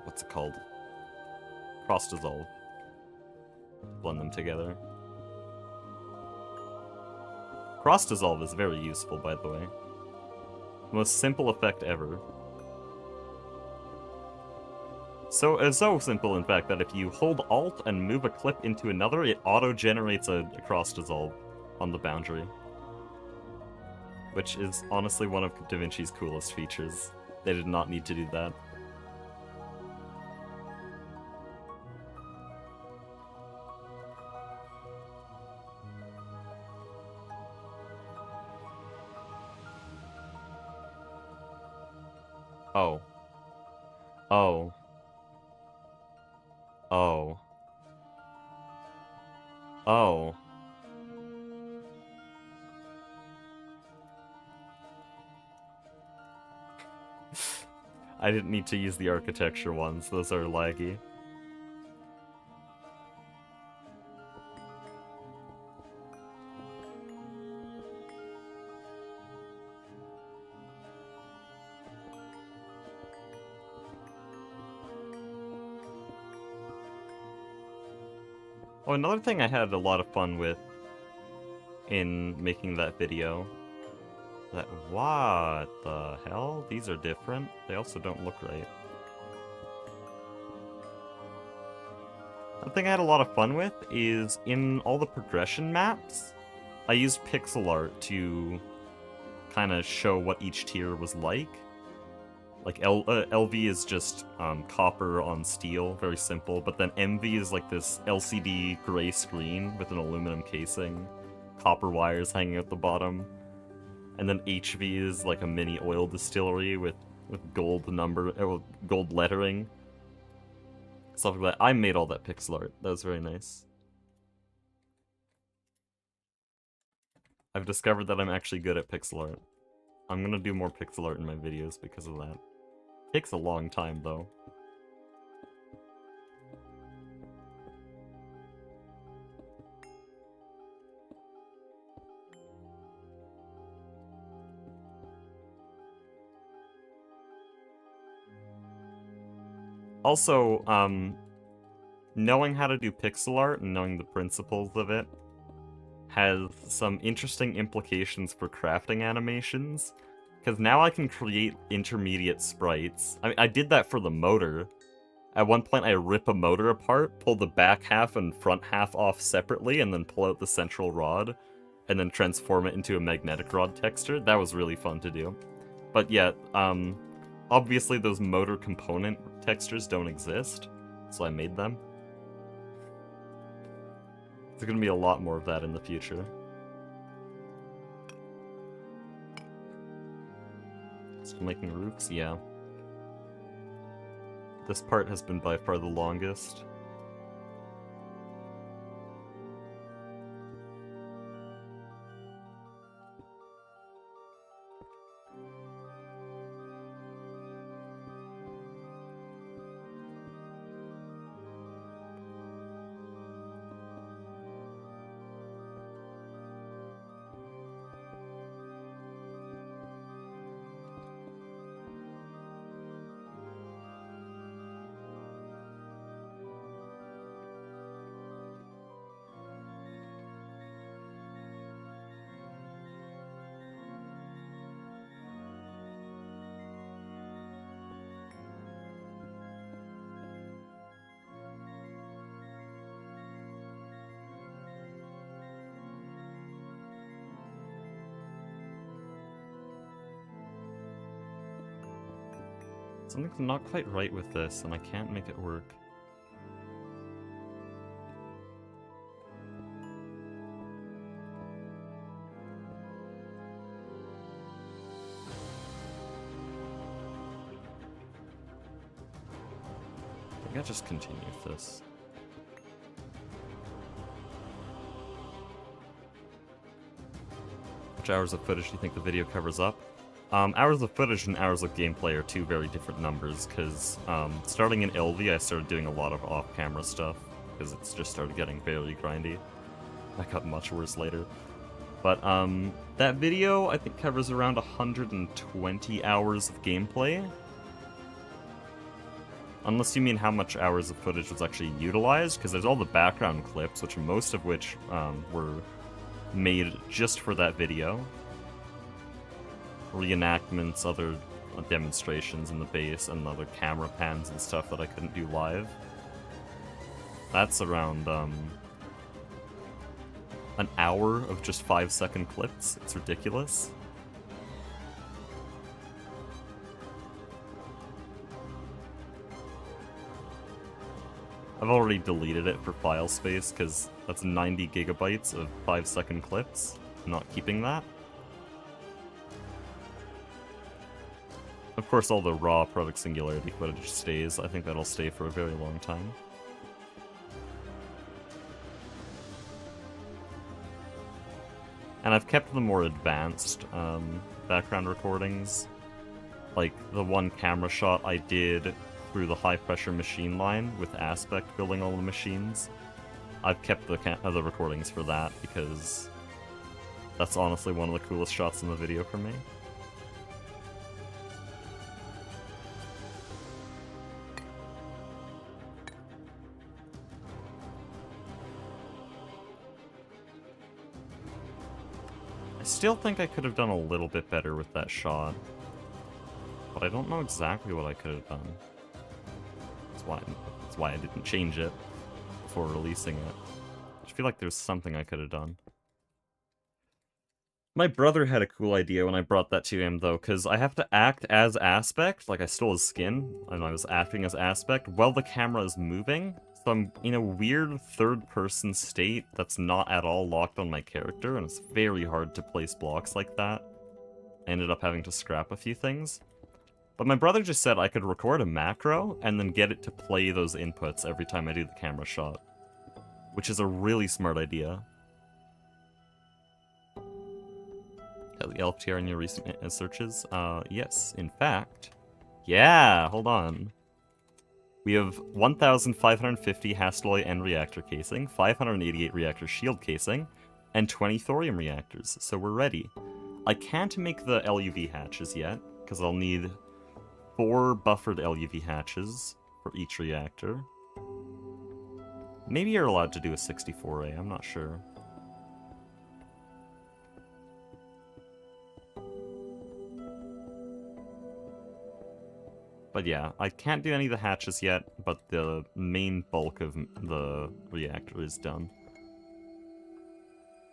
what's it called? Cross dissolve. Blend them together. Cross dissolve is very useful, by the way. Most simple effect ever. So simple, in fact, that if you hold Alt and move a clip into another, it auto-generates a cross dissolve on the boundary. Which is honestly one of DaVinci's coolest features. They did not need to do that. Oh. Oh. Oh. Oh. I didn't need to use the architecture ones, those are laggy. Oh, another thing I had a lot of fun with in making that video. What the hell? These are different. They also don't look right. One thing I had a lot of fun with is in all the progression maps, I used pixel art to kind of show what each tier was like. Like LV is just copper on steel, very simple, but then MV is like this LCD gray screen with an aluminum casing, copper wires hanging out the bottom, and then HV is like a mini oil distillery with gold gold lettering, stuff like that. I made all that pixel art. That was very nice. I've discovered that I'm actually good at pixel art. I'm gonna do more pixel art in my videos because of that. Takes a long time, though. Also, knowing how to do pixel art and knowing the principles of it has some interesting implications for crafting animations, because now I can create intermediate sprites. I mean, I did that for the motor. At one point I rip a motor apart, pull the back half and front half off separately, and then pull out the central rod, and then transform it into a magnetic rod texture. That was really fun to do. But yeah, obviously those motor component textures don't exist, so I made them. There's gonna be a lot more of that in the future. Still making roofs? Yeah. This part has been by far the longest. Something's not quite right with this, and I can't make it work. I think I'll just continue with this. Which hours of footage do you think the video covers up? Hours of footage and hours of gameplay are two very different numbers, because starting in LV I started doing a lot of off-camera stuff, because it's just started getting very grindy. That got much worse later. But that video I think covers around 120 hours of gameplay. Unless you mean how much hours of footage was actually utilized, because there's all the background clips, which most of which were made just for that video. Reenactments, other demonstrations in the base, and other camera pans and stuff that I couldn't do live. That's around an hour of just 5-second clips. It's ridiculous. I've already deleted it for file space because that's 90 gigabytes of 5-second clips. I'm not keeping that. Of course, all the raw Product Singularity footage stays. I think that'll stay for a very long time. And I've kept the more advanced background recordings. Like the one camera shot I did through the high-pressure machine line with Aspect building all the machines. I've kept the recordings for that because that's honestly one of the coolest shots in the video for me. I still think I could have done a little bit better with that shot, but I don't know exactly what I could have done. That's why I didn't change it before releasing it. I just feel like there's something I could have done. My brother had a cool idea when I brought that to him, though, because I have to act as Aspect, like I stole his skin, and I was acting as Aspect while the camera is moving, so I'm in a weird third-person state that's not at all locked on my character, and it's very hard to place blocks like that. I ended up having to scrap a few things. But my brother just said I could record a macro, and then get it to play those inputs every time I do the camera shot. Which is a really smart idea. The LFTR in your recent searches? Yes, in fact. Yeah, hold on. We have 1,550 Hastelloy end reactor casing, 588 reactor shield casing, and 20 thorium reactors, so we're ready. I can't make the LUV hatches yet, because I'll need 4 buffered LUV hatches for each reactor. Maybe you're allowed to do a 64A, I'm not sure. But yeah, I can't do any of the hatches yet, but the main bulk of the reactor is done.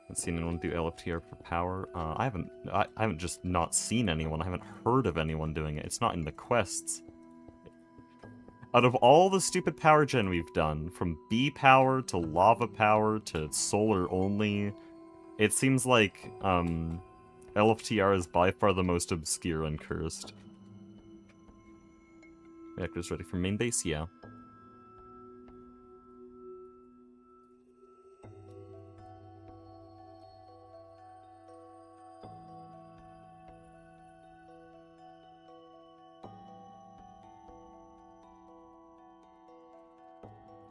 Haven't seen anyone do LFTR for power. I haven't just not seen anyone. I haven't heard of anyone doing it. It's not in the quests. Out of all the stupid power gen we've done, from bee power to lava power to solar only, it seems like LFTR is by far the most obscure and cursed. Reactor's ready for main base? Yeah.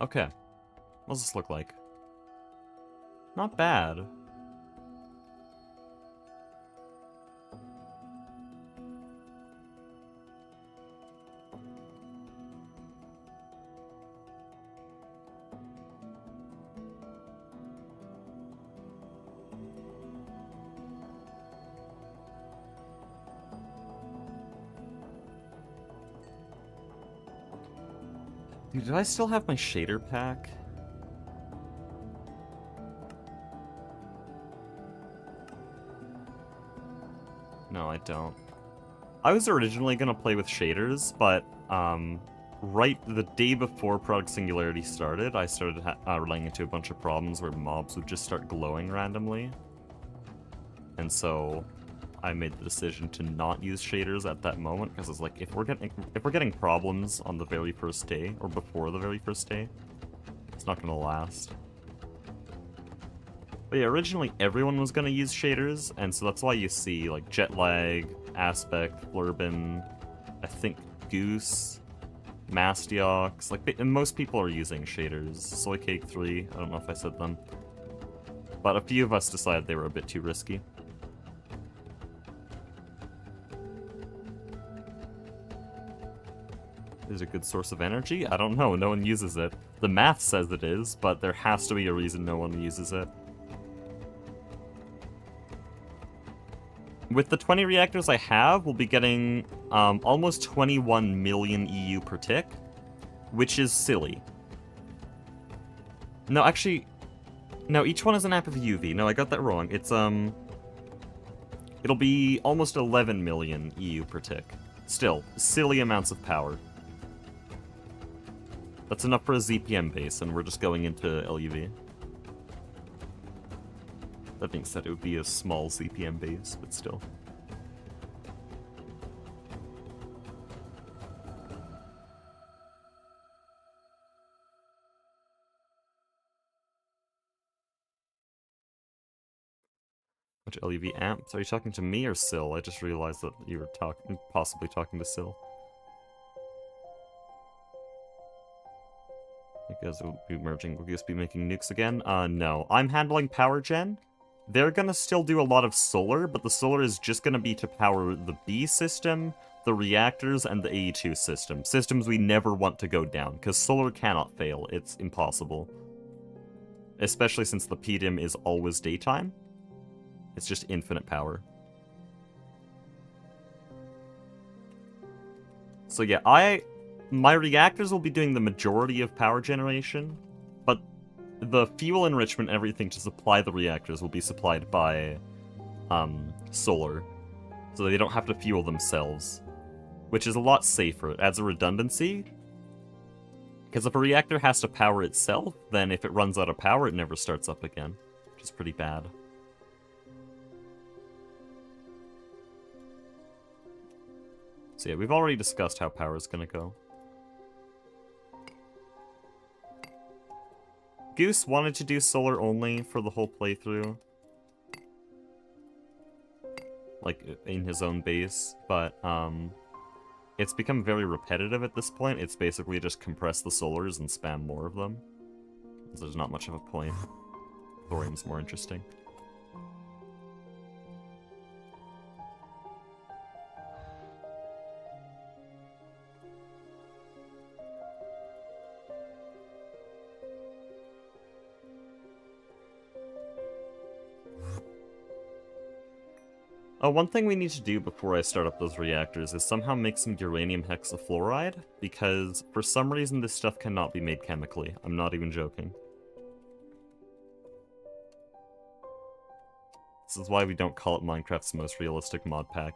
Okay. What does this look like? Not bad. Dude, do I still have my shader pack? No, I don't. I was originally gonna play with shaders, but right the day before Product Singularity started, I started running into a bunch of problems where mobs would just start glowing randomly. And so I made the decision to not use shaders at that moment, because it's like, if we're getting problems on the very first day, or before the very first day, it's not gonna last. But yeah, originally everyone was gonna use shaders, and so that's why you see, like, jet lag, aspect, flurbin, I think Goose, Mastiox, like, most people are using shaders. Soycake 3, I don't know if I said them. But a few of us decided they were a bit too risky. Is it a good source of energy? I don't know, no one uses it. The math says it is, but there has to be a reason no one uses it. With the 20 reactors I have, we'll be getting almost 21 million EU per tick, which is silly. No, actually, no, each one is an app of UV. No, I got that wrong. It's, it'll be almost 11 million EU per tick. Still, silly amounts of power. That's enough for a ZPM base, and we're just going into LUV. That being said, it would be a small ZPM base, but still. Which LUV amps? Are you talking to me or Syl? I just realized that you were possibly talking to Syl. You guys will be merging. Will you just be making nukes again? No. I'm handling power gen. They're gonna still do a lot of solar, but the solar is just gonna be to power the B system, the reactors, and the AE2 system. Systems we never want to go down, because solar cannot fail. It's impossible. Especially since the PDIM is always daytime. It's just infinite power. So yeah, my reactors will be doing the majority of power generation, but the fuel enrichment and everything to supply the reactors will be supplied by solar, so they don't have to fuel themselves, which is a lot safer. It adds a redundancy, because if a reactor has to power itself, then if it runs out of power, it never starts up again, which is pretty bad. So yeah, we've already discussed how power is going to go. Goose wanted to do solar only for the whole playthrough. Like, in his own base, but, it's become very repetitive at this point. It's basically just compress the solars and spam more of them. So there's not much of a point. Thorium's more interesting. Oh, one thing we need to do before I start up those reactors is somehow make some uranium hexafluoride, because for some reason this stuff cannot be made chemically. I'm not even joking. This is why we don't call it Minecraft's most realistic mod pack.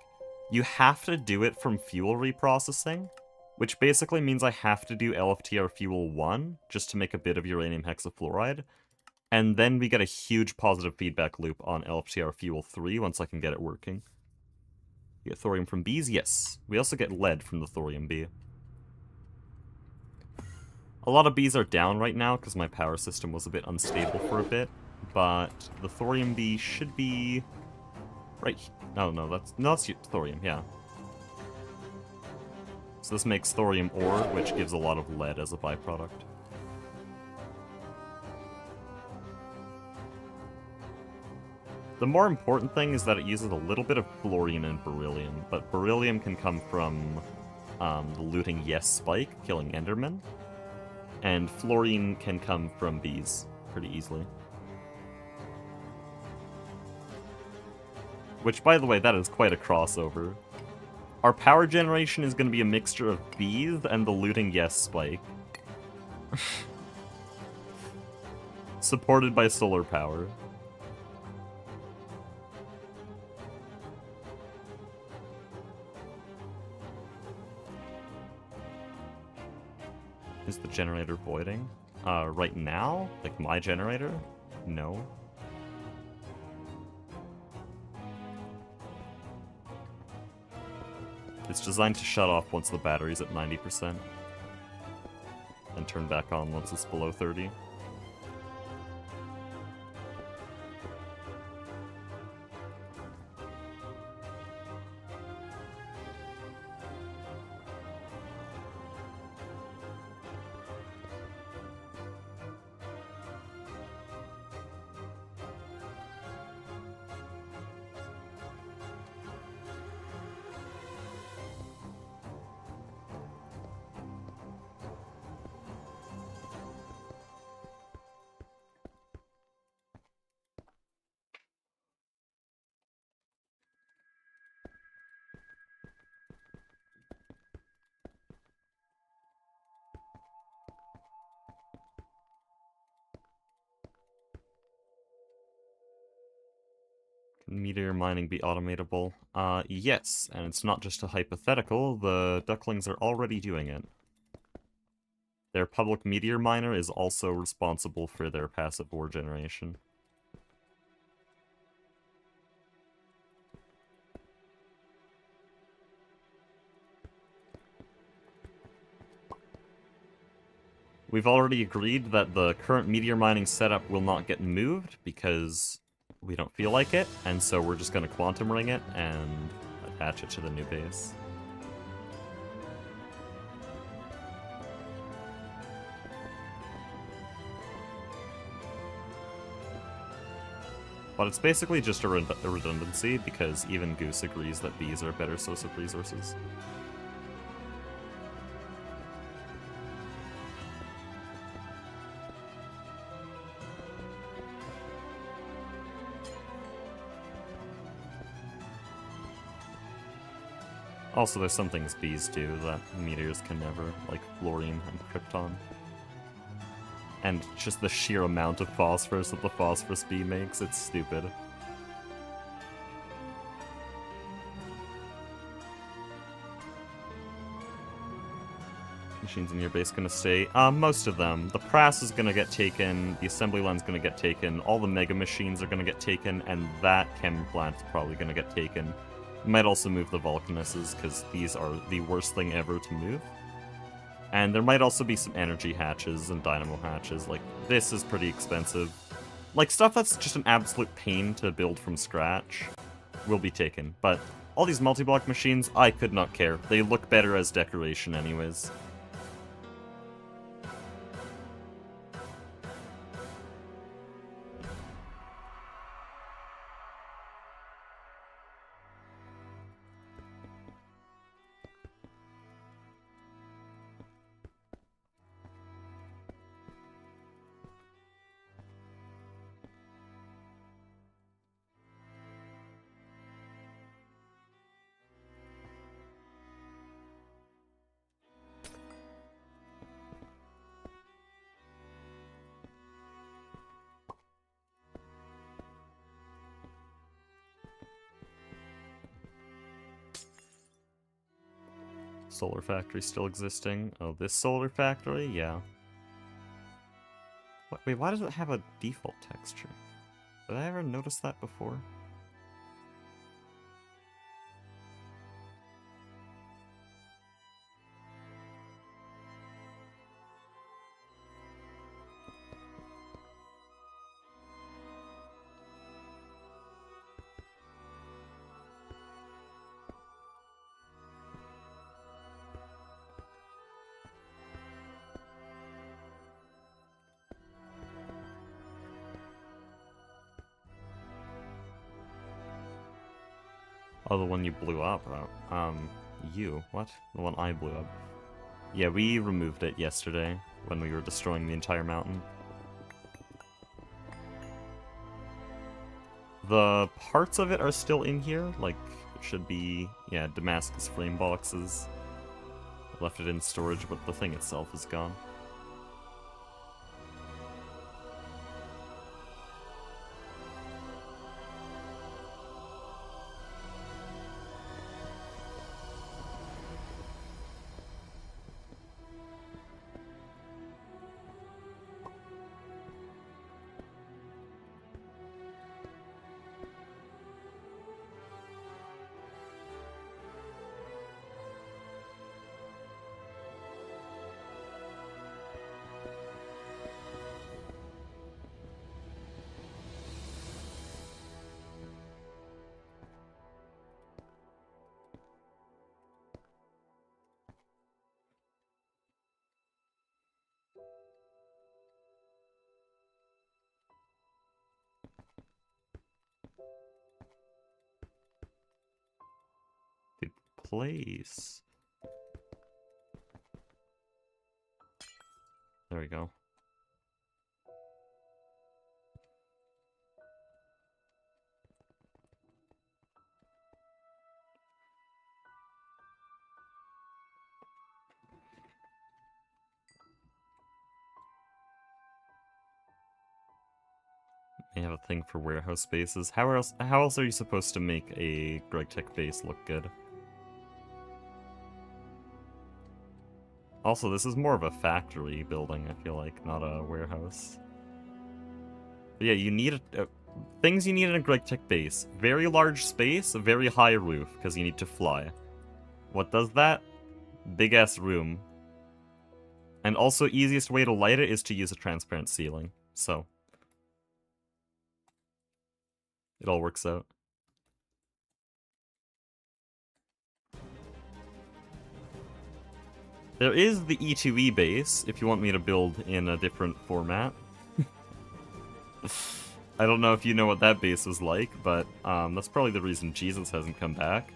You have to do it from fuel reprocessing, which basically means I have to do LFTR Fuel 1 just to make a bit of uranium hexafluoride, and then we get a huge positive feedback loop on LFTR Fuel 3 once I can get it working. You get thorium from bees? Yes. We also get lead from the thorium bee. A lot of bees are down right now because my power system was a bit unstable for a bit, but the thorium bee should be right. No, that's thorium, yeah. So this makes thorium ore, which gives a lot of lead as a byproduct. The more important thing is that it uses a little bit of fluorine and beryllium, but beryllium can come from the looting yes spike, killing endermen, and fluorine can come from bees pretty easily. Which, by the way, that is quite a crossover. Our power generation is going to be a mixture of bees and the looting yes spike. Supported by solar power. Is the generator voiding? Right now? Like my generator? No. It's designed to shut off once the battery's at 90%. And turn back on once it's below 30. Can meteor mining be automatable? Yes, and it's not just a hypothetical, the ducklings are already doing it. Their public meteor miner is also responsible for their passive ore generation. We've already agreed that the current meteor mining setup will not get moved because we don't feel like it, and so we're just going to quantum ring it and attach it to the new base. But it's basically just a redundancy because even Goose agrees that bees are a better source of resources. Also, there's some things bees do that meteors can never, like fluorine and krypton. And just the sheer amount of phosphorus that the phosphorus bee makes, it's stupid. Machines in your base gonna stay? Most of them. The Prass is gonna get taken, the assembly line's gonna get taken, all the mega machines are gonna get taken, and that chem plant's probably gonna get taken. Might also move the Vulcanuses, because these are the worst thing ever to move. And there might also be some energy hatches and dynamo hatches. Like, this is pretty expensive. Like, stuff that's just an absolute pain to build from scratch will be taken. But all these multi-block machines, I could not care. They look better as decoration anyways. Solar factory still existing. Oh, this solar factory? Yeah. Wait, why does it have a default texture? Did I ever notice that before? Oh, the one you blew up? You? What? The one I blew up. Yeah, we removed it yesterday when we were destroying the entire mountain. The parts of it are still in here, like, it should be, yeah, Damascus frame boxes. I left it in storage, but the thing itself is gone. Good place. There we go. They have a thing for warehouse spaces. How else are you supposed to make a GregTech base look good? Also, this is more of a factory building, I feel like, not a warehouse. But yeah, you need things you need in a GregTech base. Very large space, a very high roof, because you need to fly. What does that? Big-ass room. And also, easiest way to light it is to use a transparent ceiling. So, it all works out. There is the E2E base, if you want me to build in a different format. I don't know if you know what that base was like, but that's probably the reason Jesus hasn't come back.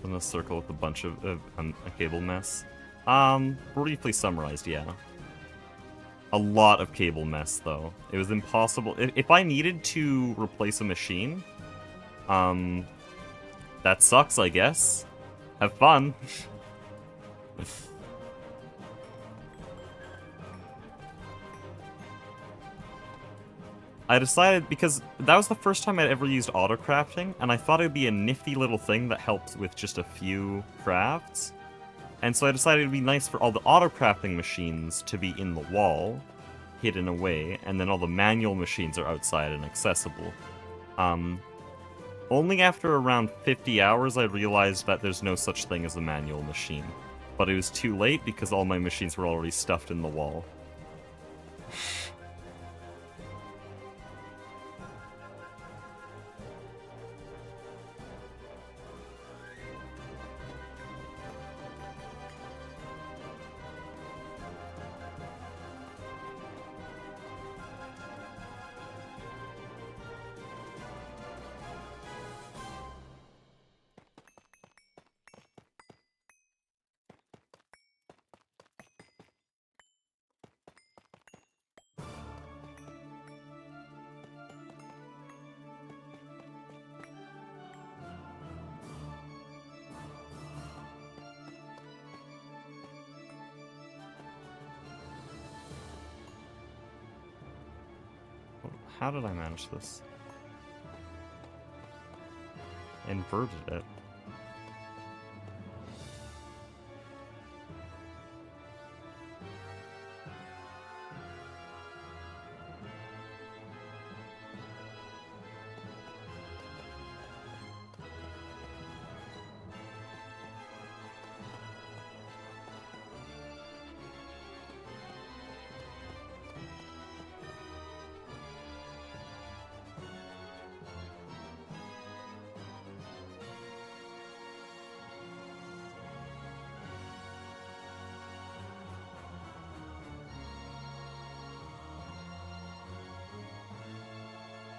In a circle with a bunch of a cable mess. Briefly summarized, yeah. A lot of cable mess, though. It was impossible. If I needed to replace a machine, that sucks, I guess. Have fun. I decided, because that was the first time I'd ever used auto-crafting, and I thought it would be a nifty little thing that helps with just a few crafts. And so I decided it would be nice for all the auto-crafting machines to be in the wall, hidden away, and then all the manual machines are outside and accessible. Only after around 50 hours I realized that there's no such thing as a manual machine. But it was too late because all my machines were already stuffed in the wall. How did I manage this? Inverted it.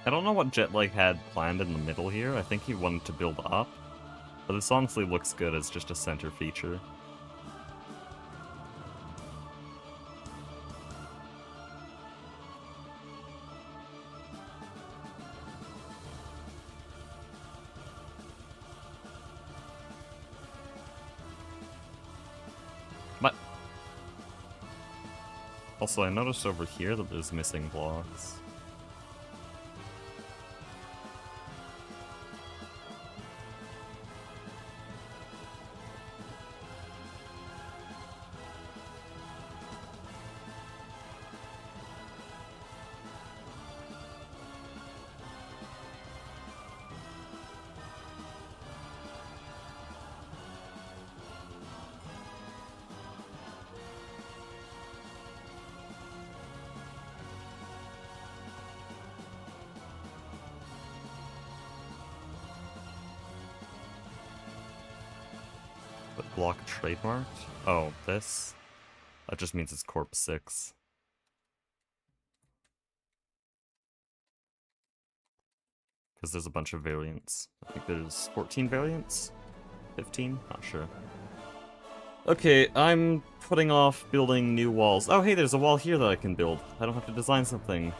I don't know what Jetlag had planned in the middle here. I think he wanted to build up. But this honestly looks good as just a center feature. But also, I noticed over here that there's missing blocks. But block trademarked? Oh, this? That just means it's Corp 6. Because there's a bunch of variants. I think there's 14 variants? 15? Not sure. Okay, I'm putting off building new walls. Oh, hey, there's a wall here that I can build. I don't have to design something.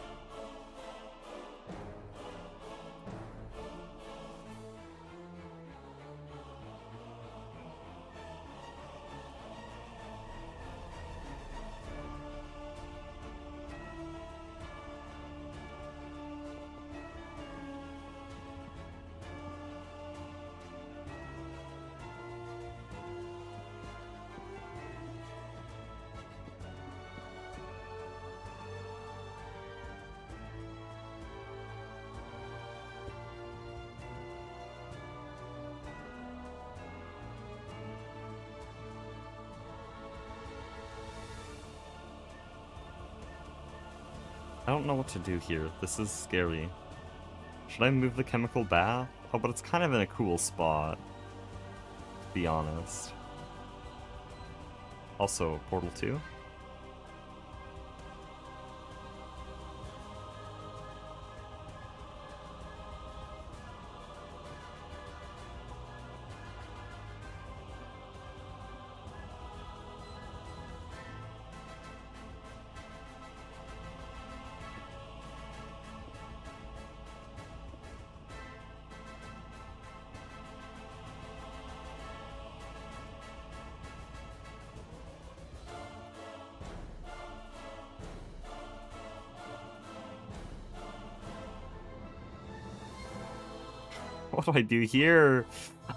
I don't know what to do here. This is scary. Should I move the chemical bath? Oh, but it's kind of in a cool spot, to be honest. Also, Portal 2? What do I do here?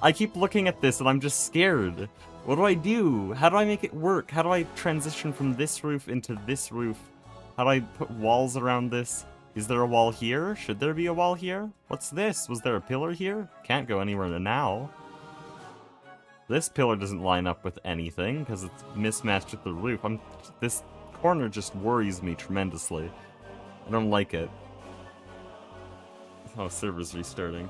I keep looking at this and I'm just scared. What do I do? How do I make it work? How do I transition from this roof into this roof? How do I put walls around this? Is there a wall here? Should there be a wall here? What's this? Was there a pillar here? Can't go anywhere now. This pillar doesn't line up with anything because it's mismatched with the roof. This corner just worries me tremendously. I don't like it. Oh, server's restarting.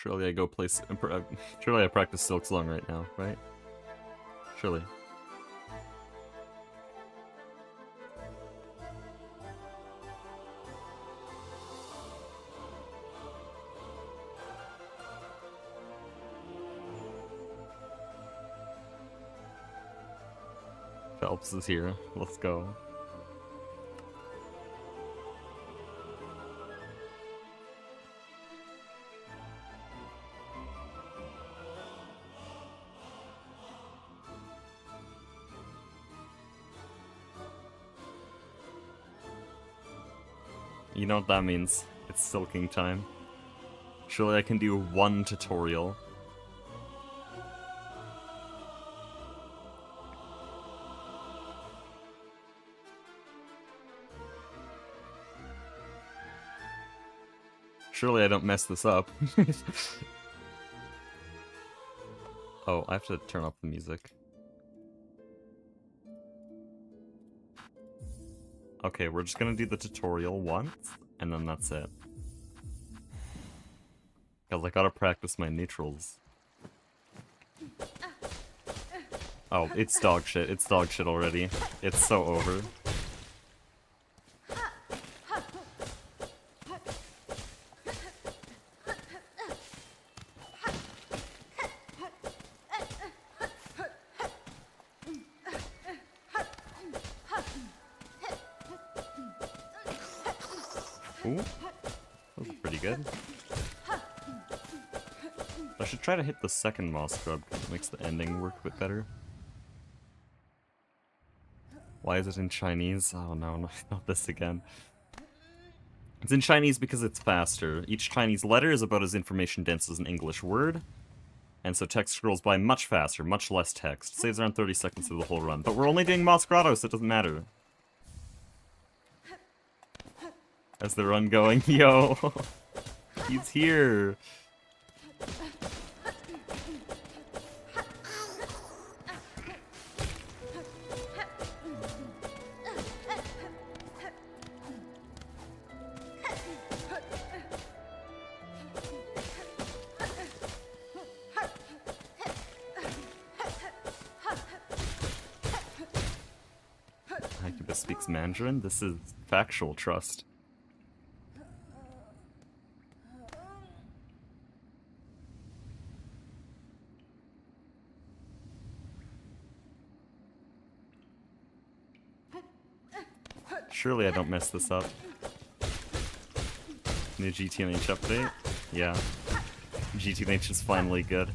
Surely I go play... Surely I practice Silk Song right now, right? Surely. Phelps is here. Let's go. You know what that means. It's silking time. Surely I can do one tutorial. Surely I don't mess this up. Oh, I have to turn off the music. Okay, we're just gonna do the tutorial once, and then that's it. Because I gotta practice my neutrals. Oh, it's dog shit. It's dog shit already. It's so over. Ooh, that was pretty good. I should try to hit the second moss scrub because it makes the ending work a bit better. Why is it in Chinese? Oh no, not this again. It's in Chinese because it's faster. Each Chinese letter is about as information dense as an English word. And so text scrolls by much faster, much less text. Saves around 30 seconds through the whole run. But we're only doing Moss Grotto, so it doesn't matter. As the run going, yo! He's here! Incubus speaks Mandarin? This is factual trust. Surely I don't mess this up. New GTNH update? Yeah. GTNH is finally good.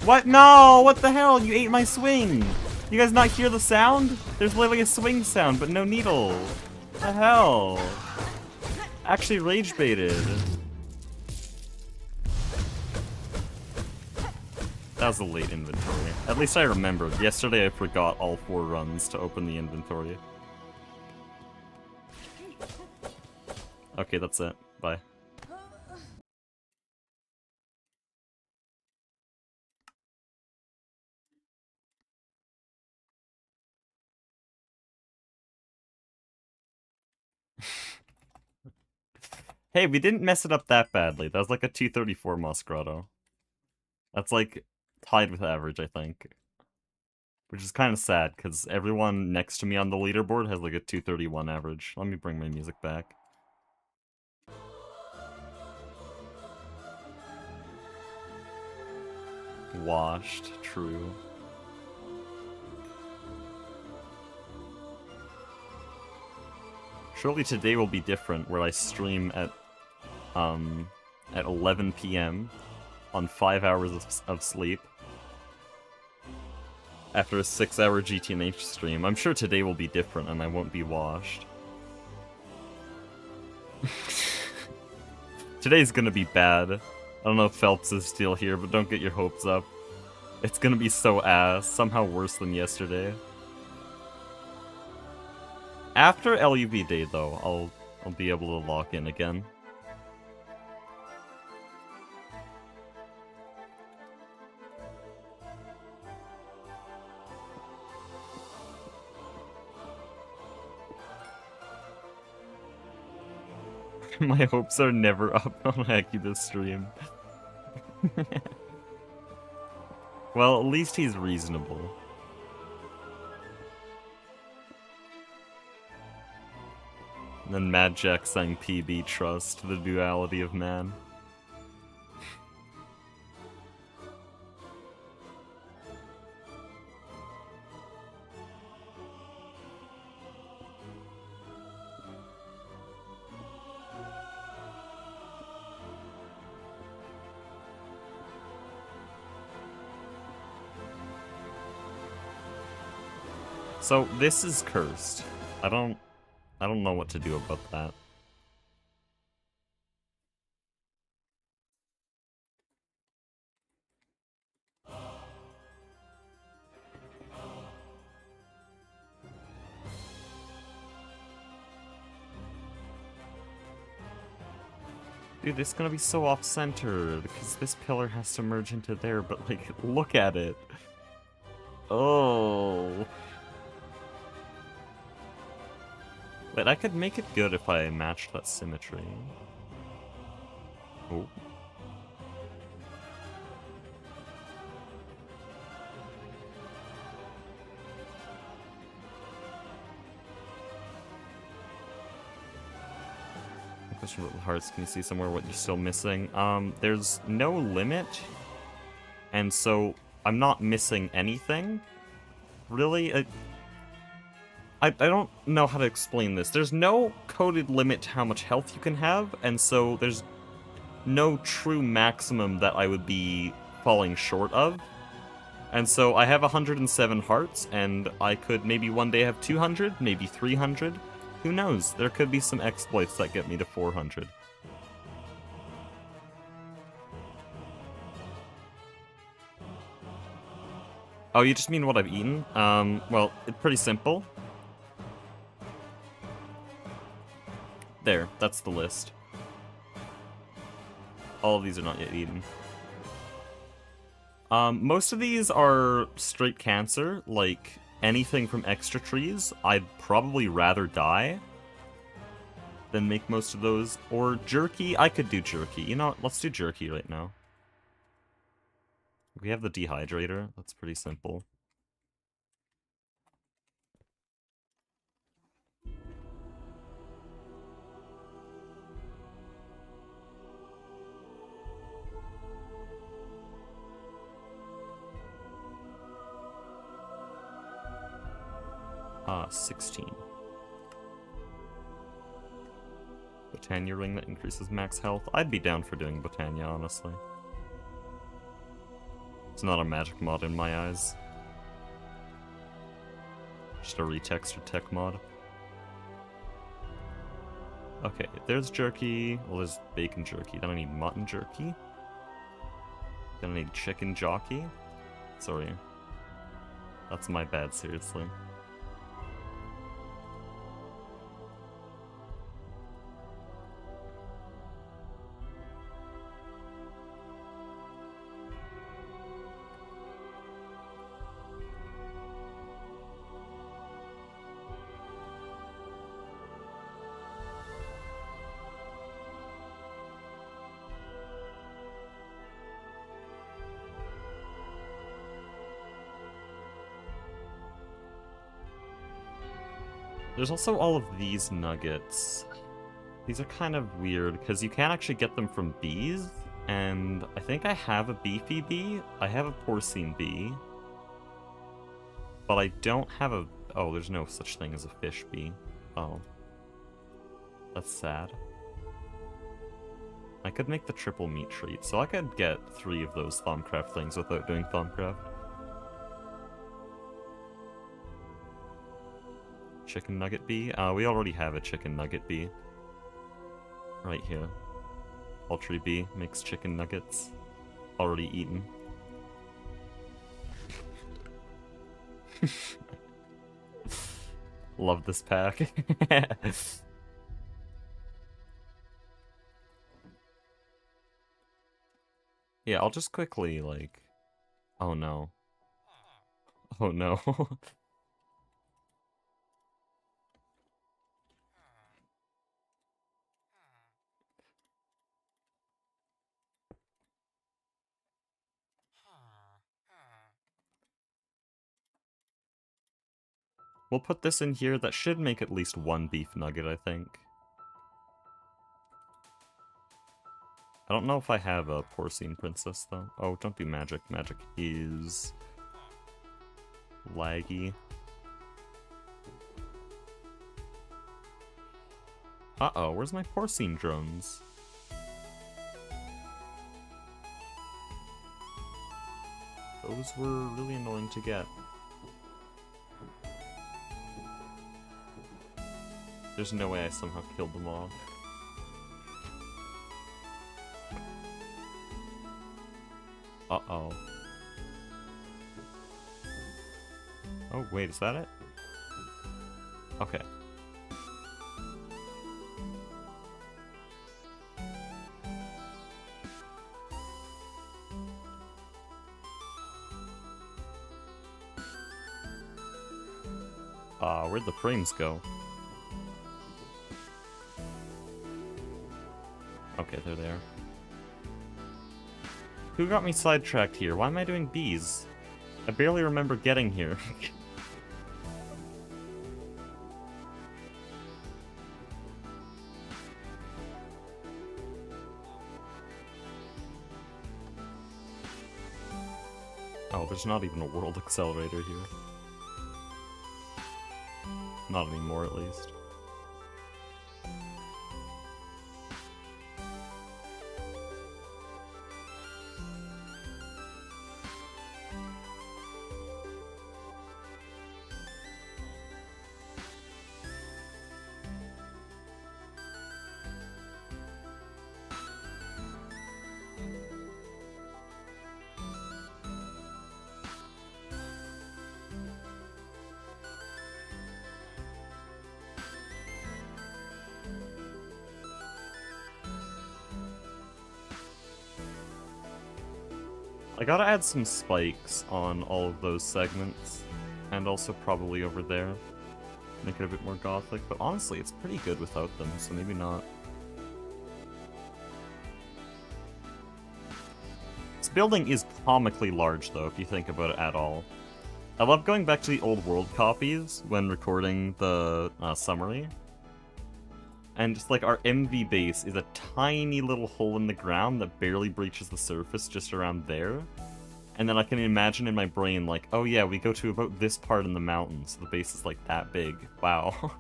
What? No! What the hell? You ate my swing! You guys not hear the sound? There's literally a swing sound, but no needle. What the hell? Actually rage baited. That was a late inventory. At least I remembered. Yesterday I forgot all 4 runs to open the inventory. Okay, that's it. Bye. Hey, we didn't mess it up that badly. That was like a 234 Moss Grotto. That's like tied with average, I think. Which is kind of sad, because everyone next to me on the leaderboard has like a 231 average. Let me bring my music back. Washed, true. Surely today will be different, where I stream at 11 PM on 5 hours of sleep. After a 6-hour GTNH stream. I'm sure today will be different and I won't be washed. Today's gonna be bad. I don't know if Phelps is still here, but don't get your hopes up. It's gonna be so ass, somehow worse than yesterday. After LUV Day, though, I'll be able to lock in again. My hopes are never up on Haki this stream. Well, at least he's reasonable. And then Mad Jack sang PB Trust, the duality of man. So this is cursed. I don't know what to do about that. Dude, it's gonna be so off-center, because this pillar has to merge into there, but like, look at it. Oh. Wait, I could make it good if I matched that symmetry. Oh. Question about hearts, can you see somewhere what you're still missing? There's no limit, and so I'm not missing anything. Really? I don't know how to explain this. There's no coded limit to how much health you can have, and so there's no true maximum that I would be falling short of. And so I have 107 hearts, and I could maybe one day have 200, maybe 300. Who knows? There could be some exploits that get me to 400. Oh, you just mean what I've eaten? Well, it's pretty simple. There, that's the list. All of these are not yet eaten. Most of these are straight cancer, like anything from extra trees. I'd probably rather die than make most of those. Or jerky, I could do jerky. You know what, let's do jerky right now. We have the dehydrator, that's pretty simple. 16. Botania ring that increases max health. I'd be down for doing Botania, honestly. It's not a magic mod in my eyes. Just a retextured tech mod. Okay, there's jerky. Well, there's bacon jerky. Then I need mutton jerky. Then I need chicken jockey. Sorry. That's my bad, seriously. There's also all of these nuggets. These are kind of weird, because you can't actually get them from bees, and I think I have a beefy bee. I have a porcine bee. But I don't have a... Oh, there's no such thing as a fish bee. Oh. That's sad. I could make the triple meat treat, so I could get 3 of those Thaumcraft things without doing Thaumcraft. Chicken nugget bee? We already have a chicken nugget bee. Right here. Poultry bee makes chicken nuggets. Already eaten. Love this pack. Yeah, I'll just quickly, like... Oh no. Oh no. We'll put this in here. That should make at least one beef nugget, I think. I don't know if I have a porcine princess, though. Oh, don't do magic. Magic is laggy. Uh-oh, where's my porcine drones? Those were really annoying to get. There's no way I somehow killed them all. Uh-oh. Oh, wait, is that it? Okay. Where'd the frames go? Okay, they're there. Who got me sidetracked here? Why am I doing bees? I barely remember getting here. Oh, there's not even a world accelerator here. Not anymore, at least. I gotta add some spikes on all of those segments, and also probably over there. Make it a bit more gothic, but honestly, it's pretty good without them, so maybe not. This building is comically large, though, if you think about it at all. I love going back to the old world copies when recording the summary. And just like our MV base is a tiny little hole in the ground that barely breaches the surface just around there. And then I can imagine in my brain like, oh yeah, we go to about this part in the mountains, so the base is like that big. Wow.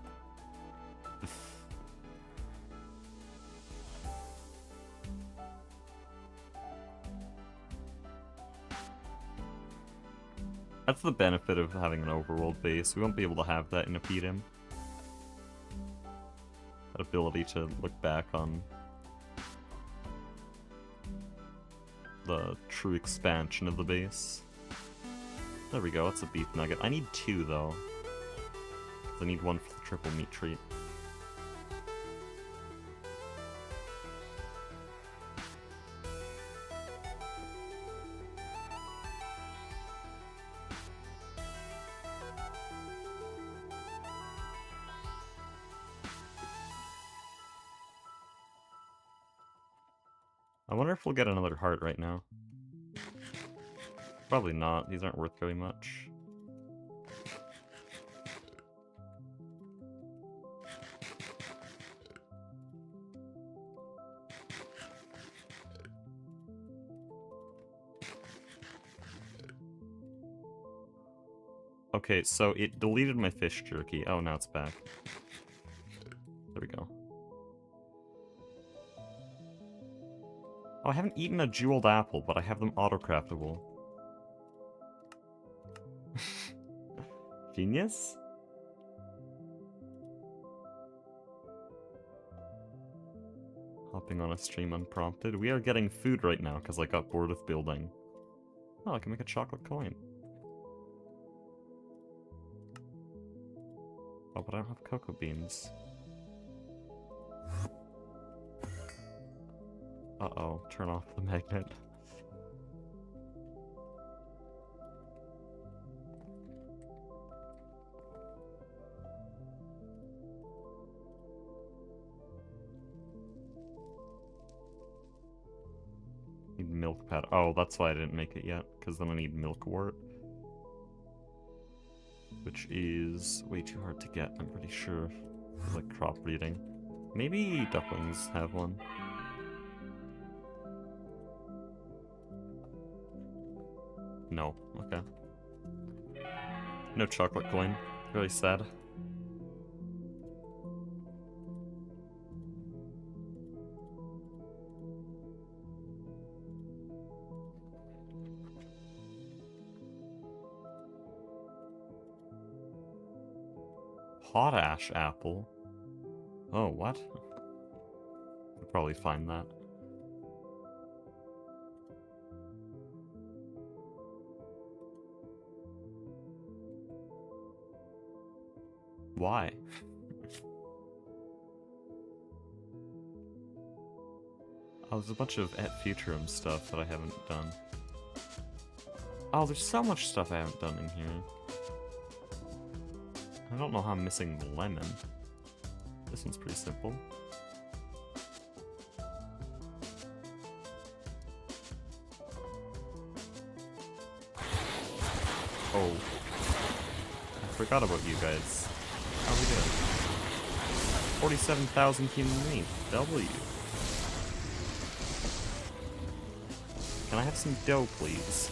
That's the benefit of having an overworld base. We won't be able to have that in a PDM. That ability to look back on the true expansion of the base. There we go, that's a beef nugget. I need 2 though. I need 1 for the triple meat treat. I wonder if we'll get another heart right now. Probably not, these aren't worth very much. Okay, so it deleted my fish jerky. Oh, now it's back. There we go. Oh, I haven't eaten a jeweled apple, but I have them auto-craftable. Genius? Hopping on a stream unprompted. We are getting food right now, because I got bored with building. Oh, I can make a chocolate coin. Oh, but I don't have cocoa beans. Uh-oh, turn off the magnet. Need milk powder. Oh, that's why I didn't make it yet, because then I need milk wort. which is way too hard to get, I'm pretty sure. Like crop breeding. Maybe ducklings have one. No, okay. No chocolate coin. Really sad. Potash apple? Oh, what? Could probably find that. Why? Oh, there's a bunch of Et Futurum stuff that I haven't done. Oh, there's so much stuff I haven't done in here. I don't know how I'm missing lemon. This one's pretty simple. Oh. I forgot about you guys. How we doing? 47,000 human meat. W. Can I have some dough, please?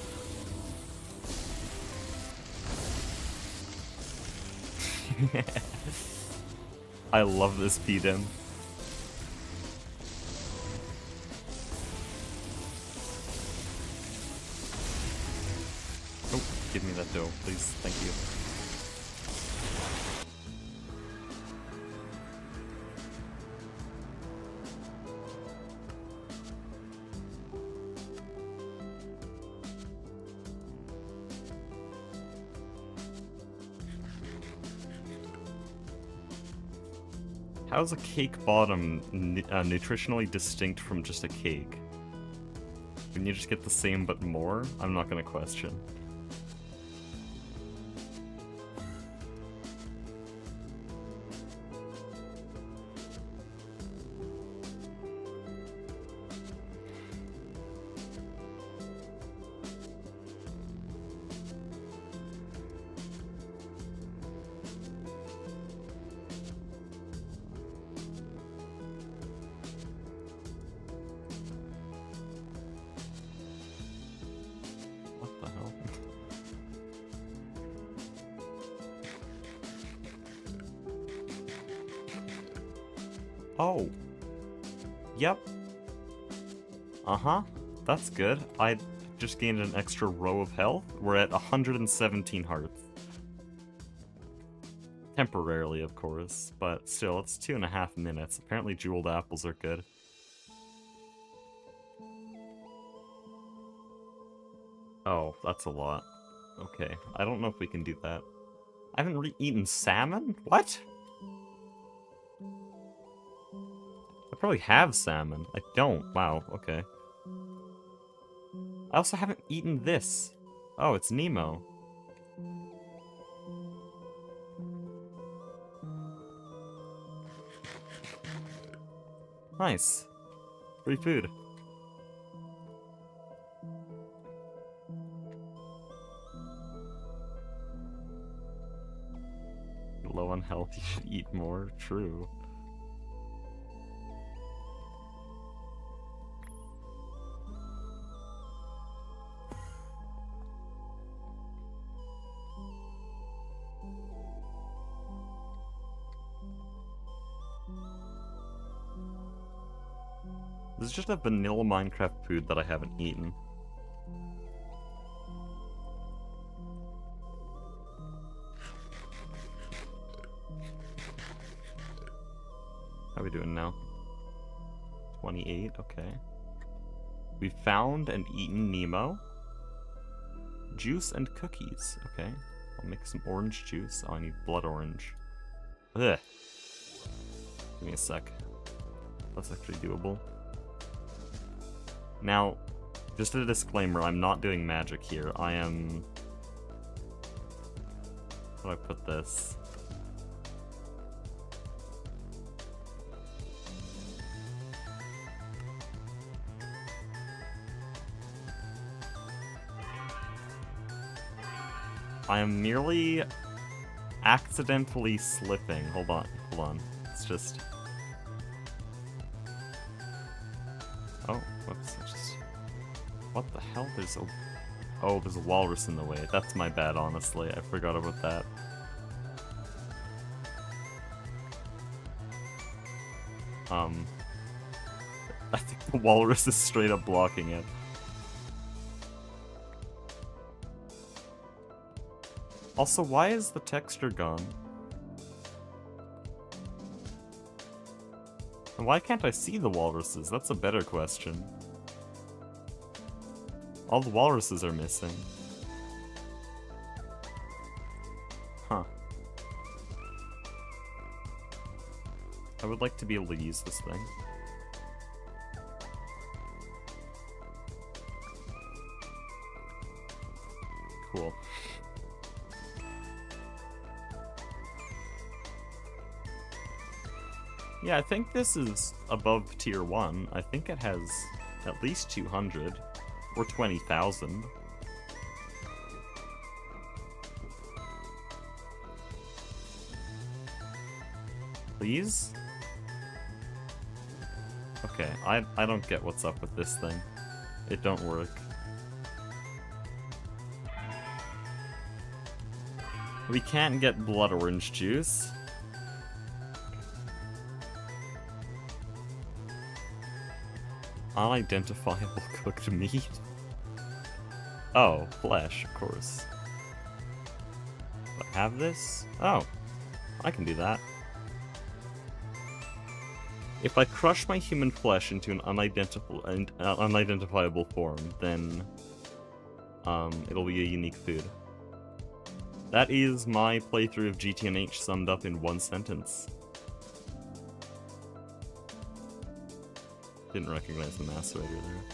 I love this PDM. Oh, give me that dough, please. Thank you. How's a cake bottom nutritionally distinct from just a cake? Can you just get the same but more? I'm not gonna question. Oh. Yep. Uh-huh. That's good. I just gained an extra row of health. We're at 117 hearts. Temporarily, of course, but still, it's 2.5 minutes. Apparently jeweled apples are good. Oh, that's a lot. Okay, I don't know if we can do that. I haven't eaten salmon? What? I probably have salmon. I don't. Wow, okay. I also haven't eaten this. Oh, it's Nemo. Nice. Free food. Low on health, you should eat more. True. This is just a vanilla Minecraft food that I haven't eaten. How are we doing now? 28, okay. We found and eaten Nemo. Juice and cookies, okay. I'll make some orange juice. Oh, I need blood orange. Ugh. Give me a sec. That's actually doable. Now, just a disclaimer, I'm not doing magic here. I am... How do I put this? I am merely accidentally slipping. Hold on, hold on. It's just... Oh, whoops. I just... What the hell? There's a... Oh, there's a walrus in the way. That's my bad, honestly. I forgot about that. I think the walrus is straight up blocking it. Also, why is the texture gone? And why can't I see the walruses? That's a better question. All the walruses are missing. Huh. I would like to be able to use this thing. Cool. Yeah, I think this is above tier 1. I think it has at least 200 or 20,000. Please? Okay, I don't get what's up with this thing. It don't work. We can't get blood orange juice. Unidentifiable cooked meat? Oh, flesh, of course. Do I have this? Oh, I can do that. If I crush my human flesh into an unidentifiable form, then it'll be a unique food. That is my playthrough of GTNH summed up in one sentence. Didn't recognize the macerator there.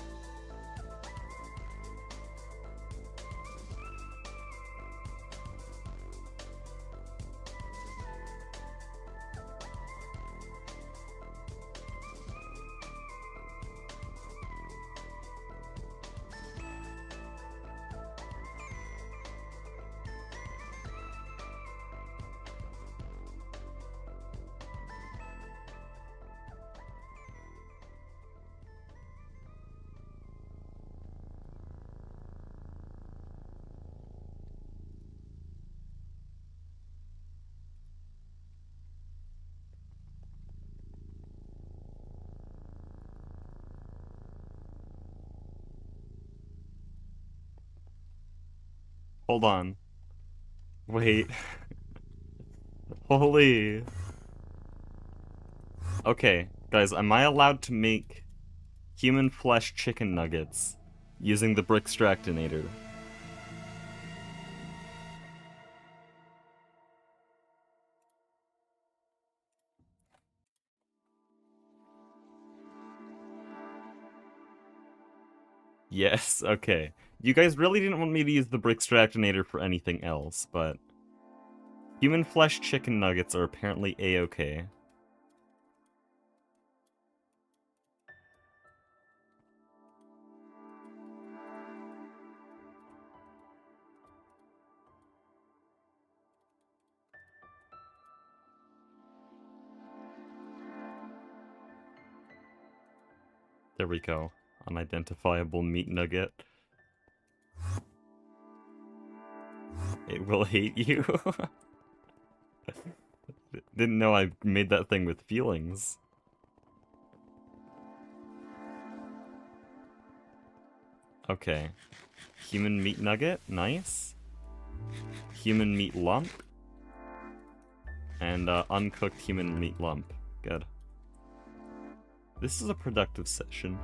Hold on. Wait. Holy. Okay, guys, am I allowed to make human flesh chicken nuggets using the Brickstractinator? Yes, okay. You guys really didn't want me to use the Brickstractinator for anything else, but human flesh chicken nuggets are apparently a-okay. There we go. Unidentifiable meat nugget. It will hate you. Didn't know I made that thing with feelings. Okay. Human meat nugget, nice. Human meat lump. And uncooked human meat lump. Good. This is a productive session.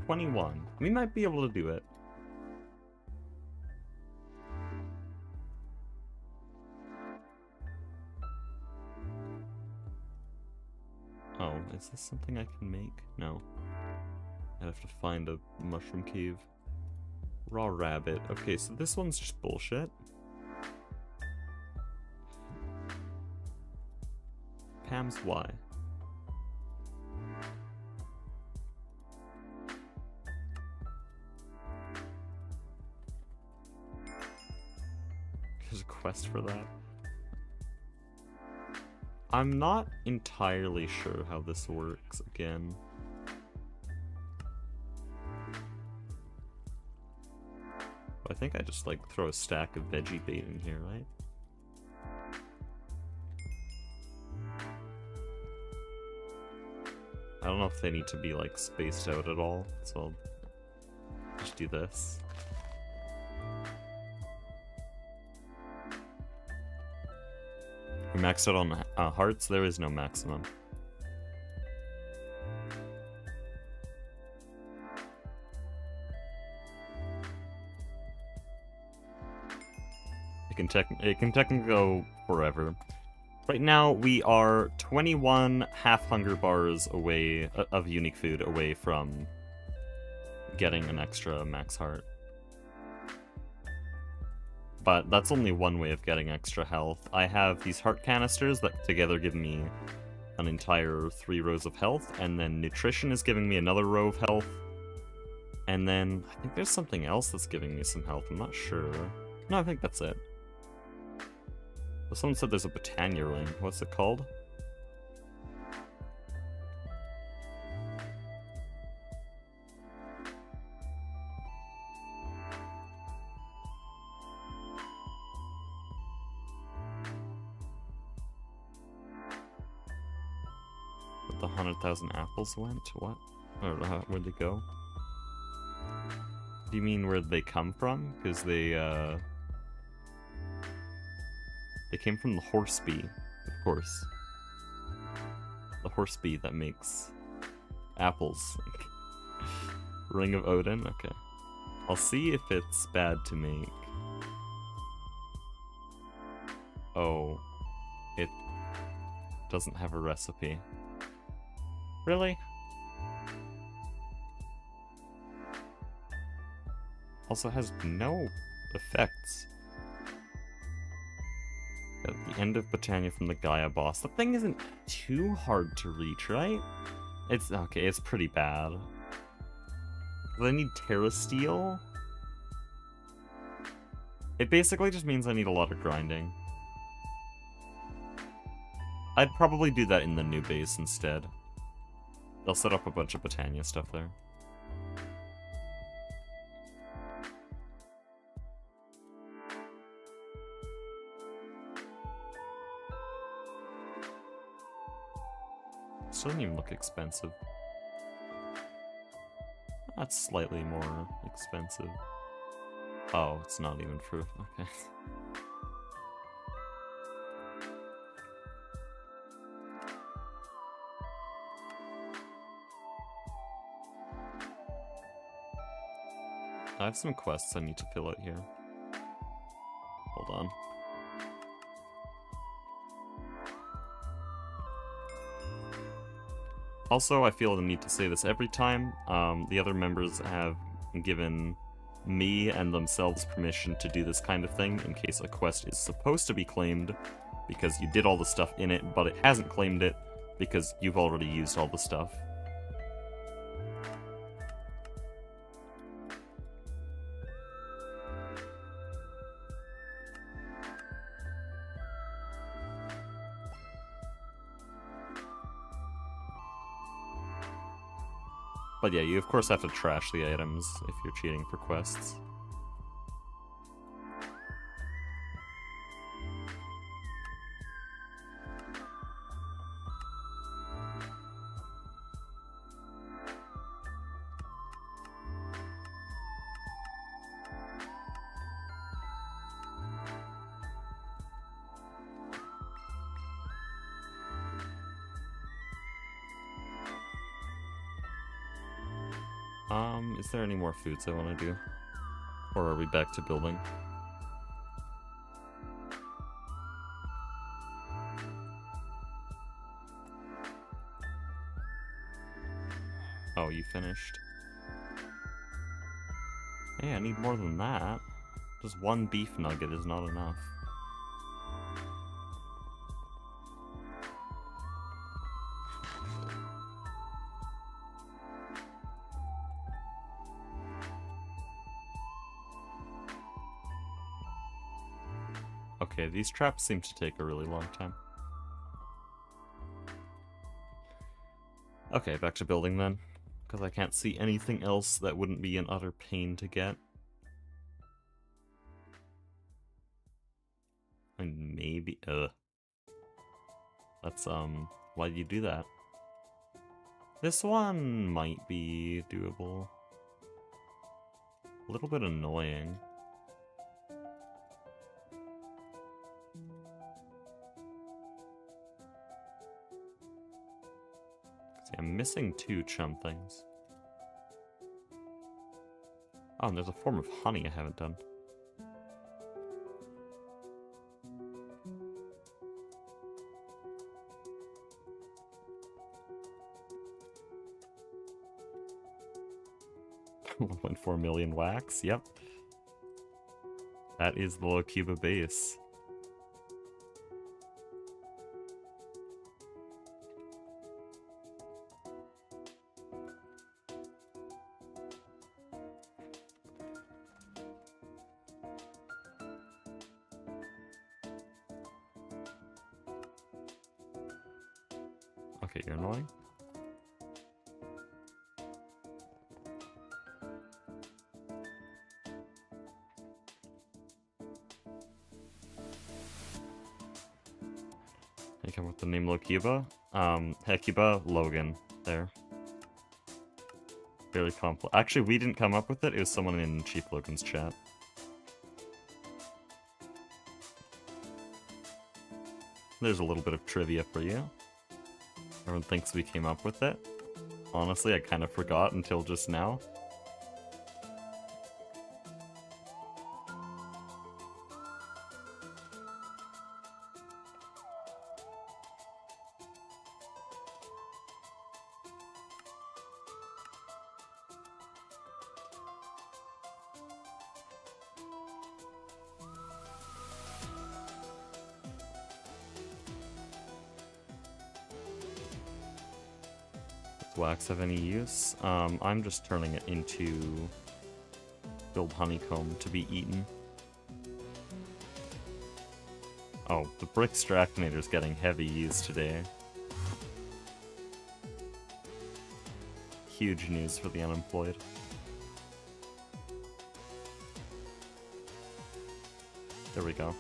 21. We might be able to do it. Oh, is this something I can make? No. I'd have to find a mushroom cave. Raw rabbit. Okay, so this one's just bullshit. Pam's why? There's a quest for that. I'm not entirely sure how this works again. I think I just like throw a stack of veggie bait in here, right? I don't know if they need to be like spaced out at all, so I'll just do this. We maxed out on hearts, there is no maximum. It can technically go forever. Right now, we are 21 half hunger bars away of unique food away from getting an extra max heart. But that's only one way of getting extra health. I have these heart canisters that together give me an entire 3 rows of health, and then nutrition is giving me another row of health. And then I think there's something else that's giving me some health, I'm not sure. No, I think that's it. Someone said there's a Britannia ring. What's it called? But the 100,000 apples went? What? Or where'd they go? Do you mean where'd they come from? Because they came from the horse bee, of course. The horse bee that makes apples. Ring of Odin? Okay. I'll see if it's bad to make. Oh. It doesn't have a recipe. Really? Also has no effects. At the end of Britannia from the Gaia boss. The thing isn't too hard to reach, right? It's okay, it's pretty bad. Do I need Terra Steel? It basically just means I need a lot of grinding. I'd probably do that in the new base instead. They'll set up a bunch of Britannia stuff there. This doesn't even look expensive. That's slightly more expensive. Oh, it's not even fruit. Okay. I have some quests I need to fill out here. Hold on. Also, I feel the need to say this every time. The other members have given me and themselves permission to do this kind of thing in case a quest is supposed to be claimed because you did all the stuff in it, but it hasn't claimed it because you've already used all the stuff. But yeah, you of course have to trash the items if you're cheating for quests. Is there any more foods I want to do? Or are we back to building? Oh, you finished. Hey, I need more than that. Just one beef nugget is not enough. Okay, these traps seem to take a really long time. Okay, back to building then, because I can't see anything else that wouldn't be an utter pain to get. And maybe, That's, why'd you do that? This one might be doable. A little bit annoying. See, I'm missing 2 chum things. Oh, and there's a form of honey I haven't done. $1.4 million wax, yep. That is the Locuba base. Okay, you're annoying. You come with the name Locuba? Hecuba, Logan. There. Very complex. Actually, we didn't come up with it. It was someone in Chief Logan's chat. There's a little bit of trivia for you. Everyone thinks we came up with it. Honestly, I kind of forgot until just now. Wax have any use? I'm just turning it into build honeycomb to be eaten. Oh, the brick stractinator's getting heavy use today. Huge news for the unemployed. There we go.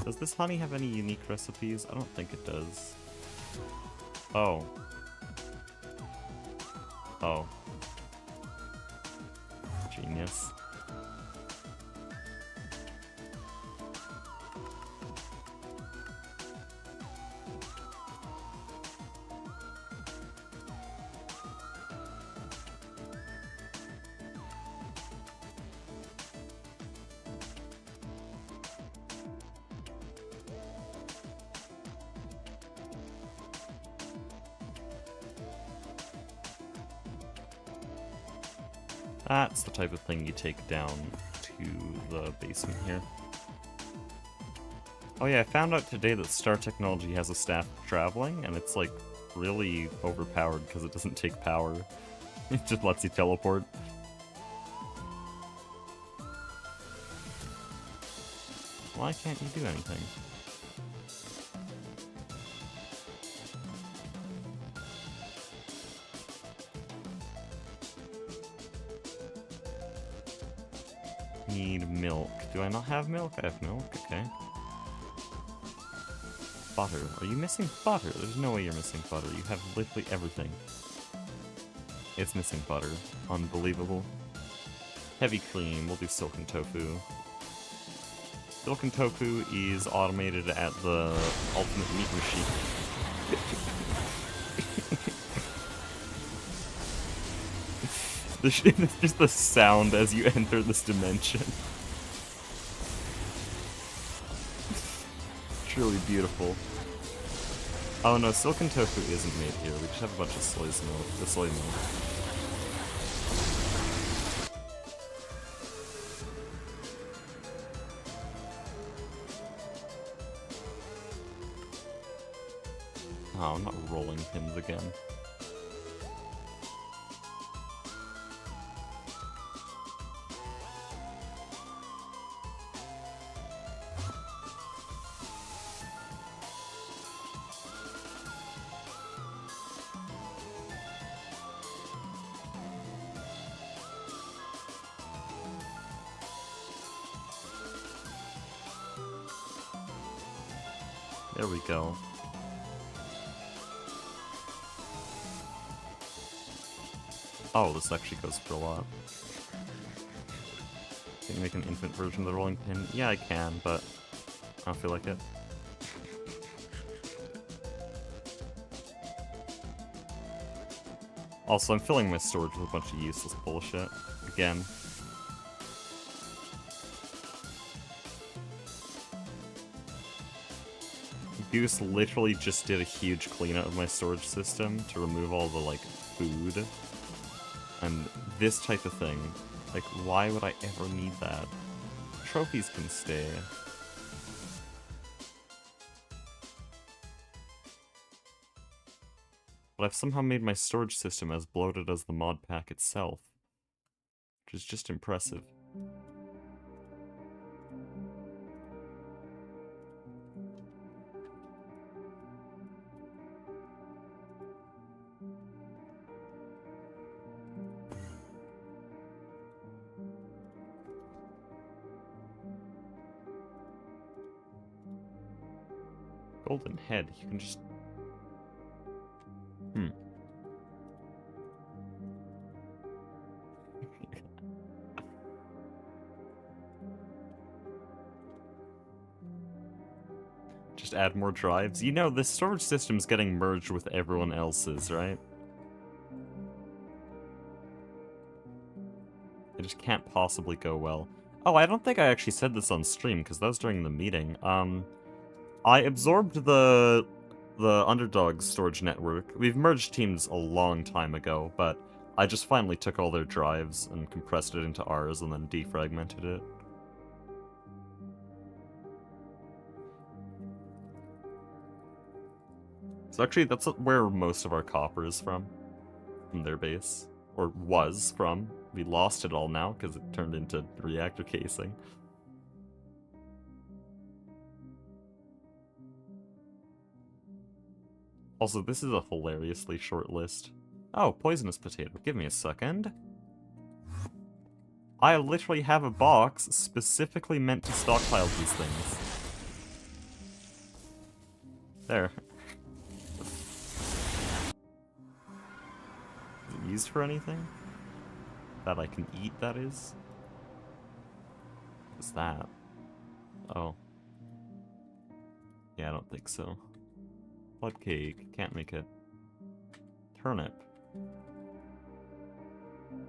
Does this honey have any unique recipes? I don't think it does. Oh. Oh. Genius. That's the type of thing you take down to the basement here. Oh yeah, I found out today that Star Technology has a staff traveling, and it's like really overpowered because it doesn't take power. It just lets you teleport. Why can't you do anything? Need milk. Do I not have milk? I have milk, okay. Butter. Are you missing butter? There's no way you're missing butter. You have literally everything. It's missing butter. Unbelievable. Heavy cream. We'll do silken tofu. Silken tofu is automated at the ultimate meat machine. It's just the sound as you enter this dimension. It's really beautiful. Oh no, silken tofu isn't made here. We just have a bunch of soy milk. Oh, I'm not rolling pins again. There we go. Oh, this actually goes for a lot. Can you make an infant version of the rolling pin? Yeah, I can, but I don't feel like it. Also, I'm filling my storage with a bunch of useless bullshit. Again. Goose literally just did a huge cleanup of my storage system to remove all the, like, food. And this type of thing, like, why would I ever need that? Trophies can stay. But I've somehow made my storage system as bloated as the mod pack itself. Which is just impressive. Golden head, you can just... Just add more drives. You know, this storage system's getting merged with everyone else's, right? It just can't possibly go well. Oh, I don't think I actually said this on stream, because that was during the meeting. I absorbed the Underdog storage network. We've merged teams a long time ago, but I just finally took all their drives and compressed it into ours and then defragmented it. So actually, that's where most of our copper is from their base. Or was from. We lost it all now, because it turned into reactor casing. Also, this is a hilariously short list. Oh, poisonous potato. Give me a second. I literally have a box specifically meant to stockpile these things. There. Is it used for anything? That I can eat, that is? What's that? Oh. Yeah, I don't think so. Blood cake. Can't make it. Turnip.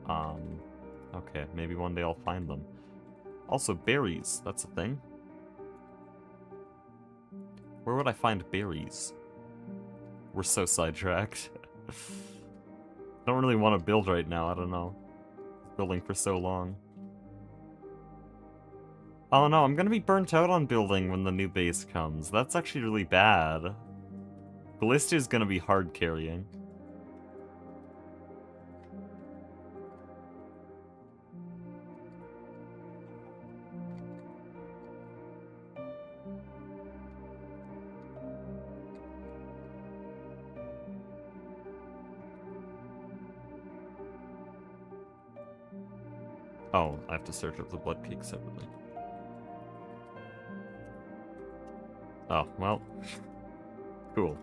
Okay, maybe one day I'll find them. Also, berries. That's a thing. Where would I find berries? We're so sidetracked. I don't really want to build right now, I don't know. Building for so long. Oh no, I'm gonna be burnt out on building when the new base comes. That's actually really bad. Ballista's gonna be hard carrying. Oh, I have to search up the blood cake separately. Oh, well. Cool.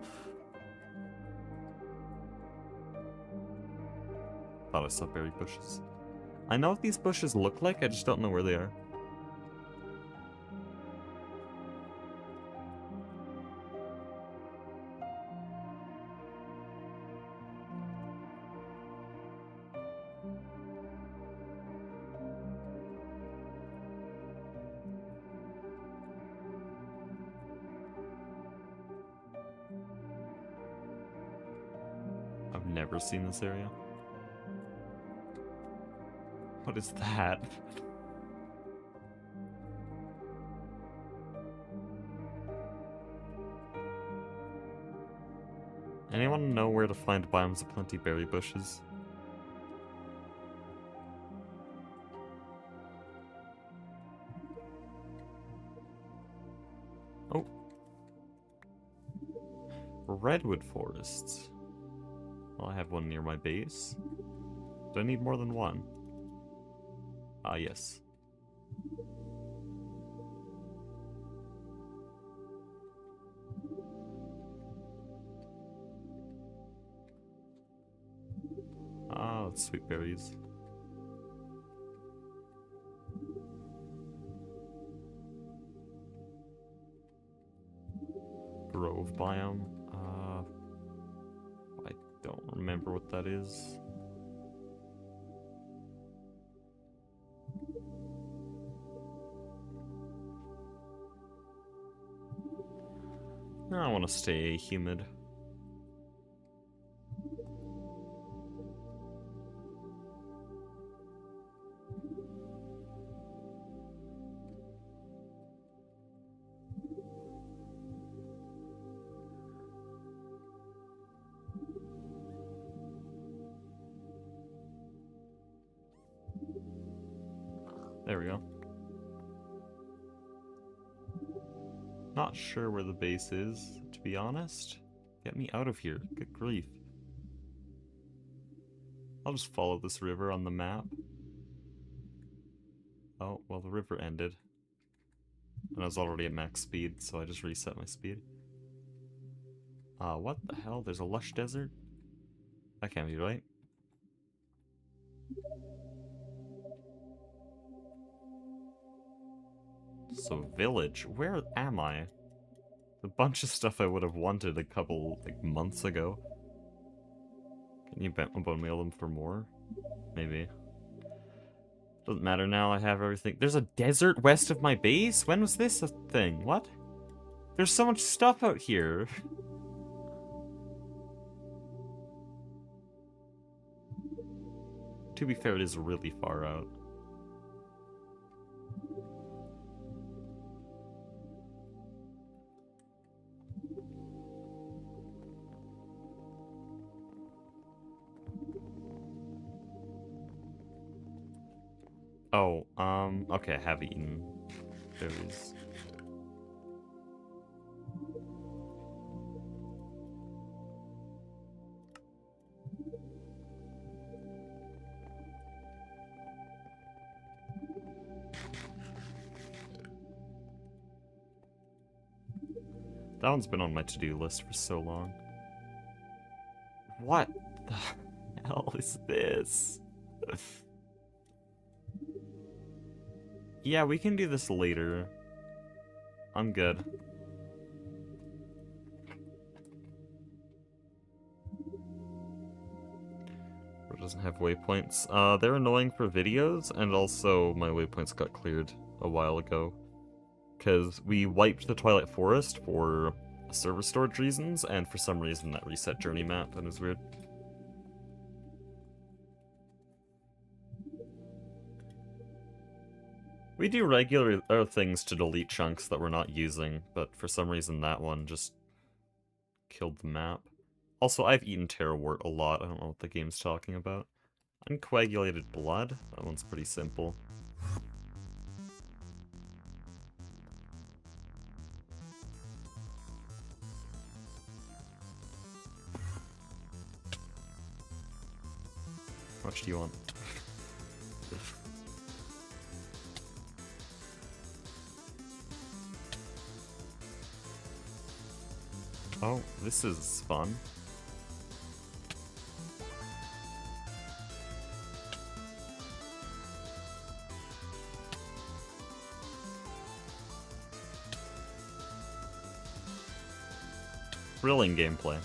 Thought I saw berry bushes. I know what these bushes look like, I just don't know where they are. I've never seen this area. What is that? Anyone know where to find biomes of plenty berry bushes? Oh. Redwood forests. Well, I have one near my base. Do I need more than one? Ah, yes. sweet berries. Grove biome. I don't remember what that is. I want to stay humid. There we go. Not sure where the base is, to be honest. Get me out of here. Good grief. I'll just follow this river on the map. Oh, well, the river ended. And I was already at max speed, so I just reset my speed. What the hell? There's a lush desert? That can't be right. So, village. Where am I? A bunch of stuff I would have wanted a couple, like, months ago. Can you bone meal them for more? Maybe. Doesn't matter now, I have everything. There's a desert west of my base? When was this a thing? What? There's so much stuff out here. To be fair, it is really far out. Oh, okay, I have eaten berries. That one's been on my to-do list for so long. What the hell is this? Yeah, we can do this later. I'm good. It doesn't have waypoints. They're annoying for videos, and also my waypoints got cleared a while ago. Because we wiped the Twilight Forest for server storage reasons, and for some reason that reset journey map, and it was weird. We do regular things to delete chunks that we're not using, but for some reason that one just killed the map. Also, I've eaten Terrawort a lot. I don't know what the game's talking about. Uncoagulated blood? That one's pretty simple. How much do you want? Oh, this is fun. Thrilling gameplay.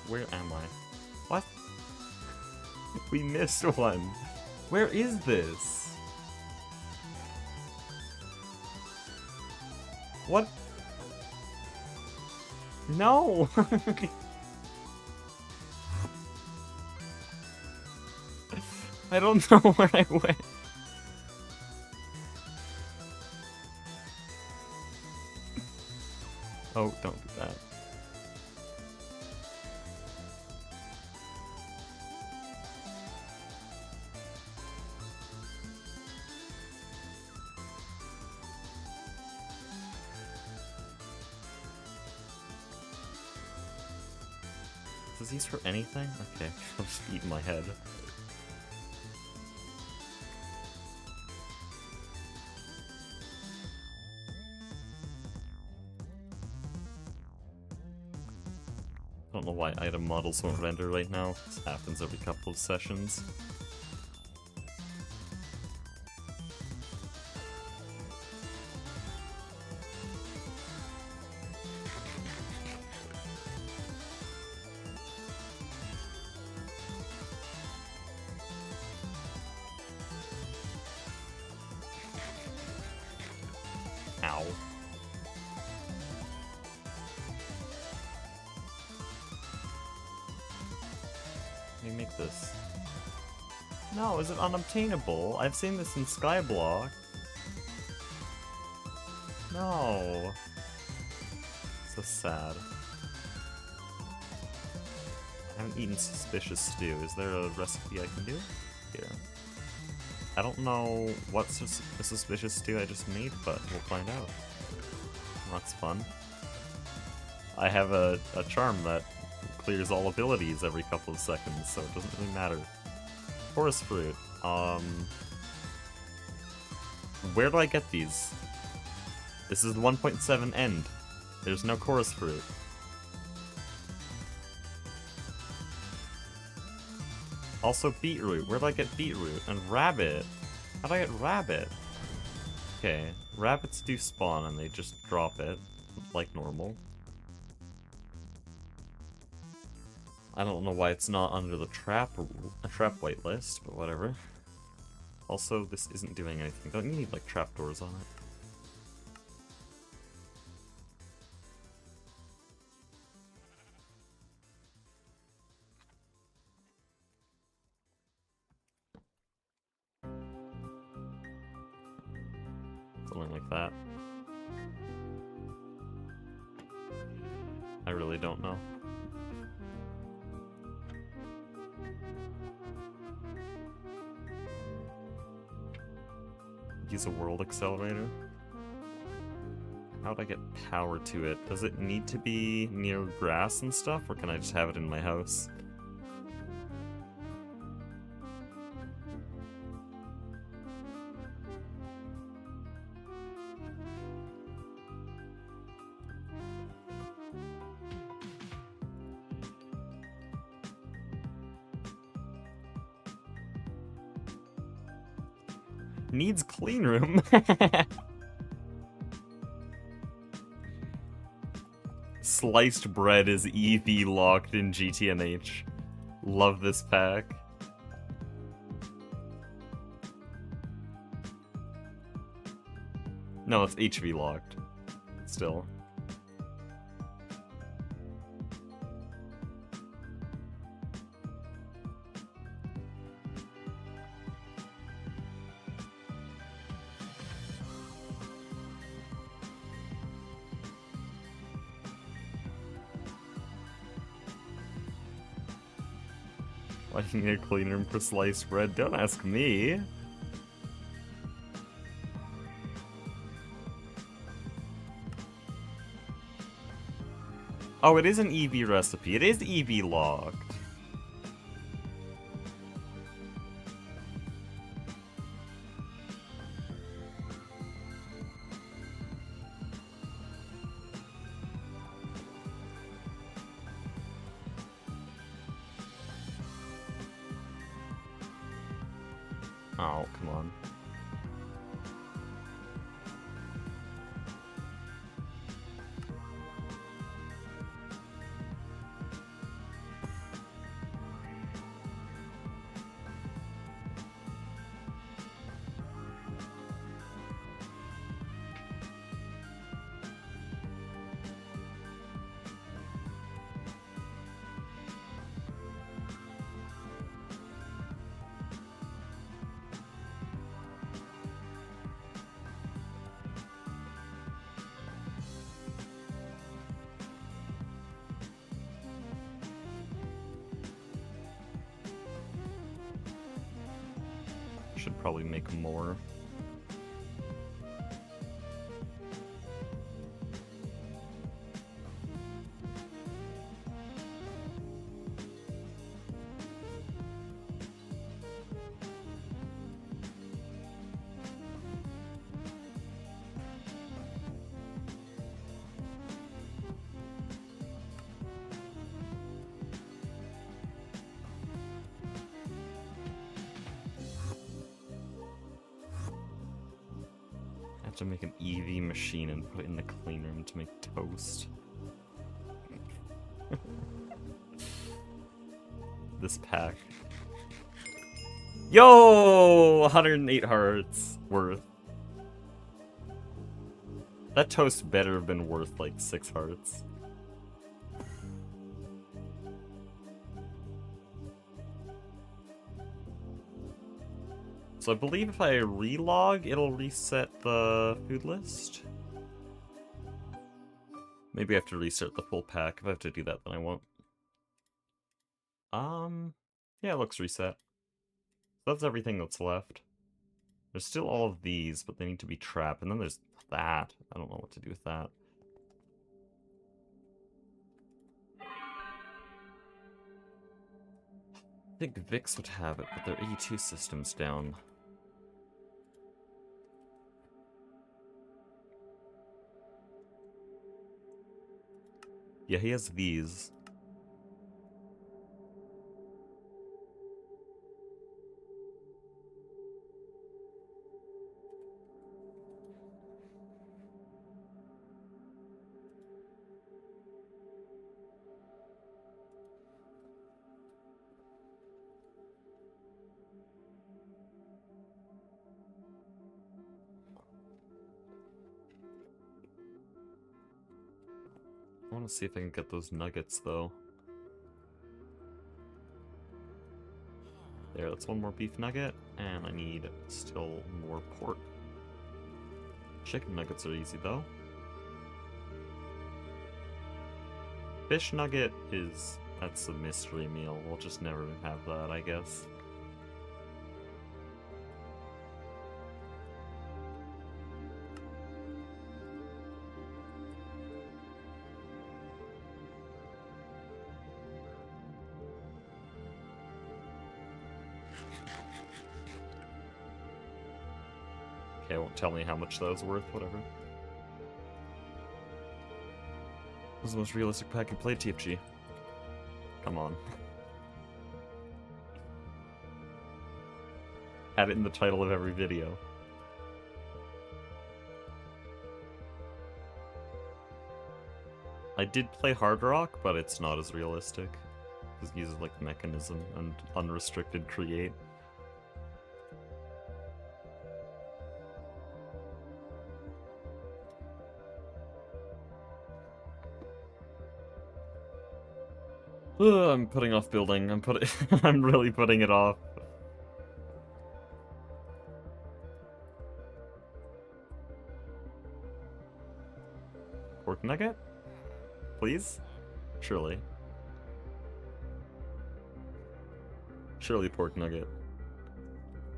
Where am I? What? We missed one. Where is this? What? No! I don't know where I went. Oh, don't do that. Does he use for anything? Okay, I'll just eat my head. I don't know why item models won't render right now. This happens every couple of sessions. Ow. How do you make this? No, is it unobtainable? I've seen this in Skyblock. No. So sad. I haven't eaten suspicious stew. Is there a recipe I can do? Here. I don't know what's a suspicious stew I just made, but we'll find out. That's fun. I have a charm that clears all abilities every couple of seconds, so it doesn't really matter. Forest fruit. Where do I get these? This is 1.7 end. There's no chorus fruit. Also beetroot. Where do I get beetroot? And rabbit. How do I get rabbit? Okay, rabbits do spawn and they just drop it, like normal. I don't know why it's not under the trap whitelist, but whatever. Also, this isn't doing anything. Don't you need, like, trapdoors on it? Something like that. I really don't know. Use a world accelerator. How would I get power to it? Does it need to be near grass and stuff, or can I just have it in my house? Needs clean room. Sliced bread is EV locked in GTNH. Love this pack. No, it's HV locked. Still. Why do you need a clean room for sliced bread? Don't ask me. Oh, it is an EV recipe. It is EV locked. Oh, come on. Should probably make more. To make an EV machine and put it in the clean room to make toast. This pack. Yo! 108 hearts worth. That toast better have been worth like 6 hearts. So I believe if I relog, it'll reset the food list. Maybe I have to restart the full pack. If I have to do that, then I won't. Yeah, it looks reset. That's everything that's left. There's still all of these, but they need to be trapped. And then there's that. I don't know what to do with that. I think Vix would have it, but their E2 system's down. Yeah, he has these. I want to see if I can get those nuggets, though. There, that's one more beef nugget, and I need still more pork. Chicken nuggets are easy, though. Fish nugget that's a mystery meal. We'll just never have that, I guess. Okay, it won't tell me how much that was worth, whatever. This is the most realistic pack you played, TFG. Come on. Add it in the title of every video. I did play Hard Rock, but it's not as realistic. It uses like Mechanism and Unrestricted Create. Ugh, I'm putting off building. I'm really putting it off. Pork nugget? Please? Surely. Surely pork nugget.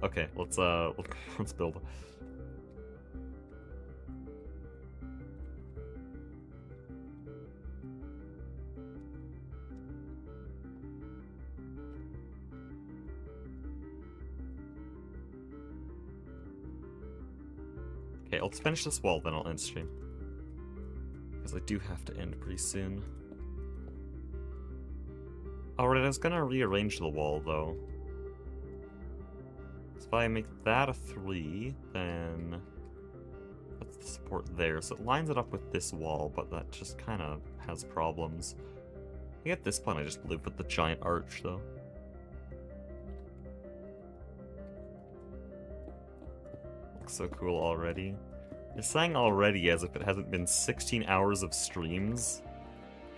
Okay, let's build. Okay, let's finish this wall, then I'll end stream. Because I do have to end pretty soon. Alright, I was gonna rearrange the wall, though. So if I make that a 3, then that's the support there. So it lines it up with this wall, but that just kind of has problems. I think at this point I just live with the giant arch, though. Looks so cool already. You're saying already as if it hasn't been 16 hours of streams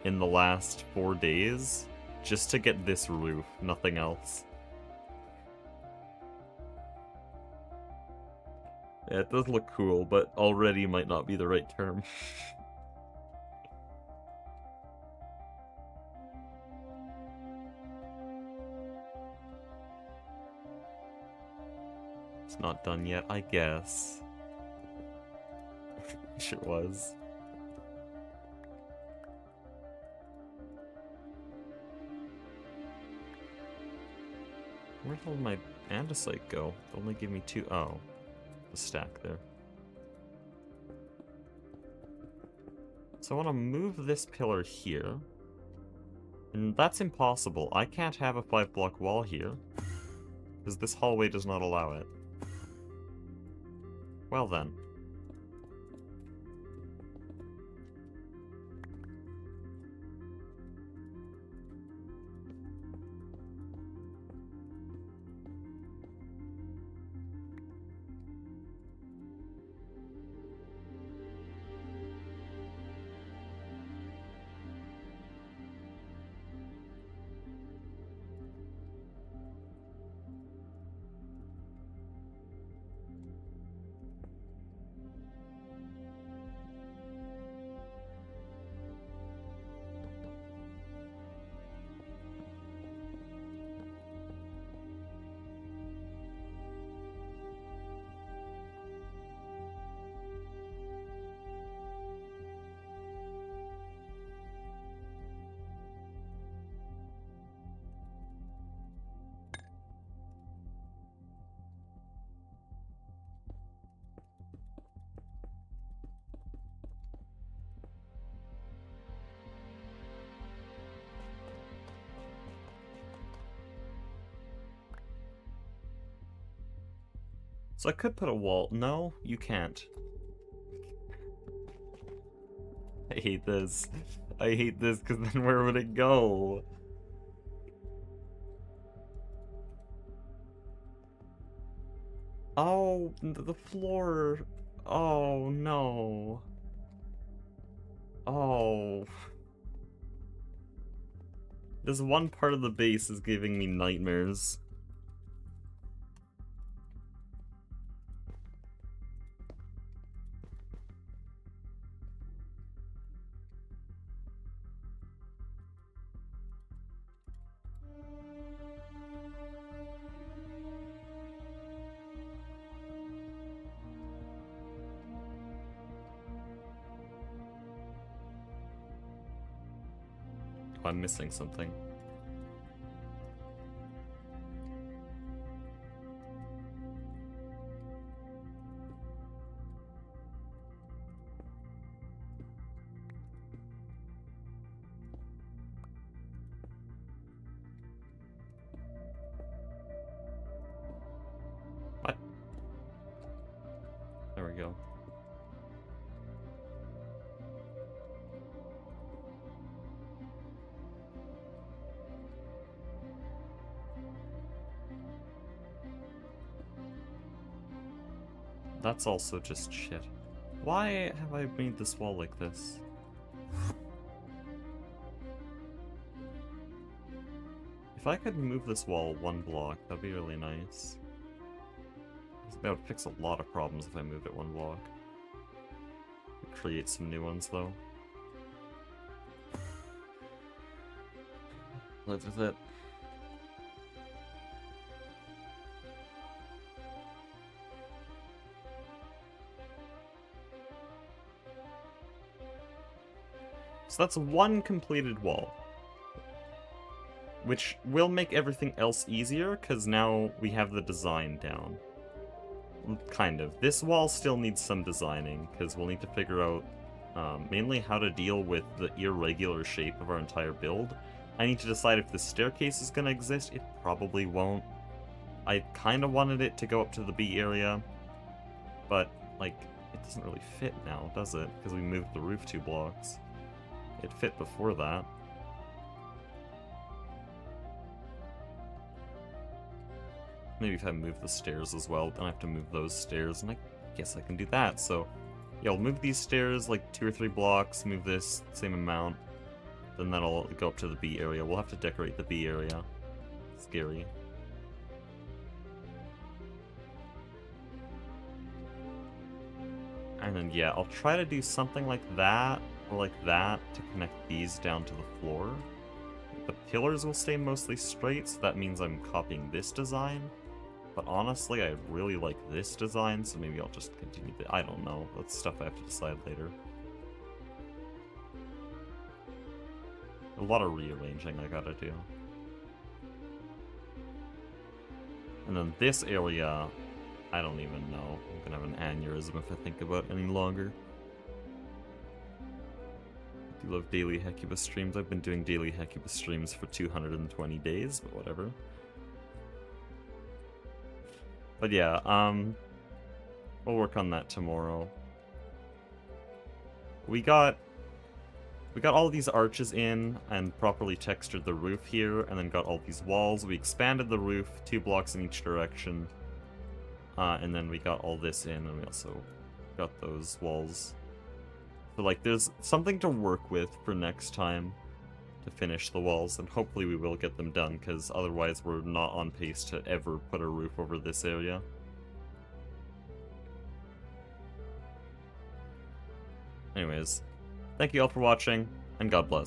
in the last 4 days just to get this roof, nothing else. Yeah, it does look cool, but already might not be the right term. It's not done yet, I guess. Wish it was. Where the hell did my andesite go? It only gave me 2. Oh, the stack there. So I want to move this pillar here. And that's impossible. I can't have a 5-block wall here. Because this hallway does not allow it. Well then. So I could put a wall. No, you can't. I hate this. I hate this, because then where would it go? Oh, the floor. Oh, no. Oh. This one part of the base is giving me nightmares. Oh, I'm missing something. What? There we go. That's also just shit. Why have I made this wall like this? If I could move this wall one block, that'd be really nice. That would fix a lot of problems if I moved it one block. Create some new ones, though. Live with it. So that's one completed wall. Which will make everything else easier, because now we have the design down. Kind of. This wall still needs some designing, because we'll need to figure out mainly how to deal with the irregular shape of our entire build. I need to decide if the staircase is going to exist. It probably won't. I kind of wanted it to go up to the B area, but, like, it doesn't really fit now, does it? Because we moved the roof 2 blocks. It fit before that. Maybe if I move the stairs as well, then I have to move those stairs, and I guess I can do that. So, yeah, I'll move these stairs like 2 or 3 blocks, move this same amount, then that'll go up to the B area. We'll have to decorate the B area. Scary. And then, yeah, I'll try to do something like that, or like that, to connect these down to the floor. The pillars will stay mostly straight, so that means I'm copying this design. But honestly, I really like this design, so maybe I'll just continue I don't know. That's stuff I have to decide later. A lot of rearranging I gotta do. And then this area, I don't even know. I'm gonna have an aneurysm if I think about it any longer. I do love daily Hecubus streams. I've been doing daily Hecubus streams for 220 days, but whatever. But yeah, we'll work on that tomorrow. We got all these arches in and properly textured the roof here, and then got all these walls. We expanded the roof 2 blocks in each direction, and then we got all this in, and we also got those walls. So like, there's something to work with for next time to finish the walls, and hopefully we will get them done, because otherwise we're not on pace to ever put a roof over this area. Anyways, thank you all for watching, and God bless.